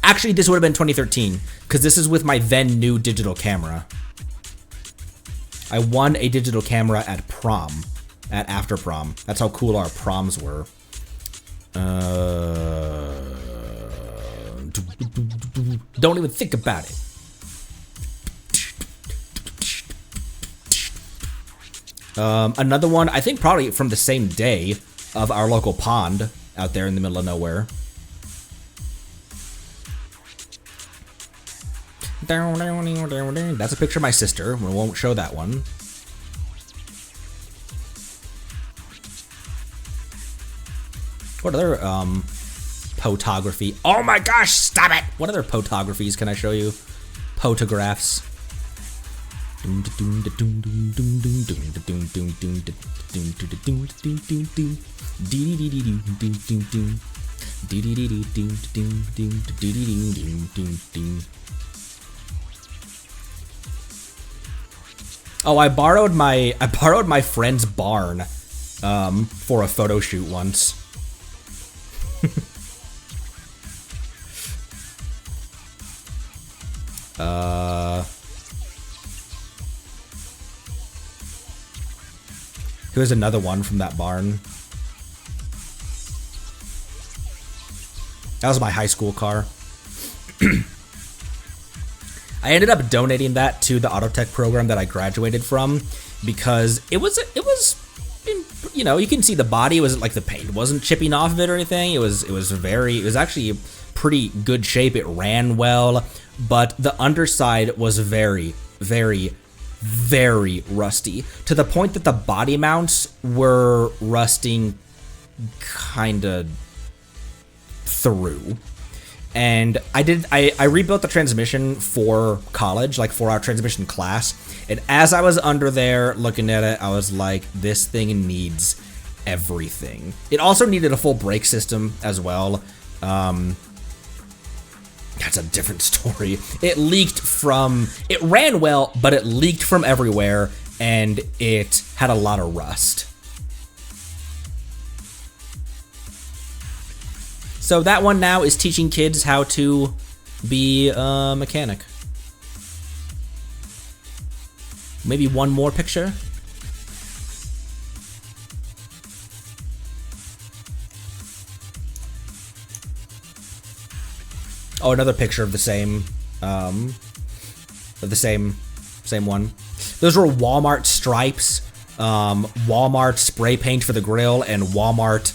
[SPEAKER 1] Actually, this would have been 2013, because this is with my then new digital camera. I won a digital camera at prom, at after prom. That's how cool our proms were. Don't even think about it. Another one, I think probably from the same day, of our local pond out there in the middle of nowhere. That's a picture of my sister. We won't show that one. What other photography? Oh my gosh, stop it! What other photographies can I show you? Photographs. Oh, I borrowed my friend's barn for a photo shoot once. Here's another one from that barn. That was my high school car. I ended up donating that to the auto tech program that I graduated from because it was, you know, you can see the body was like the paint wasn't chipping off of it or anything. It was actually pretty good shape. It ran well, but the underside was very, very, very rusty to the point that the body mounts were rusting kind of through. And I rebuilt the transmission for college, like for our transmission class. And as I was under there looking at it, I was like, this thing needs everything. It also needed a full brake system as well. That's a different story. It ran well, but it leaked from everywhere and it had a lot of rust. So that one now is teaching kids how to be a mechanic. Maybe one more picture. Oh, another picture of the same one. Those were Walmart stripes, Walmart spray paint for the grill, and Walmart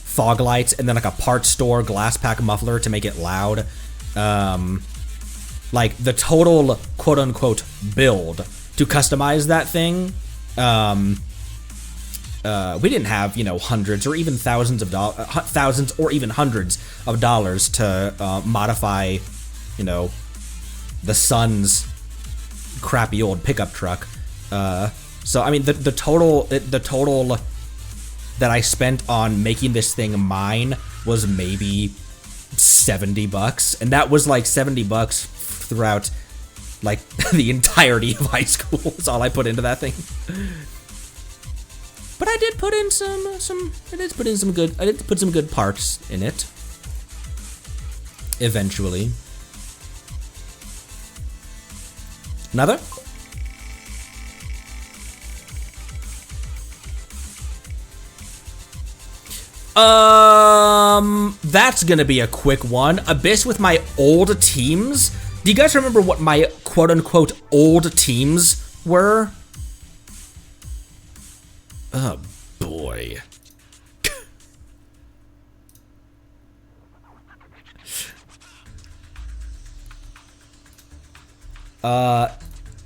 [SPEAKER 1] fog lights, and then like a parts store glass pack muffler to make it loud. Like the total quote unquote build to customize that thing. We didn't have, you know, hundreds or even thousands or even hundreds of dollars to modify you know, the son's crappy old pickup truck. So I mean, the total that I spent on making this thing mine was maybe $70, and that was like $70 throughout like the entirety of high school. That's all I put into that thing. But I did put in I did put some good parts in it. Eventually. Another? That's gonna be a quick one. Abyss with my old teams. Do you guys remember what my quote-unquote old teams were? Oh, boy.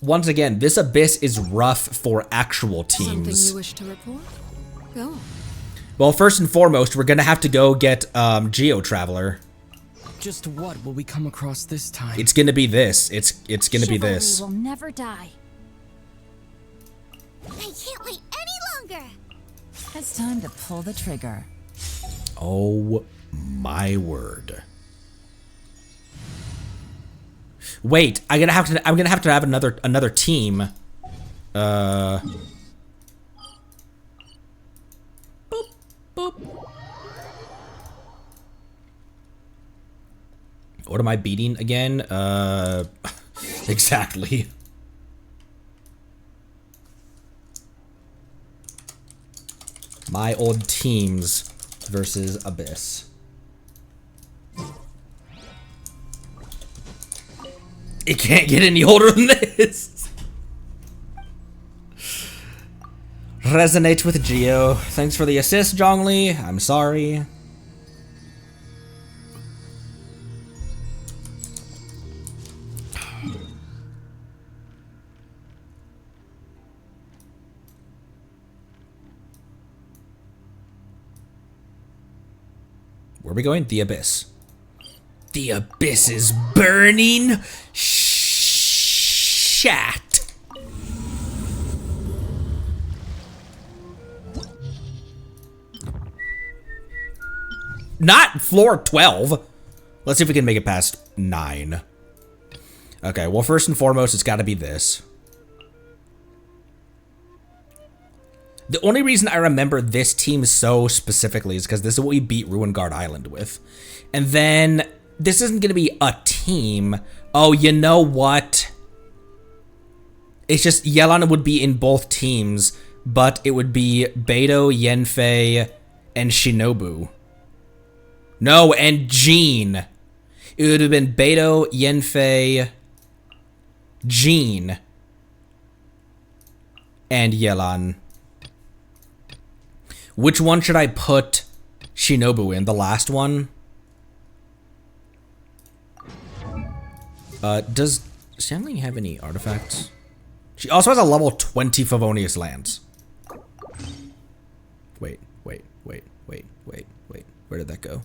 [SPEAKER 1] Once again, this Abyss is rough for actual
[SPEAKER 9] Something
[SPEAKER 1] teams.
[SPEAKER 9] you wish to report? Go.
[SPEAKER 1] Well, first and foremost, we're gonna have to go get Geo Traveler.
[SPEAKER 8] Just what will we come across this time?
[SPEAKER 1] It's gonna be this. It's gonna be
[SPEAKER 2] Chivalry
[SPEAKER 1] this.
[SPEAKER 2] will never die. I can't wait any longer.
[SPEAKER 4] It's time to pull the trigger.
[SPEAKER 1] Oh my word. Wait, I'm gonna have to have another team. Boop, boop. What am I beating again? Exactly. My old teams versus Abyss. It can't get any older than this. Resonate with Geo. Thanks for the assist, Zhongli. I'm sorry. Where are we going? The Abyss. The Abyss is burning. Shat. Not floor 12. Let's see if we can make it past 9. Okay, well, first and foremost, it's got to be this. The only reason I remember this team so specifically is because this is what we beat Ruin Guard Island with. And then this isn't going to be a team. Oh, you know what? It's just Yelan would be in both teams, but it would be Beidou, Yanfei, and Shinobu. No, and Jean. It would have been Beidou, Yanfei, Jean, and Yelan. Which one should I put Shinobu in? The last one? Does Xiangling have any artifacts? She also has a level 20 Favonius Lance. Wait. Where did that go?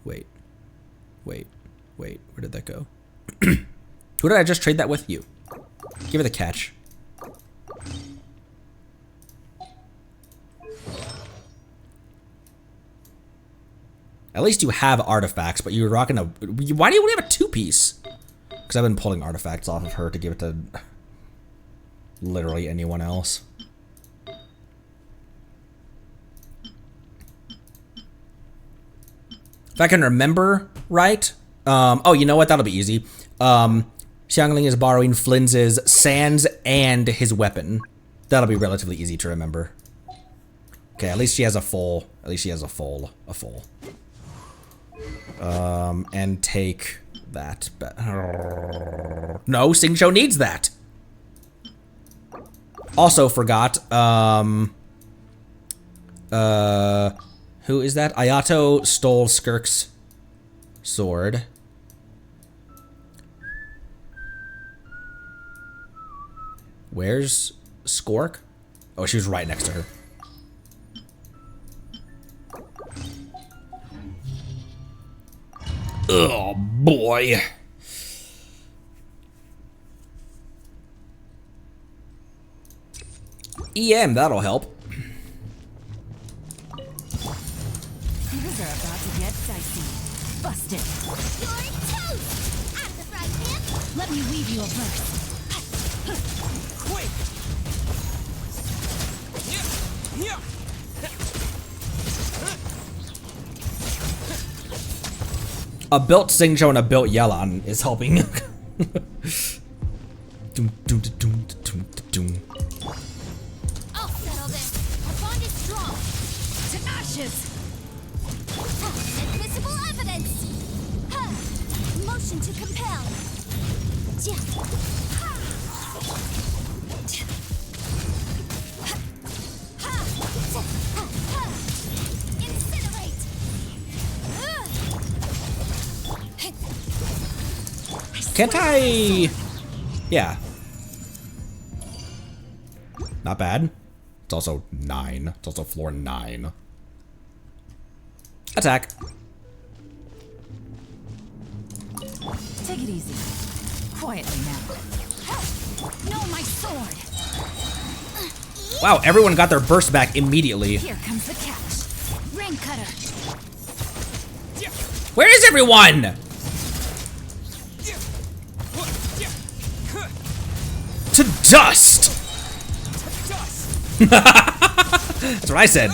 [SPEAKER 1] Wait. Where did that go? Who did I just trade that with? You. Give her the catch. At least you have artifacts, but you're rocking a... Why do you only have a 2-piece? Because I've been pulling artifacts off of her to give it to literally anyone else. If I can remember right... oh, you know what? That'll be easy. Xiangling is borrowing Flin's sands and his weapon. That'll be relatively easy to remember. Okay, at least she has a full... At least she has a full. And take that. No, Xingqiu needs that. Also forgot, who is that? Ayato stole Skirk's sword. Where's Skork? Oh, she was right next to her. Oh boy. EM, that'll help.
[SPEAKER 4] Things are about to get dicey. Busted.
[SPEAKER 2] You're toast! Out of the frying pan!
[SPEAKER 4] Let me weave you a verse.
[SPEAKER 3] Quick! Yeah.
[SPEAKER 1] A built Xingqiu and a built Yelan is helping. Doom, doom, doom, doom, doom.
[SPEAKER 2] I'll settle this. Our bond is strong.
[SPEAKER 4] To ashes!
[SPEAKER 2] Admissible evidence. Motion to compel. Incinerate.
[SPEAKER 1] Can't I? Yeah. Not bad. It's also 9. It's also floor 9. Attack.
[SPEAKER 4] Take it easy. Quietly now. No, my sword!
[SPEAKER 1] Wow, everyone got their burst back immediately.
[SPEAKER 4] Here comes the catch. Rain cutter.
[SPEAKER 1] Where is everyone? To dust! That's what I said.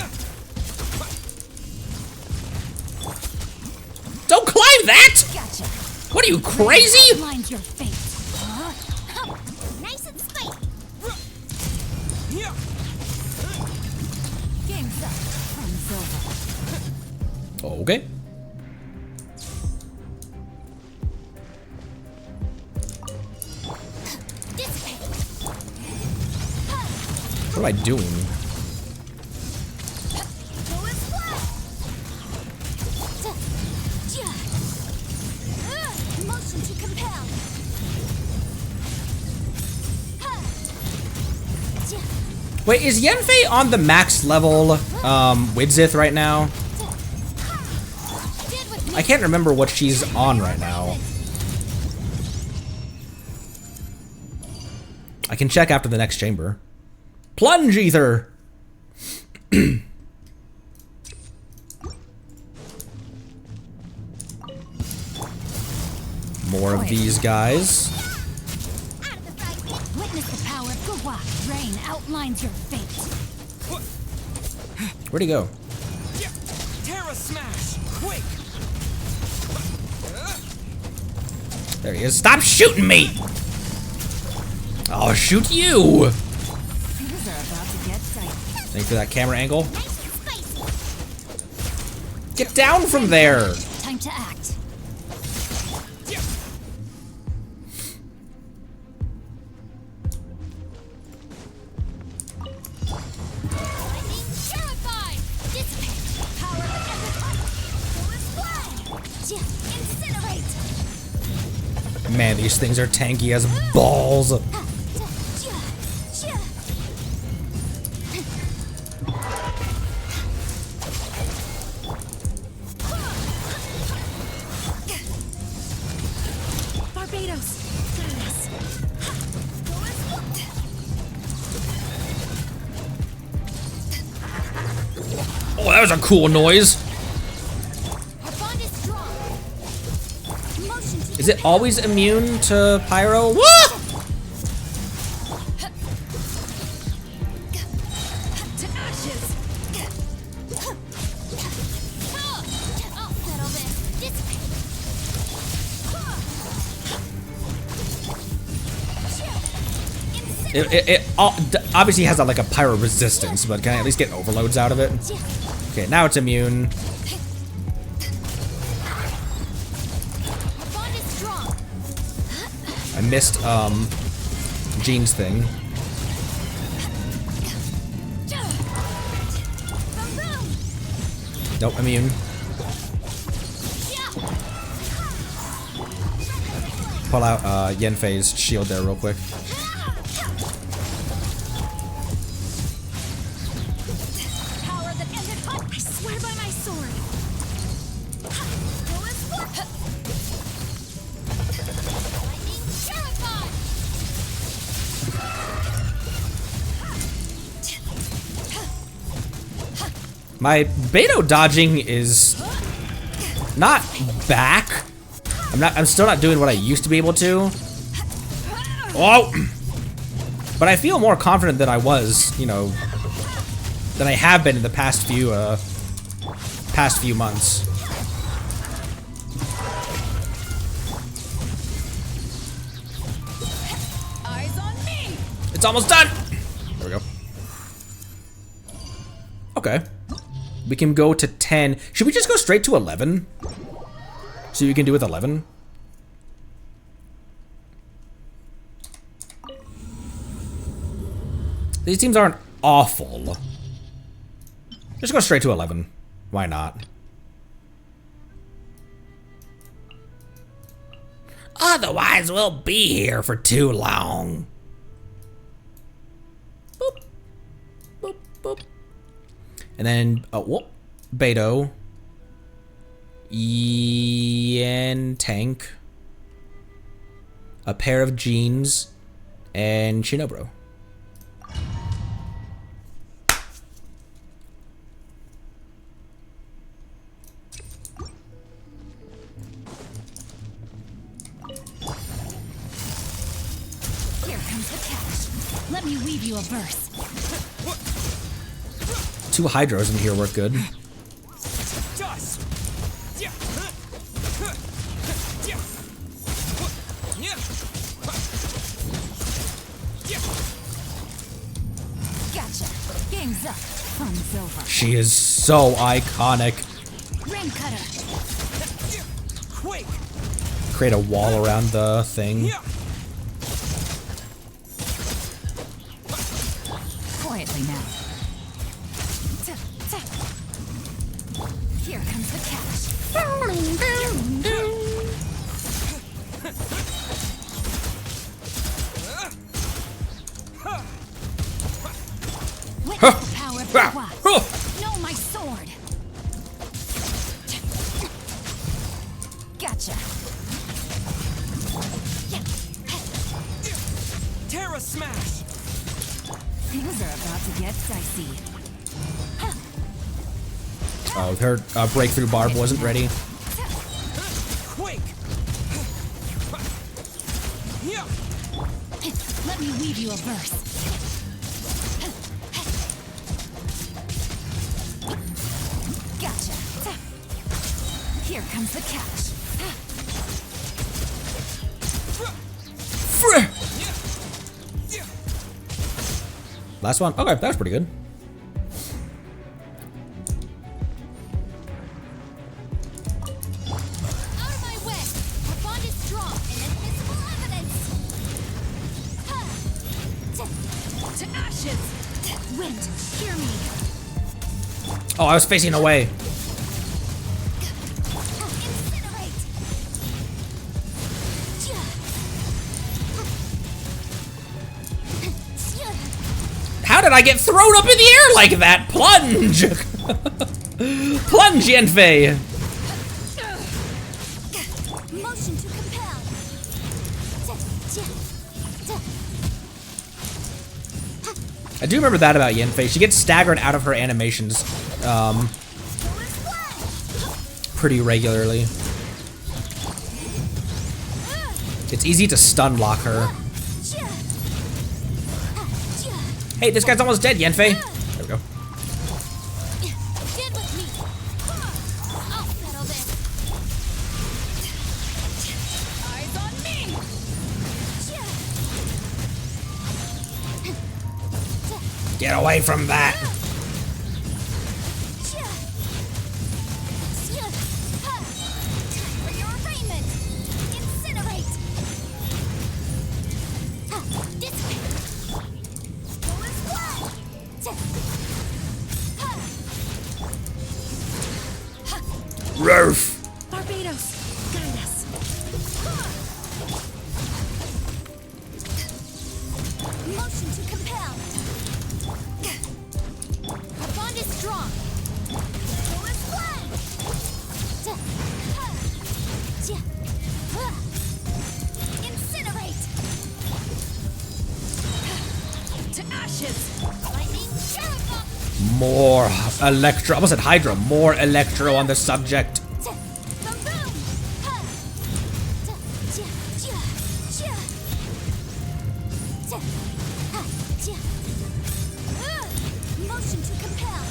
[SPEAKER 1] Don't climb that!
[SPEAKER 4] Gotcha.
[SPEAKER 1] What are you, crazy?
[SPEAKER 4] Outlined your fate.
[SPEAKER 2] Nice and spicy.
[SPEAKER 4] Game's up. Fun's over.
[SPEAKER 1] Okay. What am I doing?
[SPEAKER 2] Motion to compel.
[SPEAKER 1] Wait, is Yenfei on the max level Widzith right now? I can't remember what she's on right now. I can check after the next chamber. Plunge ether! More of these guys.
[SPEAKER 4] Witness the power of Gua. Rain outlines your fate.
[SPEAKER 1] Where'd he go?
[SPEAKER 3] Terra smash! Quick!
[SPEAKER 1] There he is. Stop shooting me! I'll shoot you!
[SPEAKER 4] Things are about to get tight.
[SPEAKER 1] Thanks for that camera angle. Get down from there!
[SPEAKER 4] Time to act.
[SPEAKER 1] Man, these things are tanky as balls.
[SPEAKER 4] Barbados.
[SPEAKER 1] Oh, that was a cool noise. Is it always immune to pyro? Woo! It obviously has like a pyro resistance, but can I at least get overloads out of it? Okay, now it's immune. I missed Jean's thing. Nope, immune. Pull out Yenfei's shield there real quick.
[SPEAKER 4] I swear by my sword.
[SPEAKER 1] My Beto dodging is not back. I'm still not doing what I used to be able to. Oh! But I feel more confident than I was, you know, than I have been in the past few months.
[SPEAKER 2] Eyes on me.
[SPEAKER 1] It's almost done! There we go. Okay. We can go to 10. Should we just go straight to 11? See what we can do with 11? These teams aren't awful. Just go straight to 11. Why not? Otherwise, we'll be here for too long. Boop. Boop, boop. And then, whoop. Beto. Yen Tank. A pair of jeans. And Shinobro.
[SPEAKER 2] Here comes the catch. Let me weave you a verse.
[SPEAKER 1] 2 Hydros in here work good.
[SPEAKER 5] Dust. Yeah. Yeah. Yeah.
[SPEAKER 2] Gotcha. Game's up. Fun's over.
[SPEAKER 1] She is so iconic.
[SPEAKER 2] Rain cutter.
[SPEAKER 5] Quake.
[SPEAKER 1] Create a wall around the thing.
[SPEAKER 5] Yeah.
[SPEAKER 2] Quietly now. Here comes the catch. Witness the power of the wasp. Know my sword. Gotcha.
[SPEAKER 5] Terra smash.
[SPEAKER 2] Things are about to get dicey.
[SPEAKER 1] Oh, her breakthrough barb wasn't ready.
[SPEAKER 5] Quake. Yeah.
[SPEAKER 2] Let me weave you a verse. Gotcha. Here comes the catch.
[SPEAKER 1] Last one? Okay, that was pretty good.
[SPEAKER 2] Out of my way! Our bond is strong and invisible evidence! To ashes! Wind, hear me!
[SPEAKER 1] Oh, I was facing away.
[SPEAKER 2] Incinerate!
[SPEAKER 1] How did I get thrown up in the air like that? Plunge! Plunge, Yenfei!
[SPEAKER 2] Motion to compel!
[SPEAKER 1] I do remember that about Yenfei. She gets staggered out of her animations pretty regularly. It's easy to stun lock her. Hey, this guy's almost dead, Yenfei. There we go.
[SPEAKER 2] Get with me! I'll settle this! Eyes on me!
[SPEAKER 1] Get away from that.
[SPEAKER 2] For your arraignment! Incinerate! Dissipate!
[SPEAKER 1] Roof.
[SPEAKER 2] Barbados, guide us. Motion to compel. Our bond is strong. Solar's flag. Incinerate. To ashes. Lightning Squirrathon.
[SPEAKER 1] More electro. Almost said Hydra. More electro on the subject.
[SPEAKER 2] Motion to compel.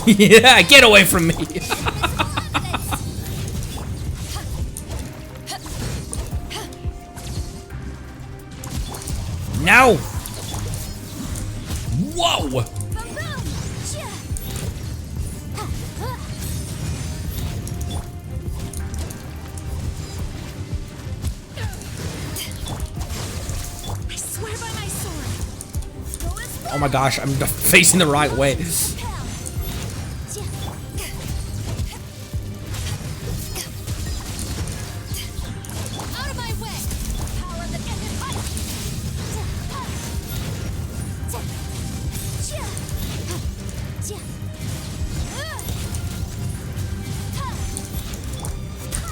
[SPEAKER 1] Yeah, get away from me. No. Whoa.
[SPEAKER 2] I swear by my sword. Go as far.
[SPEAKER 1] Oh my gosh, I'm facing the right way.
[SPEAKER 2] Out of my way. Power that ended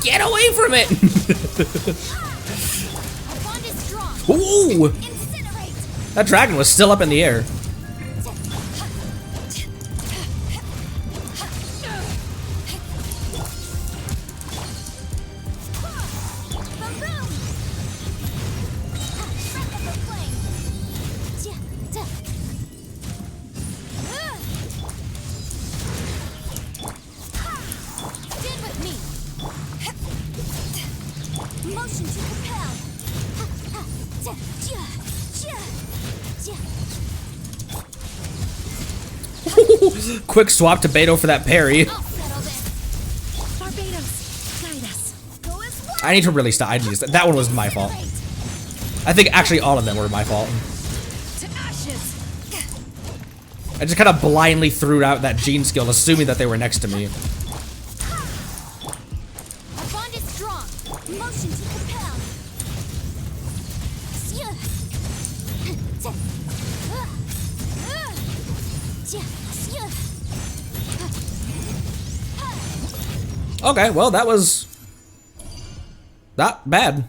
[SPEAKER 1] Get away from it.
[SPEAKER 2] Our bond is strong.
[SPEAKER 1] Ooh.
[SPEAKER 2] Incinerate.
[SPEAKER 1] That dragon was still up in the air.
[SPEAKER 2] Motion to compel.
[SPEAKER 1] Quick swap to Beto for that parry.
[SPEAKER 2] I'll settle this. Barbados, guide us. Go as far.
[SPEAKER 1] I need to really stop. I need to, that one was my fault. I think actually all of them were my fault.
[SPEAKER 2] To ashes.
[SPEAKER 1] I just kind of blindly threw out that gene skill, assuming that they were next to me.
[SPEAKER 2] Our bond is strong. Motion to compel.
[SPEAKER 1] Okay, well, that was not bad.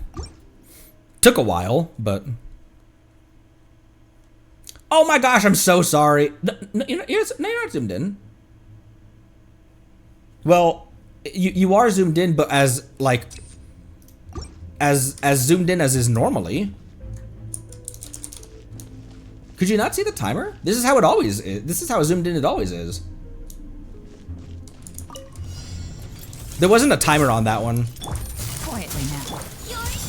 [SPEAKER 1] Took a while, but... Oh my gosh, I'm so sorry. No, you're not zoomed in. Well, you are zoomed in, but as, like... As zoomed in as is normally. Could you not see the timer? This is how it always is. This is how zoomed in it always is. There wasn't a timer on that one.
[SPEAKER 4] Quietly now.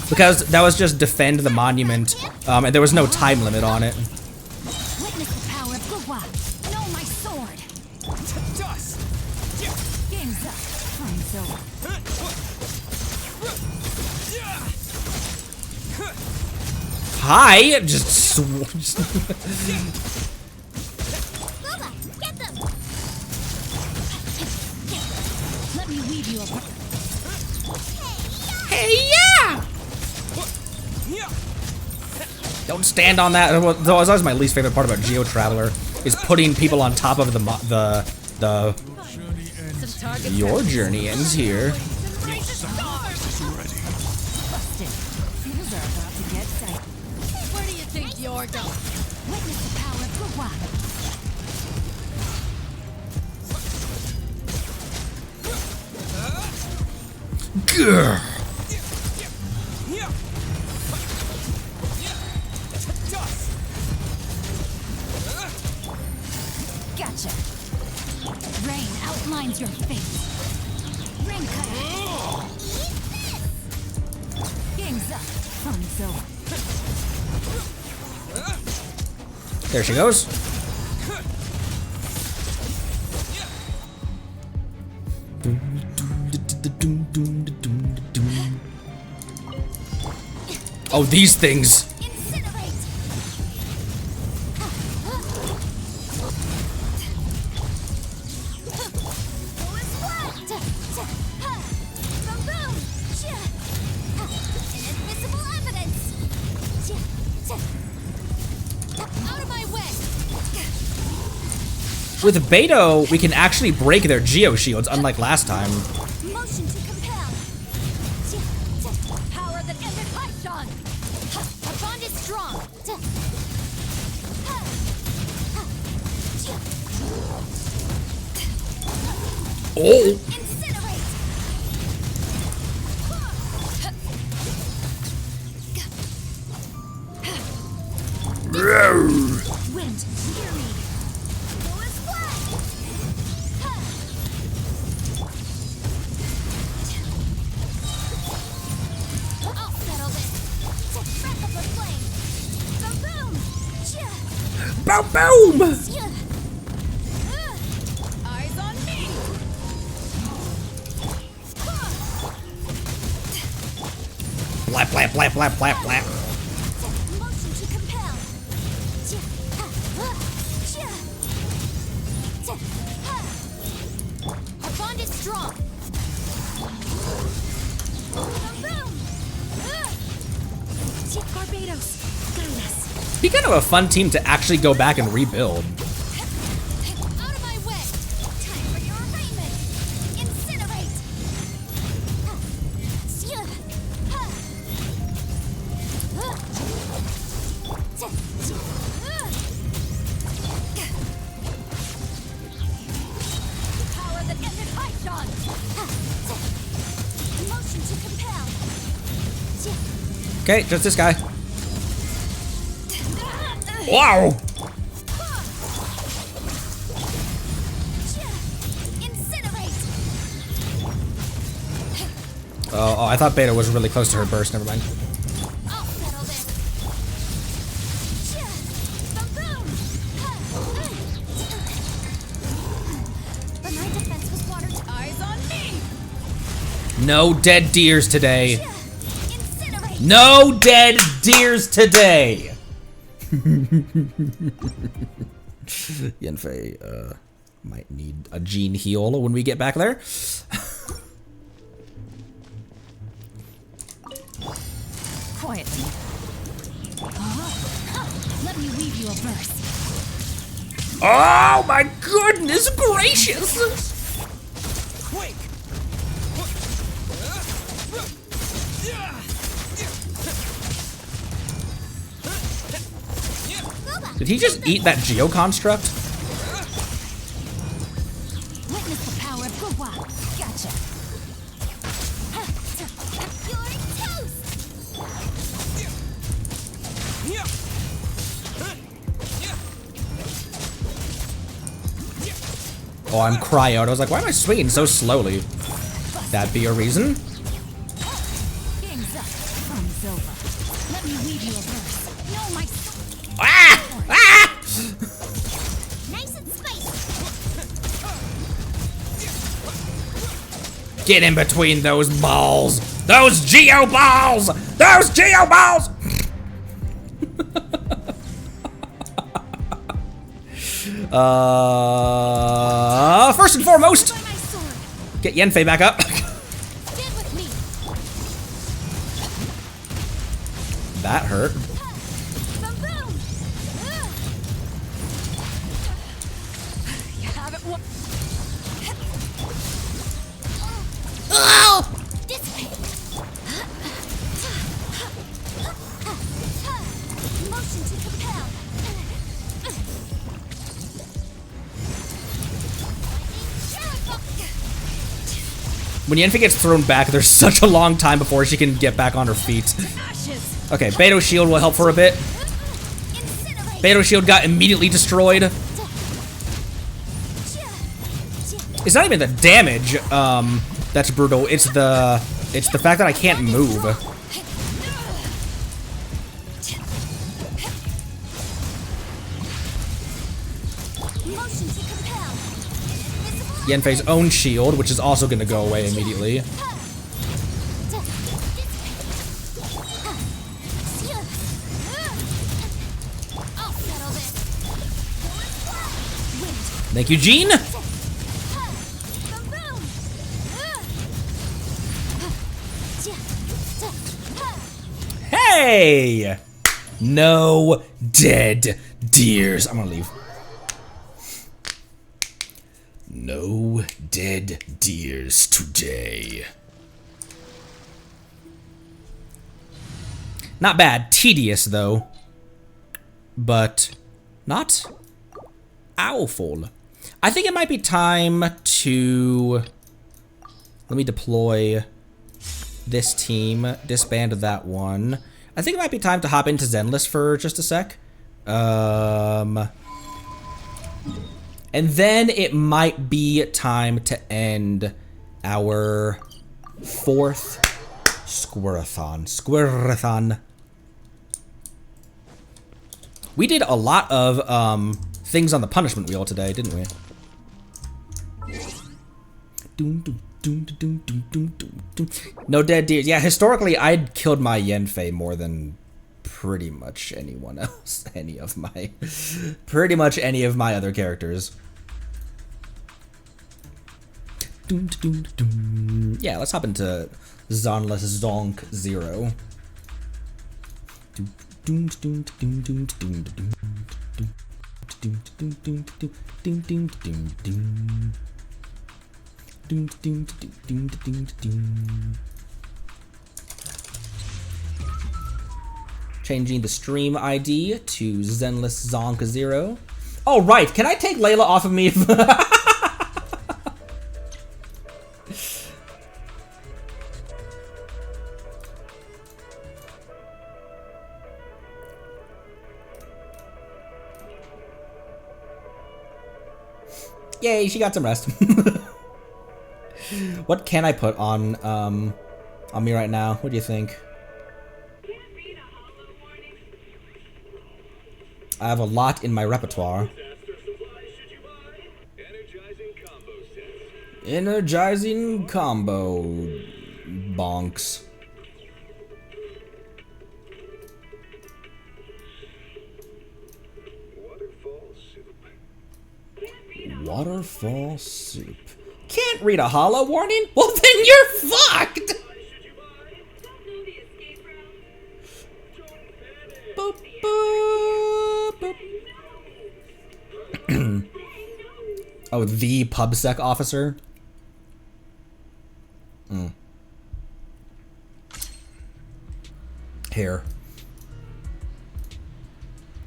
[SPEAKER 1] Because that was just defend the monument, and there was no time limit on it.
[SPEAKER 2] Witness the power of Gugwa. Know my sword.
[SPEAKER 5] Dust!
[SPEAKER 2] Game's up.
[SPEAKER 4] Time's over.
[SPEAKER 1] Hi, just
[SPEAKER 2] Bubba, get them. Let me weave you apart.
[SPEAKER 1] Hey, yeah! Don't stand on that. That was always my least favorite part about Geo Traveler, is putting people on top of the Your journey ends here.
[SPEAKER 2] Where do you think you're going? Witness the power of Gugwa.
[SPEAKER 1] Grr.
[SPEAKER 2] Gotcha. Rain outlines your face. Rain cutter. Game's up. Fun's over.
[SPEAKER 1] There she goes. Oh, these things.
[SPEAKER 2] Incinerate. Go as flat. Boom. Inadmissible evidence. Out of my way.
[SPEAKER 1] With Beto, we can actually break their Geo shields, unlike last time.
[SPEAKER 2] Motion to compel. Power that ended Python. Our bond is strong.
[SPEAKER 1] Oh!
[SPEAKER 2] Incinerate! Wind, fury! Lewis flag! I'll settle this. Wrap up the flame! Boom!
[SPEAKER 1] Boom! Boom!
[SPEAKER 2] Eyes on me!
[SPEAKER 1] Blap, blap, blap, blap, blap, blap.
[SPEAKER 2] Motion to compel. Our bond is strong. Boom! Barbados, guide us.
[SPEAKER 1] Be kind of a fun team to actually go back and rebuild.
[SPEAKER 2] Out of my way! Time for your arraignment! Incinerate! Power that ended Python! Motion to compel!
[SPEAKER 1] Okay, just this guy. Wow!
[SPEAKER 2] Incinerate!
[SPEAKER 1] Oh, I thought Beta was really close to her burst. Never mind.
[SPEAKER 2] I'll settle this. Boom! But my defense was watered. Eyes on me!
[SPEAKER 1] No dead deers today.
[SPEAKER 2] Incinerate!
[SPEAKER 1] No dead deers today. Yenfei might need a gene heal when we get back there.
[SPEAKER 4] Quietly. Let me weave you a verse.
[SPEAKER 1] Oh my goodness gracious!
[SPEAKER 3] Quake!
[SPEAKER 1] Did he just eat that geoconstruct?
[SPEAKER 2] Witness the power of Gugwa. Gotcha. You're toast!
[SPEAKER 1] Oh, I'm cryoed. I was like, why am I swinging so slowly? That be a reason?
[SPEAKER 2] Game's up. Fun's over. Let me weave you a verse. No, my...
[SPEAKER 1] Ah! Ah!
[SPEAKER 2] Nice and spicy.
[SPEAKER 1] Get in between those balls! Those geo balls! Those geo balls! First and foremost,
[SPEAKER 2] By my sword.
[SPEAKER 1] get Yenfei back up.
[SPEAKER 2] Stand with me.
[SPEAKER 1] That hurt.
[SPEAKER 2] Boom, boom. You have it. Oh! Dissipate. Motion to compel.
[SPEAKER 1] When Yenfei gets thrown back, there's such a long time before she can get back on her feet.
[SPEAKER 2] Ashes.
[SPEAKER 1] Okay, Beto Shield will help for a bit.
[SPEAKER 2] Incinerate.
[SPEAKER 1] Beto Shield got immediately destroyed. It's not even the damage that's brutal. It's the fact that I can't move.
[SPEAKER 2] Motion to compel. Invisible.
[SPEAKER 1] Yenfei's own shield, which is also going to go away immediately.
[SPEAKER 2] I'll settle this.
[SPEAKER 1] Thank you, Gene.
[SPEAKER 2] Boom, boom.
[SPEAKER 1] Hey! No dead deers. I'm gonna leave. No dead deers today. Not bad. Tedious, though. But not awful. I think it might be time to... Let me deploy this team, disband that one. I think it might be time to hop into Zenless for just a sec. And then it might be time to end our 4th Squirrathon. We did a lot of things on the punishment wheel today, didn't we? No dead deers. Yeah, historically, I'd killed my Yenfei more than pretty much anyone else. Pretty much any of my other characters. Yeah, let's hop into Zenless Zonk 0. Changing the stream ID to Zenless Zonk 0. Oh, right. Can I take Layla off of me? Yay, she got some rest. What can I put on me right now? What do you think? I have a lot in my repertoire. Energizing combo bonks. Waterfall soup. Can't read a hollow warning? Well, then you're fucked! Boop, boop, boop. Oh, the PubSec officer? Here.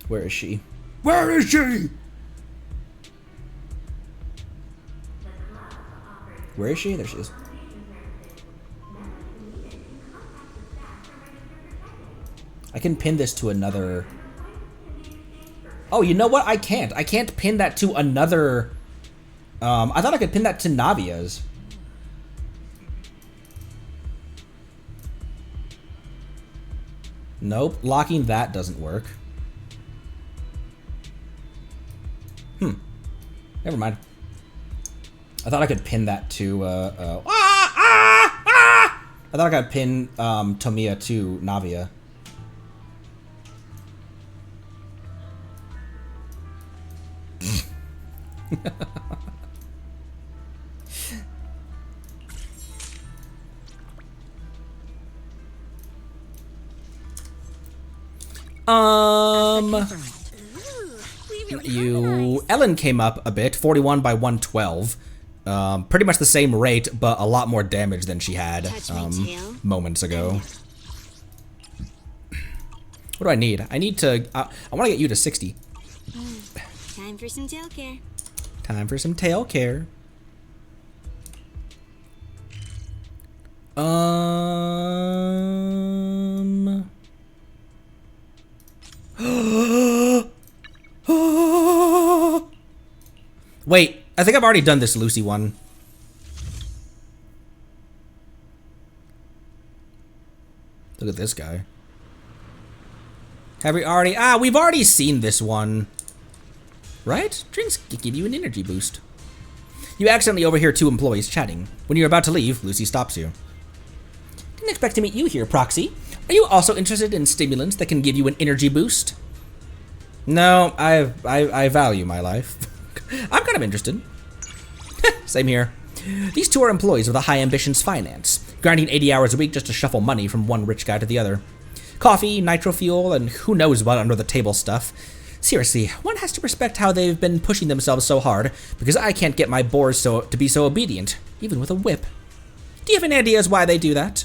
[SPEAKER 1] Where is she? Where is she? Where is she? There she is. I can pin this to another... Oh, you know what? I can't. I can't pin that to another... I thought I could pin that to Navia's. Nope. Locking that doesn't work. Never mind. I thought I could pin that to, I thought I could pin, Tomiya to Navia. Ellen came up a bit, 41 by 112. Pretty much the same rate, but a lot more damage than she had moments ago. What do I need? I need to... I want to get you to 60.
[SPEAKER 10] Time for some tail care.
[SPEAKER 1] Time for some tail care. Wait, I think I've already done this Lucy one. Look at this guy. Have we already... we've already seen this one. Right? Drinks give you an energy boost. You accidentally overhear two employees chatting. When you're about to leave, Lucy stops you. Didn't expect to meet you here, Proxy. Are you also interested in stimulants that can give you an energy boost? No, I value my life. I'm kind of interested. Same here. These two are employees with a high ambitions finance, grinding 80 hours a week just to shuffle money from one rich guy to the other. Coffee, nitro fuel, and who knows what under the table stuff. Seriously, one has to respect how they've been pushing themselves so hard, because I can't get my boars to be so obedient, even with a whip. Do you have any ideas why they do that?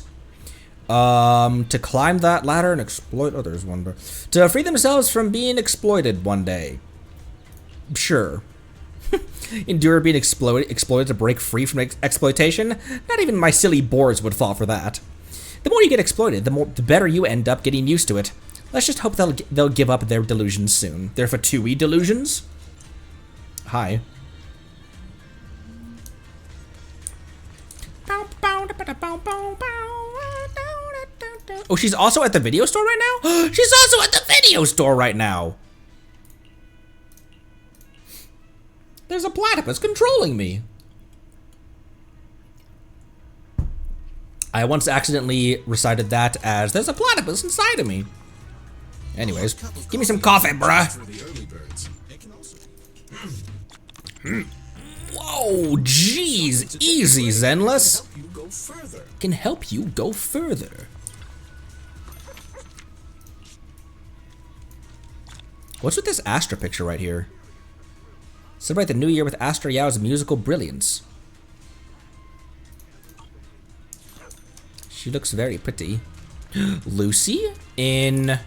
[SPEAKER 1] To climb that ladder and exploit others one day. To free themselves from being exploited one day. Sure. Endure being exploited to break free from exploitation? Not even my silly boards would fall for that. The more you get exploited, the better you end up getting used to it. Let's just hope they'll give up their delusions soon. Their Fatui delusions? Hi. Oh, she's also at the video store right now? She's also at the video store right now! There's a platypus controlling me. I once accidentally recited that as, there's a platypus inside of me. Anyways, give me some coffee, bruh. Whoa, jeez, easy, Zenless. Can help you go further. What's with this Astra picture right here? Celebrate the new year with Astra Yao's musical brilliance. She looks very pretty. Lucy in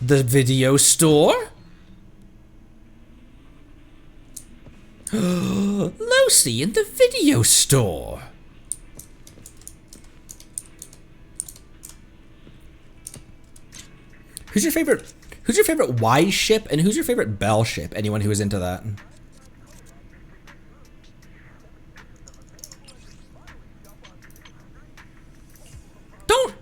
[SPEAKER 1] the video store? Lucy in the video store. Who's your favorite Wise ship and who's your favorite Bell ship? Anyone who is into that. Don't.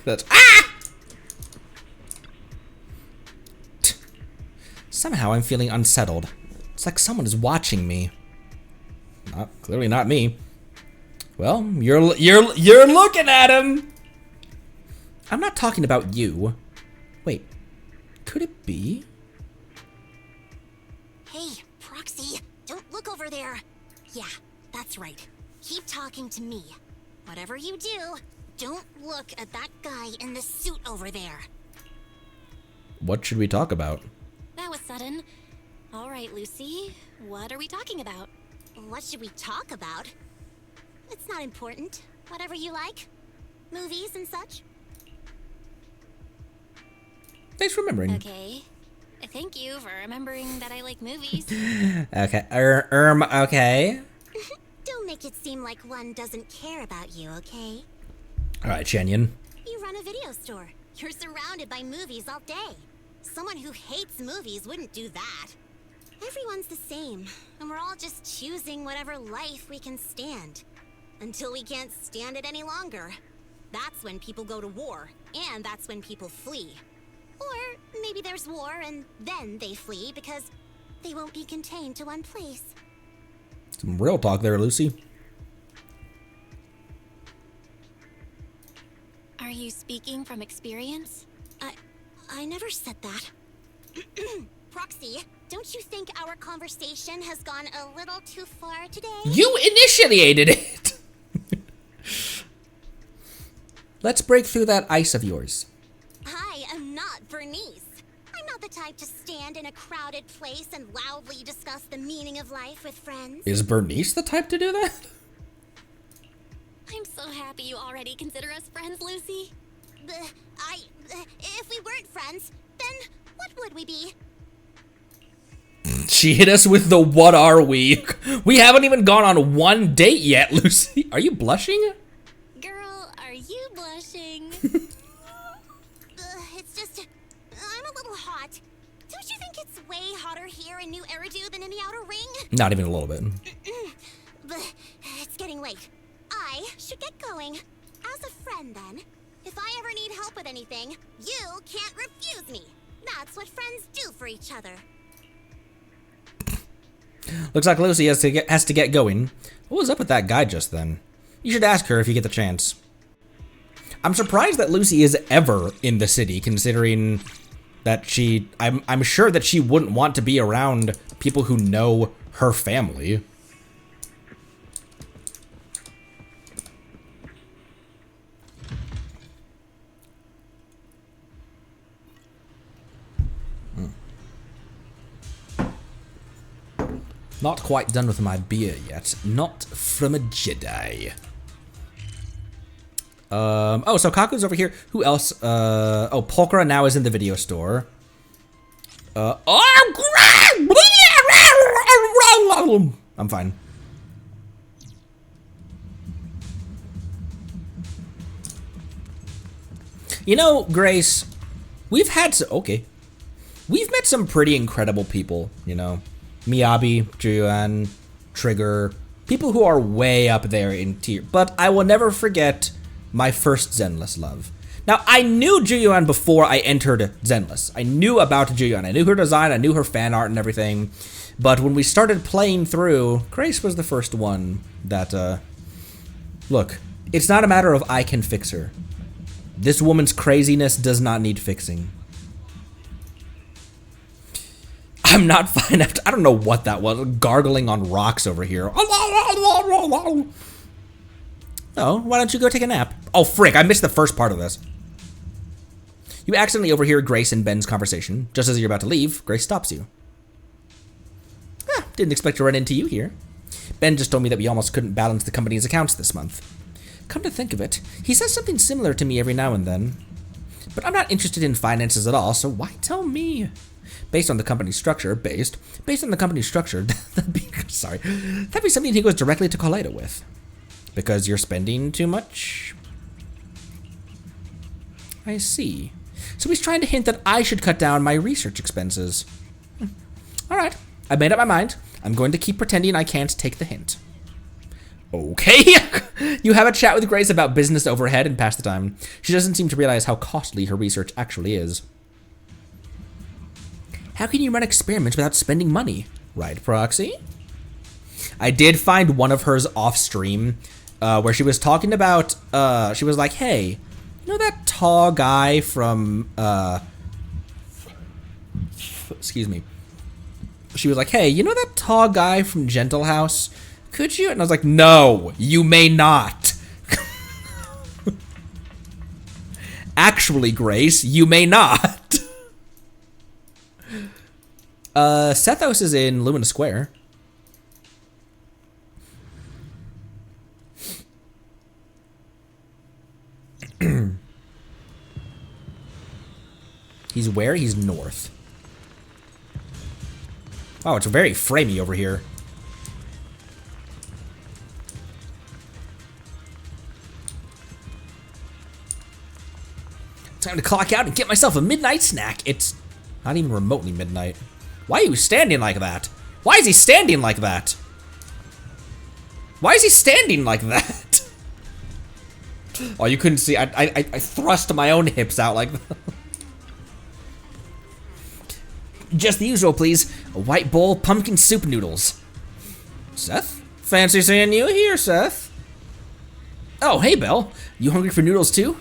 [SPEAKER 1] That's Somehow I'm feeling unsettled. It's like someone is watching me. Clearly not me. Well, you're looking at him. I'm not talking about you. Wait, could it be?
[SPEAKER 10] Hey, Proxy, don't look over there. Yeah, that's right. Keep talking to me. Whatever you do, don't look at that guy in the suit over there.
[SPEAKER 1] What should we talk about?
[SPEAKER 10] That was sudden. All right, Lucy, what are we talking about? What should we talk about? It's not important. Whatever you like. Movies and such.
[SPEAKER 1] Thanks for remembering.
[SPEAKER 10] Okay. Thank you for remembering that I like movies.
[SPEAKER 1] Okay. Okay.
[SPEAKER 10] Don't make it seem like one doesn't care about you, okay?
[SPEAKER 1] Alright, Shanyon.
[SPEAKER 10] You run a video store. You're surrounded by movies all day. Someone who hates movies wouldn't do that. Everyone's the same, and we're all just choosing whatever life we can stand. Until we can't stand it any longer. That's when people go to war, and that's when people flee. Or maybe there's war and then they flee because they won't be contained to one place.
[SPEAKER 1] Some real talk there, Lucy.
[SPEAKER 10] Are you speaking from experience? I never said that. Proxy, don't you think our conversation has gone a little too far today?
[SPEAKER 1] You initiated it! Let's break through that ice of yours.
[SPEAKER 10] I am not Bernice. I'm not the type to stand in a crowded place and loudly discuss the meaning of life with friends.
[SPEAKER 1] Is Bernice the type to do that?
[SPEAKER 10] I'm so happy you already consider us friends, Lucy. If we weren't friends, then what would we be?
[SPEAKER 1] She hit us with the what are we? We haven't even gone on one date yet, Lucy. Are you blushing?
[SPEAKER 10] Girl, are you blushing? It's just, I'm a little hot. Don't you think it's way hotter here in New Eridu than in the Outer Ring?
[SPEAKER 1] Not even a little bit.
[SPEAKER 10] It's getting late. I should get going. As a friend, then. If I ever need help with anything, you can't refuse me. That's what friends do for each other.
[SPEAKER 1] Looks like Lucy has to get going. What was up with that guy just then? You should ask her if you get the chance. I'm surprised that Lucy is ever in the city, considering that I'm sure that she wouldn't want to be around people who know her family. Not quite done with my beer yet. Not from a Jedi. Oh, so Kaku's over here. Who else? Oh, Polkara now is in the video store. I'm fine. You know, Grace, we've met some pretty incredible people, you know. Miyabi, Juan, Trigger, people who are way up there in tier. But I will never forget my first Zenless love. Now, I knew Juan before I entered Zenless. I knew about Juan. I knew her design, I knew her fan art and everything. But when we started playing through, Grace was the first one that, look, it's not a matter of I can fix her. This woman's craziness does not need fixing. I'm not fine after, I don't know what that was, gargling on rocks over here. Oh, why don't you go take a nap? Oh, frick, I missed the first part of this. You accidentally overhear Grace and Ben's conversation. Just as you're about to leave, Grace stops you. Didn't expect to run into you here. Ben just told me that we almost couldn't balance the company's accounts this month. Come to think of it, he says something similar to me every now and then. But I'm not interested in finances at all, so why tell me? Based on the company's structure, that'd be something he goes directly to Kaleido with. Because you're spending too much? I see. So he's trying to hint that I should cut down my research expenses. Alright, I made up my mind. I'm going to keep pretending I can't take the hint. Okay. You have a chat with Grace about business overhead and pass the time. She doesn't seem to realize how costly her research actually is. How can you run experiments without spending money? Right, Proxy? I did find one of hers off stream where she was talking about, she was like, hey, you know that tall guy from, excuse me. She was like, hey, you know that tall guy from Gentle House? Could you? And I was like, no, you may not. Actually, Grace, you may not. Sethos is in Lumina Square. He's where? He's north. Oh, it's very framey over here. Time to clock out and get myself a midnight snack. It's not even remotely midnight. Why are you standing like that? Why is he standing like that? Why is he standing like that? Oh, you couldn't see. I thrust my own hips out like that. Just the usual, please. A white bowl, pumpkin soup noodles. Seth? Fancy seeing you here, Seth. Oh, hey, Belle. You hungry for noodles, too?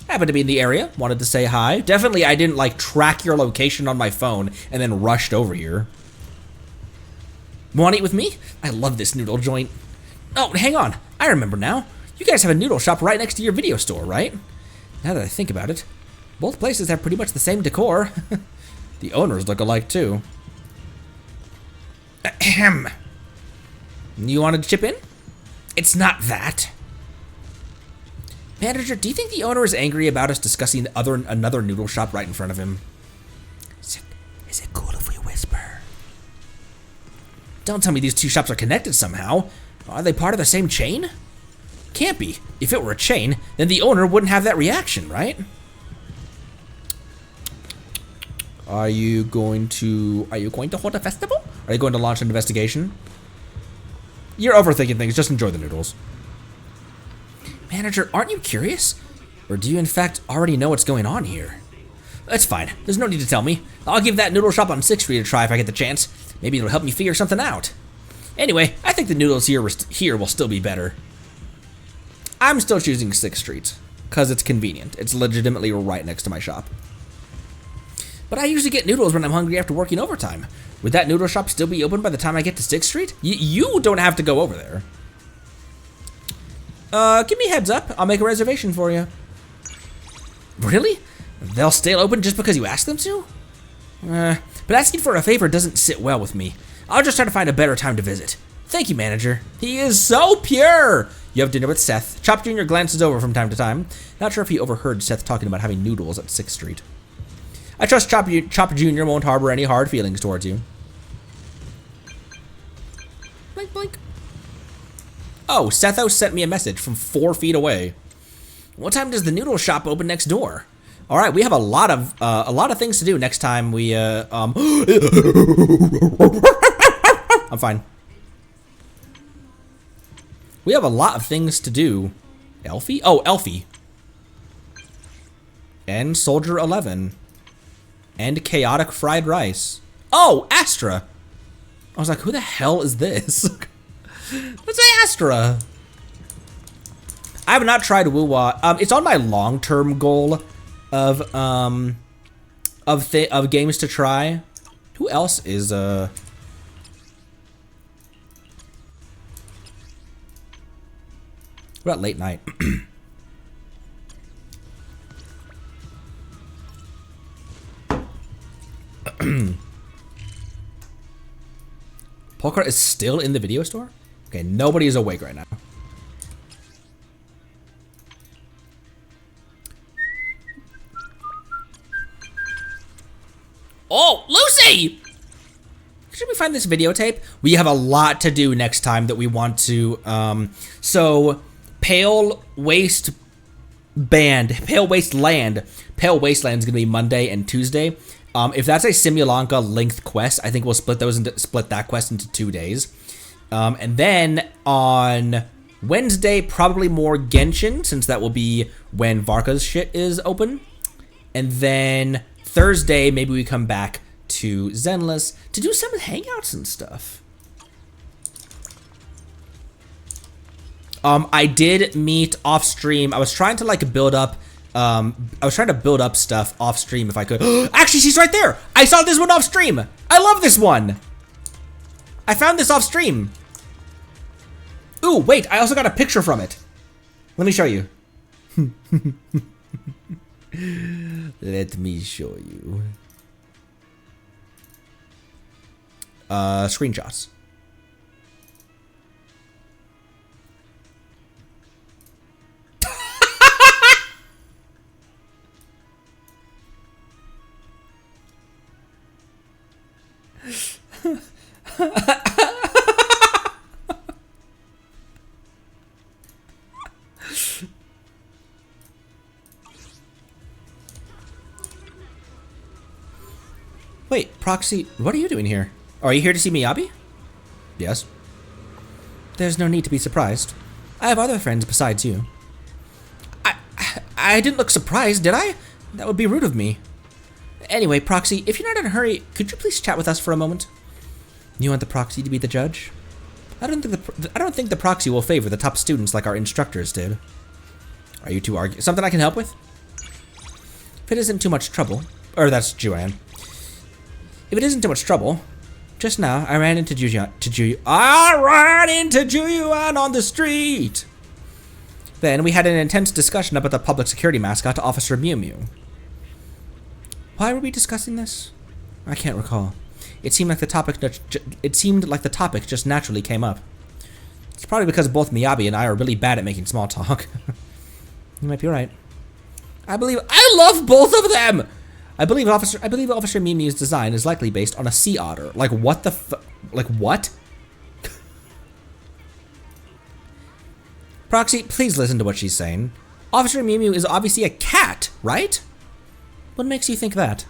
[SPEAKER 1] Happened to be in the area. Wanted to say hi. Definitely, I didn't, like, track your location on my phone and then rushed over here. Want to eat with me? I love this noodle joint. Oh, hang on. I remember now. You guys have a noodle shop right next to your video store, right? Now that I think about it, both places have pretty much the same decor. The owners look alike, too. Ahem. You wanted to chip in? It's not that. Manager, do you think the owner is angry about us discussing another noodle shop right in front of him? Is it cool if we whisper? Don't tell me these two shops are connected somehow. Are they part of the same chain? Can't be. If it were a chain, then the owner wouldn't have that reaction, right? Are you going to hold a festival? Are you going to launch an investigation? You're overthinking things. Just enjoy the noodles. Manager, aren't you curious? Or do you in fact already know what's going on here? That's fine. There's no need to tell me. I'll give that noodle shop on 6th Street a try if I get the chance. Maybe it'll help me figure something out. Anyway, I think the noodles here will still be better. I'm still choosing 6th Street, because it's convenient. It's legitimately right next to my shop. But I usually get noodles when I'm hungry after working overtime. Would that noodle shop still be open by the time I get to 6th Street? You don't have to go over there. Give me a heads up. I'll make a reservation for you. Really? They'll stay open just because you asked them to? But asking for a favor doesn't sit well with me. I'll just try to find a better time to visit. Thank you, manager. He is so pure. You have dinner with Seth. Chop Jr. glances over from time to time. Not sure if he overheard Seth talking about having noodles at 6th Street. I trust Chop Jr. won't harbor any hard feelings towards you.
[SPEAKER 9] Blink, blink.
[SPEAKER 1] Oh, Setho sent me a message from 4 feet away. What time does the noodle shop open next door? All right, we have a lot of things to do next time we I'm fine. We have a lot of things to do. Elfie? Oh, Elfie. And Soldier 11. And Chaotic Fried Rice. Oh, Astra. I was like, who the hell is this? Let's say Astra. I have not tried Woo-Wah. It's on my long-term goal of games to try. Who else is What about late night? Polka is still in the video store? Okay, nobody is awake right now. Oh, Lucy! Should we find this videotape? We have a lot to do next time that we want to, so Pale Wasteland is gonna be Monday and Tuesday. If that's a Simulanka length quest, I think we'll split that quest into 2 days. And then on Wednesday, probably more Genshin, since that will be when Varka's shit is open. And then Thursday, maybe we come back to Zenless to do some hangouts and stuff. I did meet off stream. I was trying to like build up stuff off stream if I could. Actually, she's right there. I saw this one off stream. I love this one. I found this off stream. Ooh, wait, I also got a picture from it. Let me show you. Let me show you. Screenshots. Wait, Proxy, what are you doing here? Are you here to see Miyabi? Yes. There's no need to be surprised. I have other friends besides you. I didn't look surprised, did I? That would be rude of me. Anyway, Proxy, if you're not in a hurry, could you please chat with us for a moment? You want the Proxy to be the judge? I don't think the Proxy will favor the top students like our instructors did. Are you two arguing? Something I can help with? If it isn't too much trouble, or that's Juan. If it isn't too much trouble, just now I ran into Jujuan on the street. Then we had an intense discussion about the public security mascot, Officer Mew Mew. Why were we discussing this? I can't recall. It seemed like the topic just naturally came up. It's probably because both Miyabi and I are really bad at making small talk. You might be right. I love both of them. I believe Officer Mew Mew's design is likely based on a sea otter. Like what the like what? Proxy, please listen to what she's saying. Officer Mew Mew is obviously a cat, right? What makes you think that?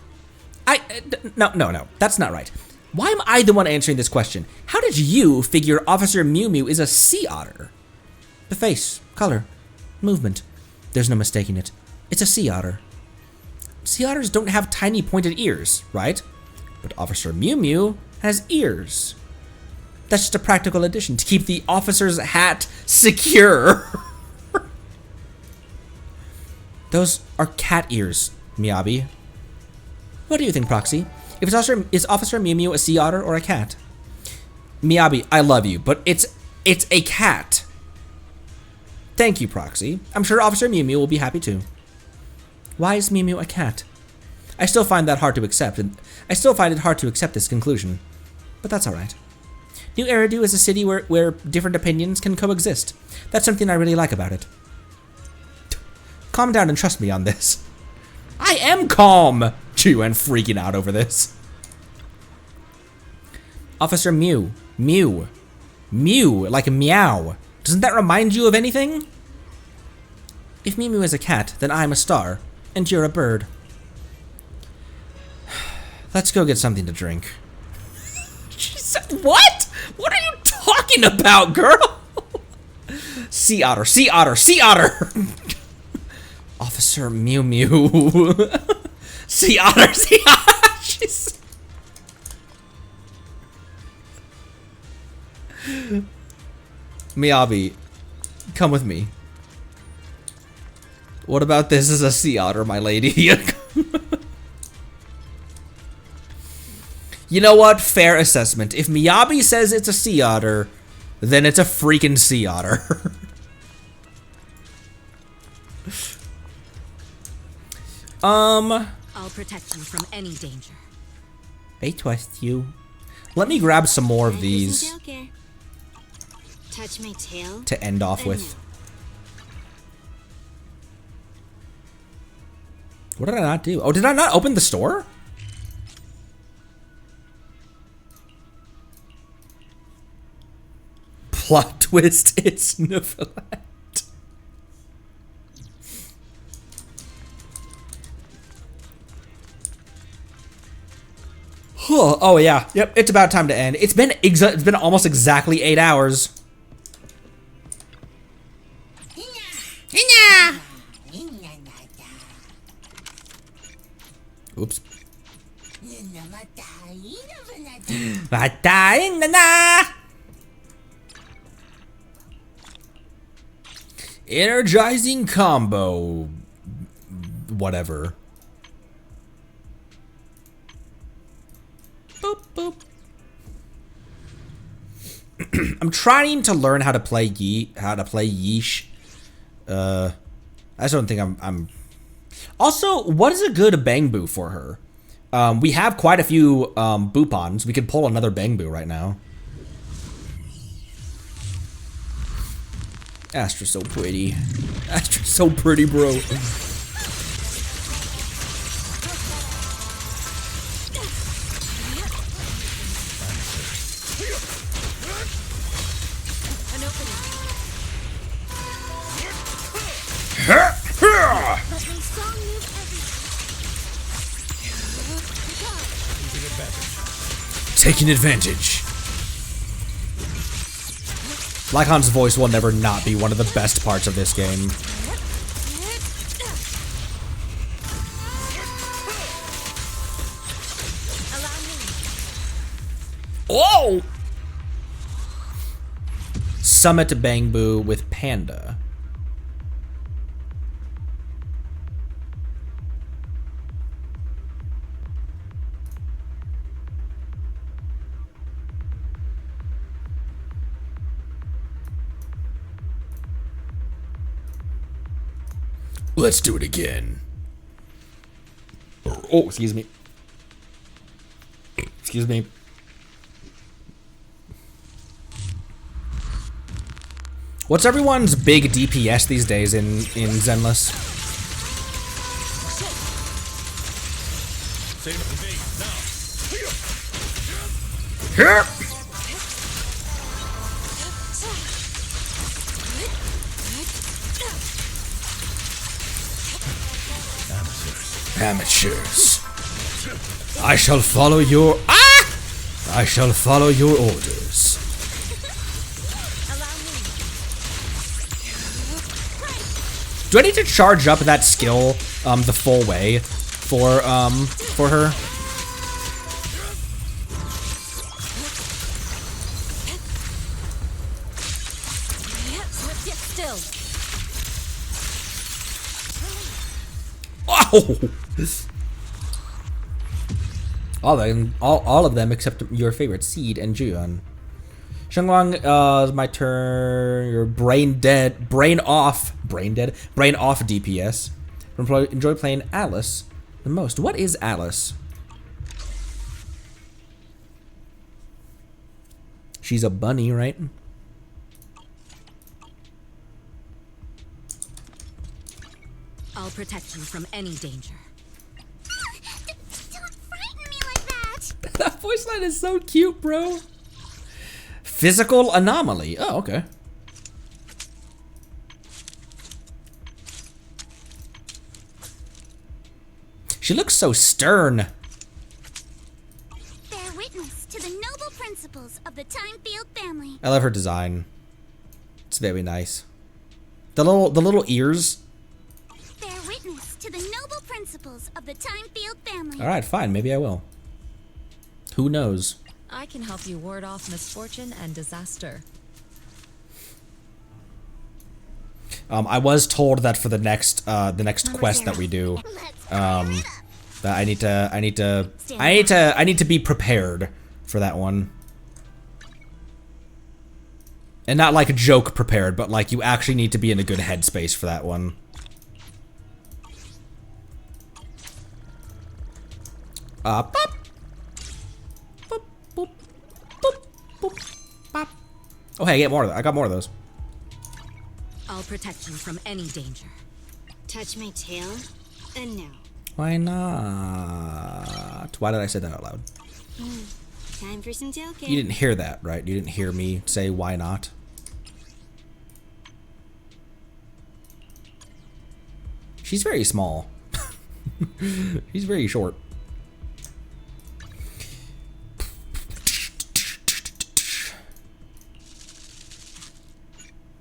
[SPEAKER 1] No, that's not right. Why am I the one answering this question? How did you figure Officer Mew Mew is a sea otter? The face, color, movement. There's no mistaking it. It's a sea otter. Sea otters don't have tiny pointed ears, right? But Officer Mew Mew has ears. That's just a practical addition to keep the officer's hat secure. Those are cat ears, Miyabi. What do you think, Proxy? Is Officer Mew Mew a sea otter or a cat? Miyabi, I love you, but it's a cat. Thank you, Proxy. I'm sure Officer Mew Mew will be happy too. Why is Mew Mew a cat? I still find that hard to accept, and I still find it hard to accept this conclusion. But that's alright. New Eridu is a city where different opinions can coexist. That's something I really like about it. Calm down and trust me on this. I am calm! Juan freaking out over this. Officer Mew. Mew. Mew, like meow. Doesn't that remind you of anything? If Mew is a cat, then I'm a star, and you're a bird. Let's go get something to drink. She said, what? What are you talking about, girl? Sea otter, sea otter, sea otter! Officer Mew Mew. Sea otter, sea otter! She's... Miyabi, come with me. What about this is a sea otter, my lady? You know what? Fair assessment. If Miyabi says it's a sea otter, then it's a freaking sea otter.
[SPEAKER 2] I'll protect you from any danger.
[SPEAKER 1] I trust you. Let me grab some more of these
[SPEAKER 10] Touch my tail.
[SPEAKER 1] to end off with. What did I not do? Oh, did I not open the store? Plot twist, it's Nephilette. Oh yeah, yep. It's about time to end. It's been almost exactly 8 hours. Oops. Energizing combo. Whatever. Boop, boop. I'm trying to learn how to play Yeesh. I just don't think I'm. Also, what is a good Bangbu for her? We have quite a few Boopons. We could pull another Bangbu right now. Astra's so pretty. Astra's so pretty, bro. Taking advantage. Lycon's voice will never not be one of the best parts of this game. Whoa! Summit Bangbu with Panda. Let's do it again. Oh, excuse me. Excuse me. What's everyone's big DPS these days in Zenless? Here. Amateurs. I shall follow your I shall follow your orders. Do I need to charge up that skill the full way for her? Oh! All of them except your favorite, Seed and Juan. Shengwang, is my turn. You're brain off DPS. Enjoy playing Alice the most. What is Alice? She's a bunny, right?
[SPEAKER 7] I'll protect you from any danger.
[SPEAKER 10] Don't frighten me like that.
[SPEAKER 1] That voice line is so cute, bro. Physical anomaly. Oh, okay. She looks so stern.
[SPEAKER 10] Bear witness to the noble principles of the Timefield family.
[SPEAKER 1] I love her design. It's very nice. The little ears.
[SPEAKER 10] Bear witness to the noble principles of the Timefield family.
[SPEAKER 1] All right, fine. Maybe I will. Who knows?
[SPEAKER 4] I can help you ward off misfortune and disaster.
[SPEAKER 1] I was told that for the next quest that we do, that I need to be prepared for that one. And not like a joke prepared, but like you actually need to be in a good headspace for that one. Pop. Boop, boop, boop, boop, pop. Oh hey, I get more of that. I got more of those.
[SPEAKER 7] I'll protect you from any danger.
[SPEAKER 10] Touch my tail? No.
[SPEAKER 1] Why not? Why did I say that out loud?
[SPEAKER 10] Time for some tail care.
[SPEAKER 1] You didn't hear that, right? You didn't hear me say why not? She's very small. She's very short.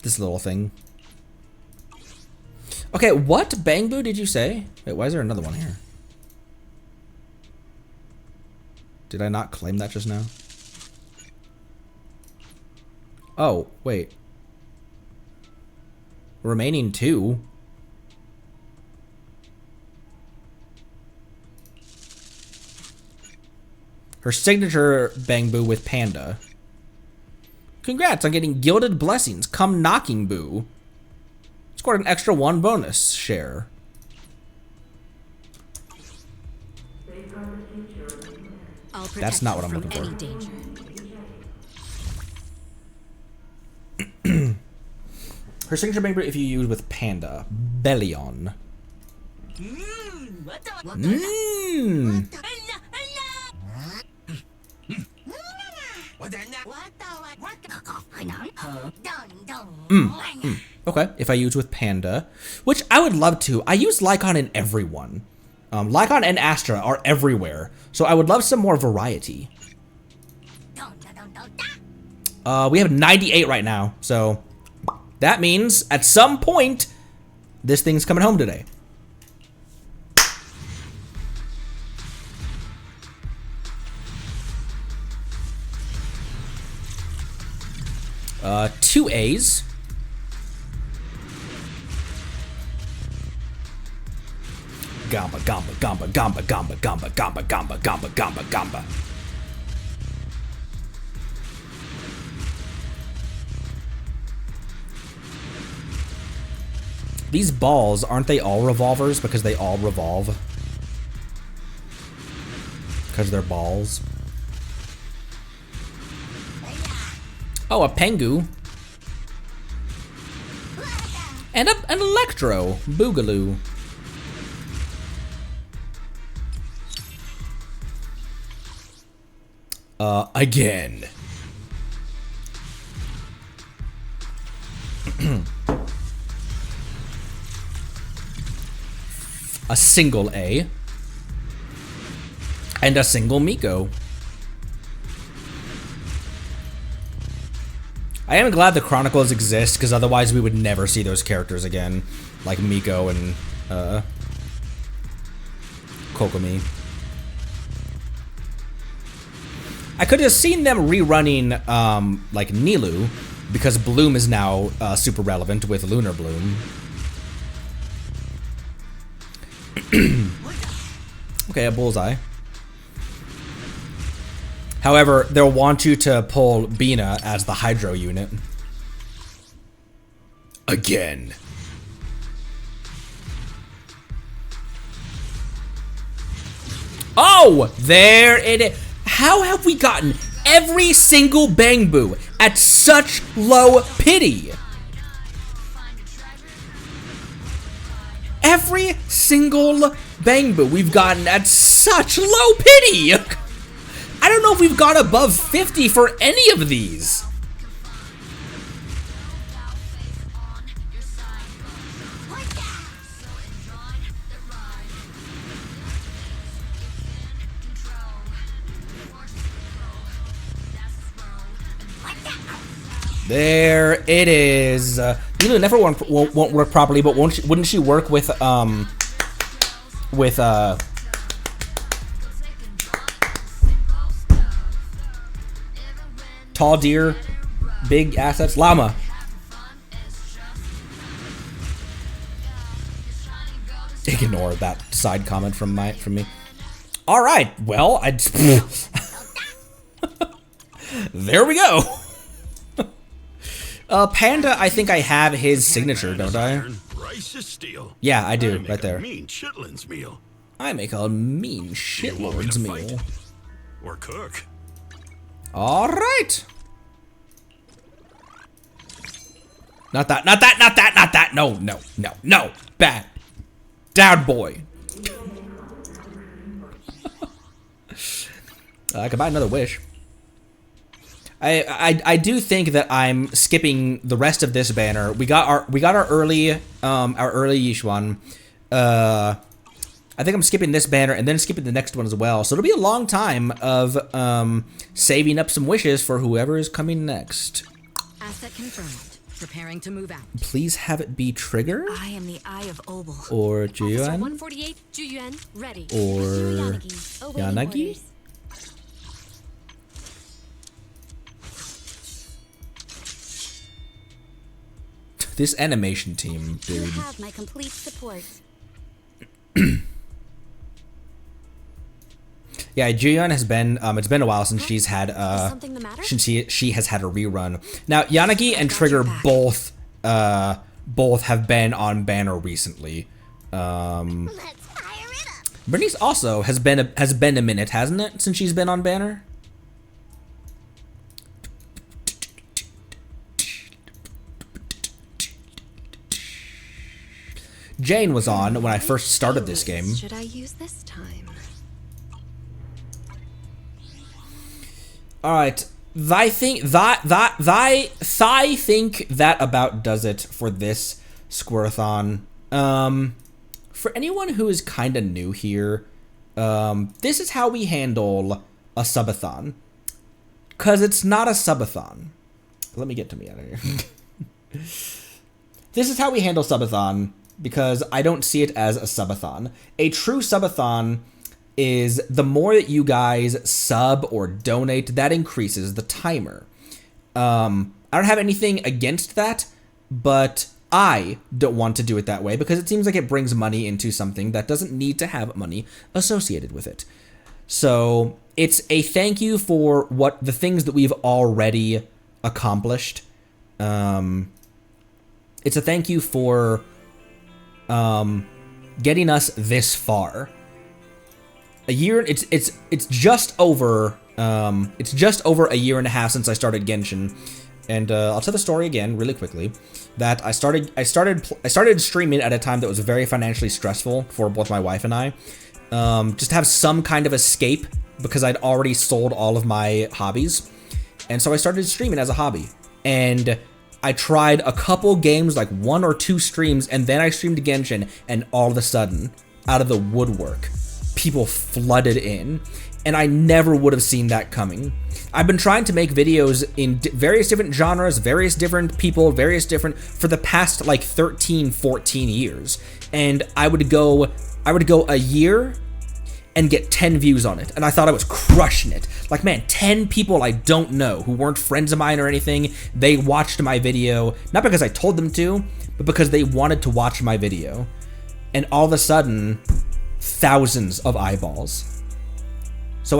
[SPEAKER 1] This little thing. Okay, what Bangbu did you say? Wait, why is there another one here? Did I not claim that just now? Oh, wait. Remaining 2. Her signature Bangbu with Panda. Congrats on getting Gilded Blessings. Come knocking, boo. Scored an extra 1 bonus share. That's not what I'm looking for. Her signature member if you use with Panda. Bellion. Okay, if I use with Panda, which I would love to. I use Lycon in everyone. Lycon and Astra are everywhere, so I would love some more variety. We have 98 right now, so that means at some point, this thing's coming home today. Two A's. Gamba, gamba, gamba, gamba, gamba, gamba, gamba, gamba, gamba, gamba, gamba. These balls, aren't they all revolvers because they all revolve? Because they're balls. Oh, a Pengu. And an Electro. Boogaloo. Again. A single A. And a single Miko. I am glad the Chronicles exist, because otherwise we would never see those characters again. Like Miko and, Kokomi. I could have seen them rerunning, like Nilu, because Bloom is now, super relevant with Lunar Bloom. Okay, a bullseye. However, they'll want you to pull Bina as the Hydro unit. Again. Oh! There it is. How have we gotten every single Bang Boo at such low pity. Every single Bang Boo we've gotten at such low pity. I don't know if we've gone above 50 for any of these. There it is. Lulu never won't work properly, but wouldn't she work with tall deer, big assets, llama. Ignore that side comment from me. All right, well, there we go. Panda, I think I have his signature, don't I?
[SPEAKER 5] Rice is steel.
[SPEAKER 1] Yeah, I do, right there.
[SPEAKER 5] Mean chitlins meal.
[SPEAKER 1] I make a mean shitlords meal.
[SPEAKER 5] Or cook.
[SPEAKER 1] All right. Not that. No. Bad. Down, boy. I could buy another wish. I do think that I'm skipping the rest of this banner. We got our early Yishuan. I think I'm skipping this banner and then skipping the next one as well. So it'll be a long time of saving up some wishes for whoever is coming next.
[SPEAKER 2] Asset confirmed. Preparing to move out.
[SPEAKER 1] Please have it be Trigger.
[SPEAKER 2] I am the Eye of Obel.
[SPEAKER 1] Or Juyuan.
[SPEAKER 2] 148, Juyuan, ready.
[SPEAKER 1] Or Yanagi. This animation team, dude.
[SPEAKER 10] You have my complete support.
[SPEAKER 1] Yeah, Juyuan has been. It's been a while since she's had.
[SPEAKER 10] Something the matter?
[SPEAKER 1] Since she has had a rerun. Now Yanagi and Trigger both have been on banner recently.
[SPEAKER 10] Let's fire it up.
[SPEAKER 1] Bernice also has been a minute, hasn't it, since she's been on banner? Jane was on when I first started this game.
[SPEAKER 2] Should I use this time?
[SPEAKER 1] All right, I think that about does it for this Squirrathon. For anyone who is kind of new here, this is how we handle a subathon, cause it's not a subathon. Let me get to me out of here. This is how we handle subathon, because I don't see it as a subathon. A true subathon is the more that you guys sub or donate, that increases the timer. I don't have anything against that, but I don't want to do it that way because it seems like it brings money into something that doesn't need to have money associated with it. So it's a thank you for what the things that we've already accomplished. It's a thank you for getting us this far. A year. It's just over a year and a half since I started Genshin, and I'll tell the story again really quickly. That I started streaming at a time that was very financially stressful for both my wife and I, just to have some kind of escape because I'd already sold all of my hobbies, and so I started streaming as a hobby. And I tried a couple games, like 1 or 2 streams, and then I streamed Genshin, and all of a sudden, out of the woodwork, people flooded in, and I never would have seen that coming. I've been trying to make videos in various different genres, various different people, for the past like 13, 14 years. And I would go a year and get 10 views on it. And I thought I was crushing it. Like, man, 10 people I don't know who weren't friends of mine or anything, they watched my video, not because I told them to, but because they wanted to watch my video. And all of a sudden, thousands of eyeballs. So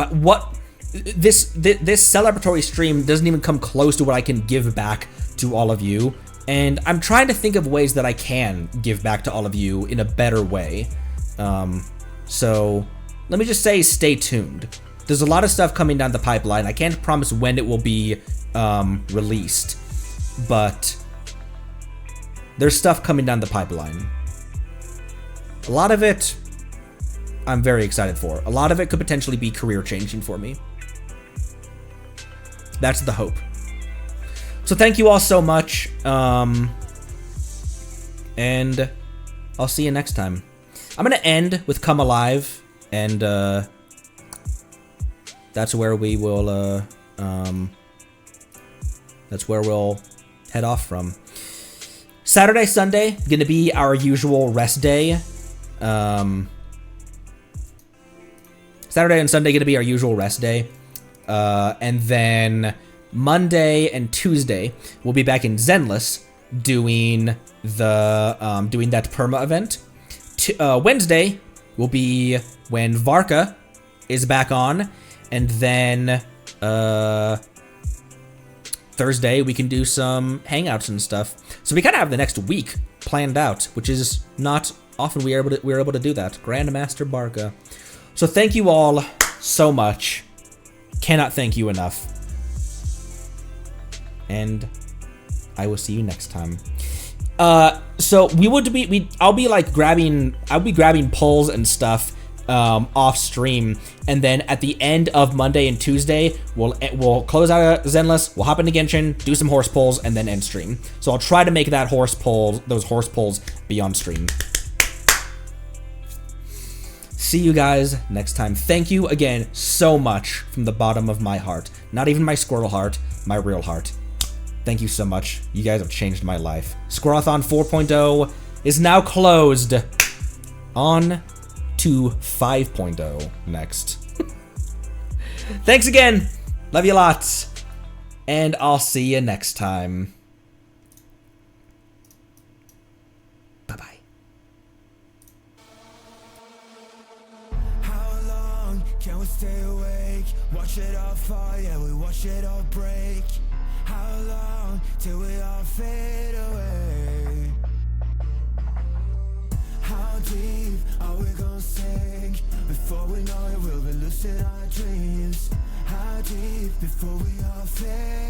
[SPEAKER 1] this celebratory stream doesn't even come close to what I can give back to all of you, and I'm trying to think of ways that I can give back to all of you in a better way. So let me just say, stay tuned. There's a lot of stuff coming down the pipeline. I can't promise when it will be released, but there's stuff coming down the pipeline. A lot of it I'm very excited for. A lot of it could potentially be career changing for me. That's the hope. So thank you all so much. And I'll see you next time. I'm gonna end with Come Alive, and that's where we will that's where we'll head off from. Saturday, Sunday, gonna be our usual rest day. Saturday and Sunday gonna be our usual rest day. And then Monday and Tuesday, we'll be back in Zenless doing the doing that perma event. Wednesday will be when Varka is back on, and then Thursday we can do some hangouts and stuff. So we kind of have the next week planned out, which is not often we're able to do that. Grandmaster Barca. So thank you all so much. Cannot thank you enough. And I will see you next time. So I'll be grabbing polls and stuff off stream, and then at the end of Monday and Tuesday, we'll close out Zenless, we'll hop into Genshin, do some horse polls, and then end stream. So I'll try to make those horse polls be on stream. See you guys next time. Thank you again so much from the bottom of my heart. Not even my Squirrel heart, my real heart. Thank you so much. You guys have changed my life. Squirrathon 4.0 is now closed. On to 5.0 next. Thanks again. Love you lots. And I'll see you next time. Bye-bye.
[SPEAKER 5] How long can we stay awake? Watch it all fall, yeah, we watch it all break. How long till we all fade away? How deep are we gonna sink? Before we know it, we'll be losing our dreams. How deep before we all fade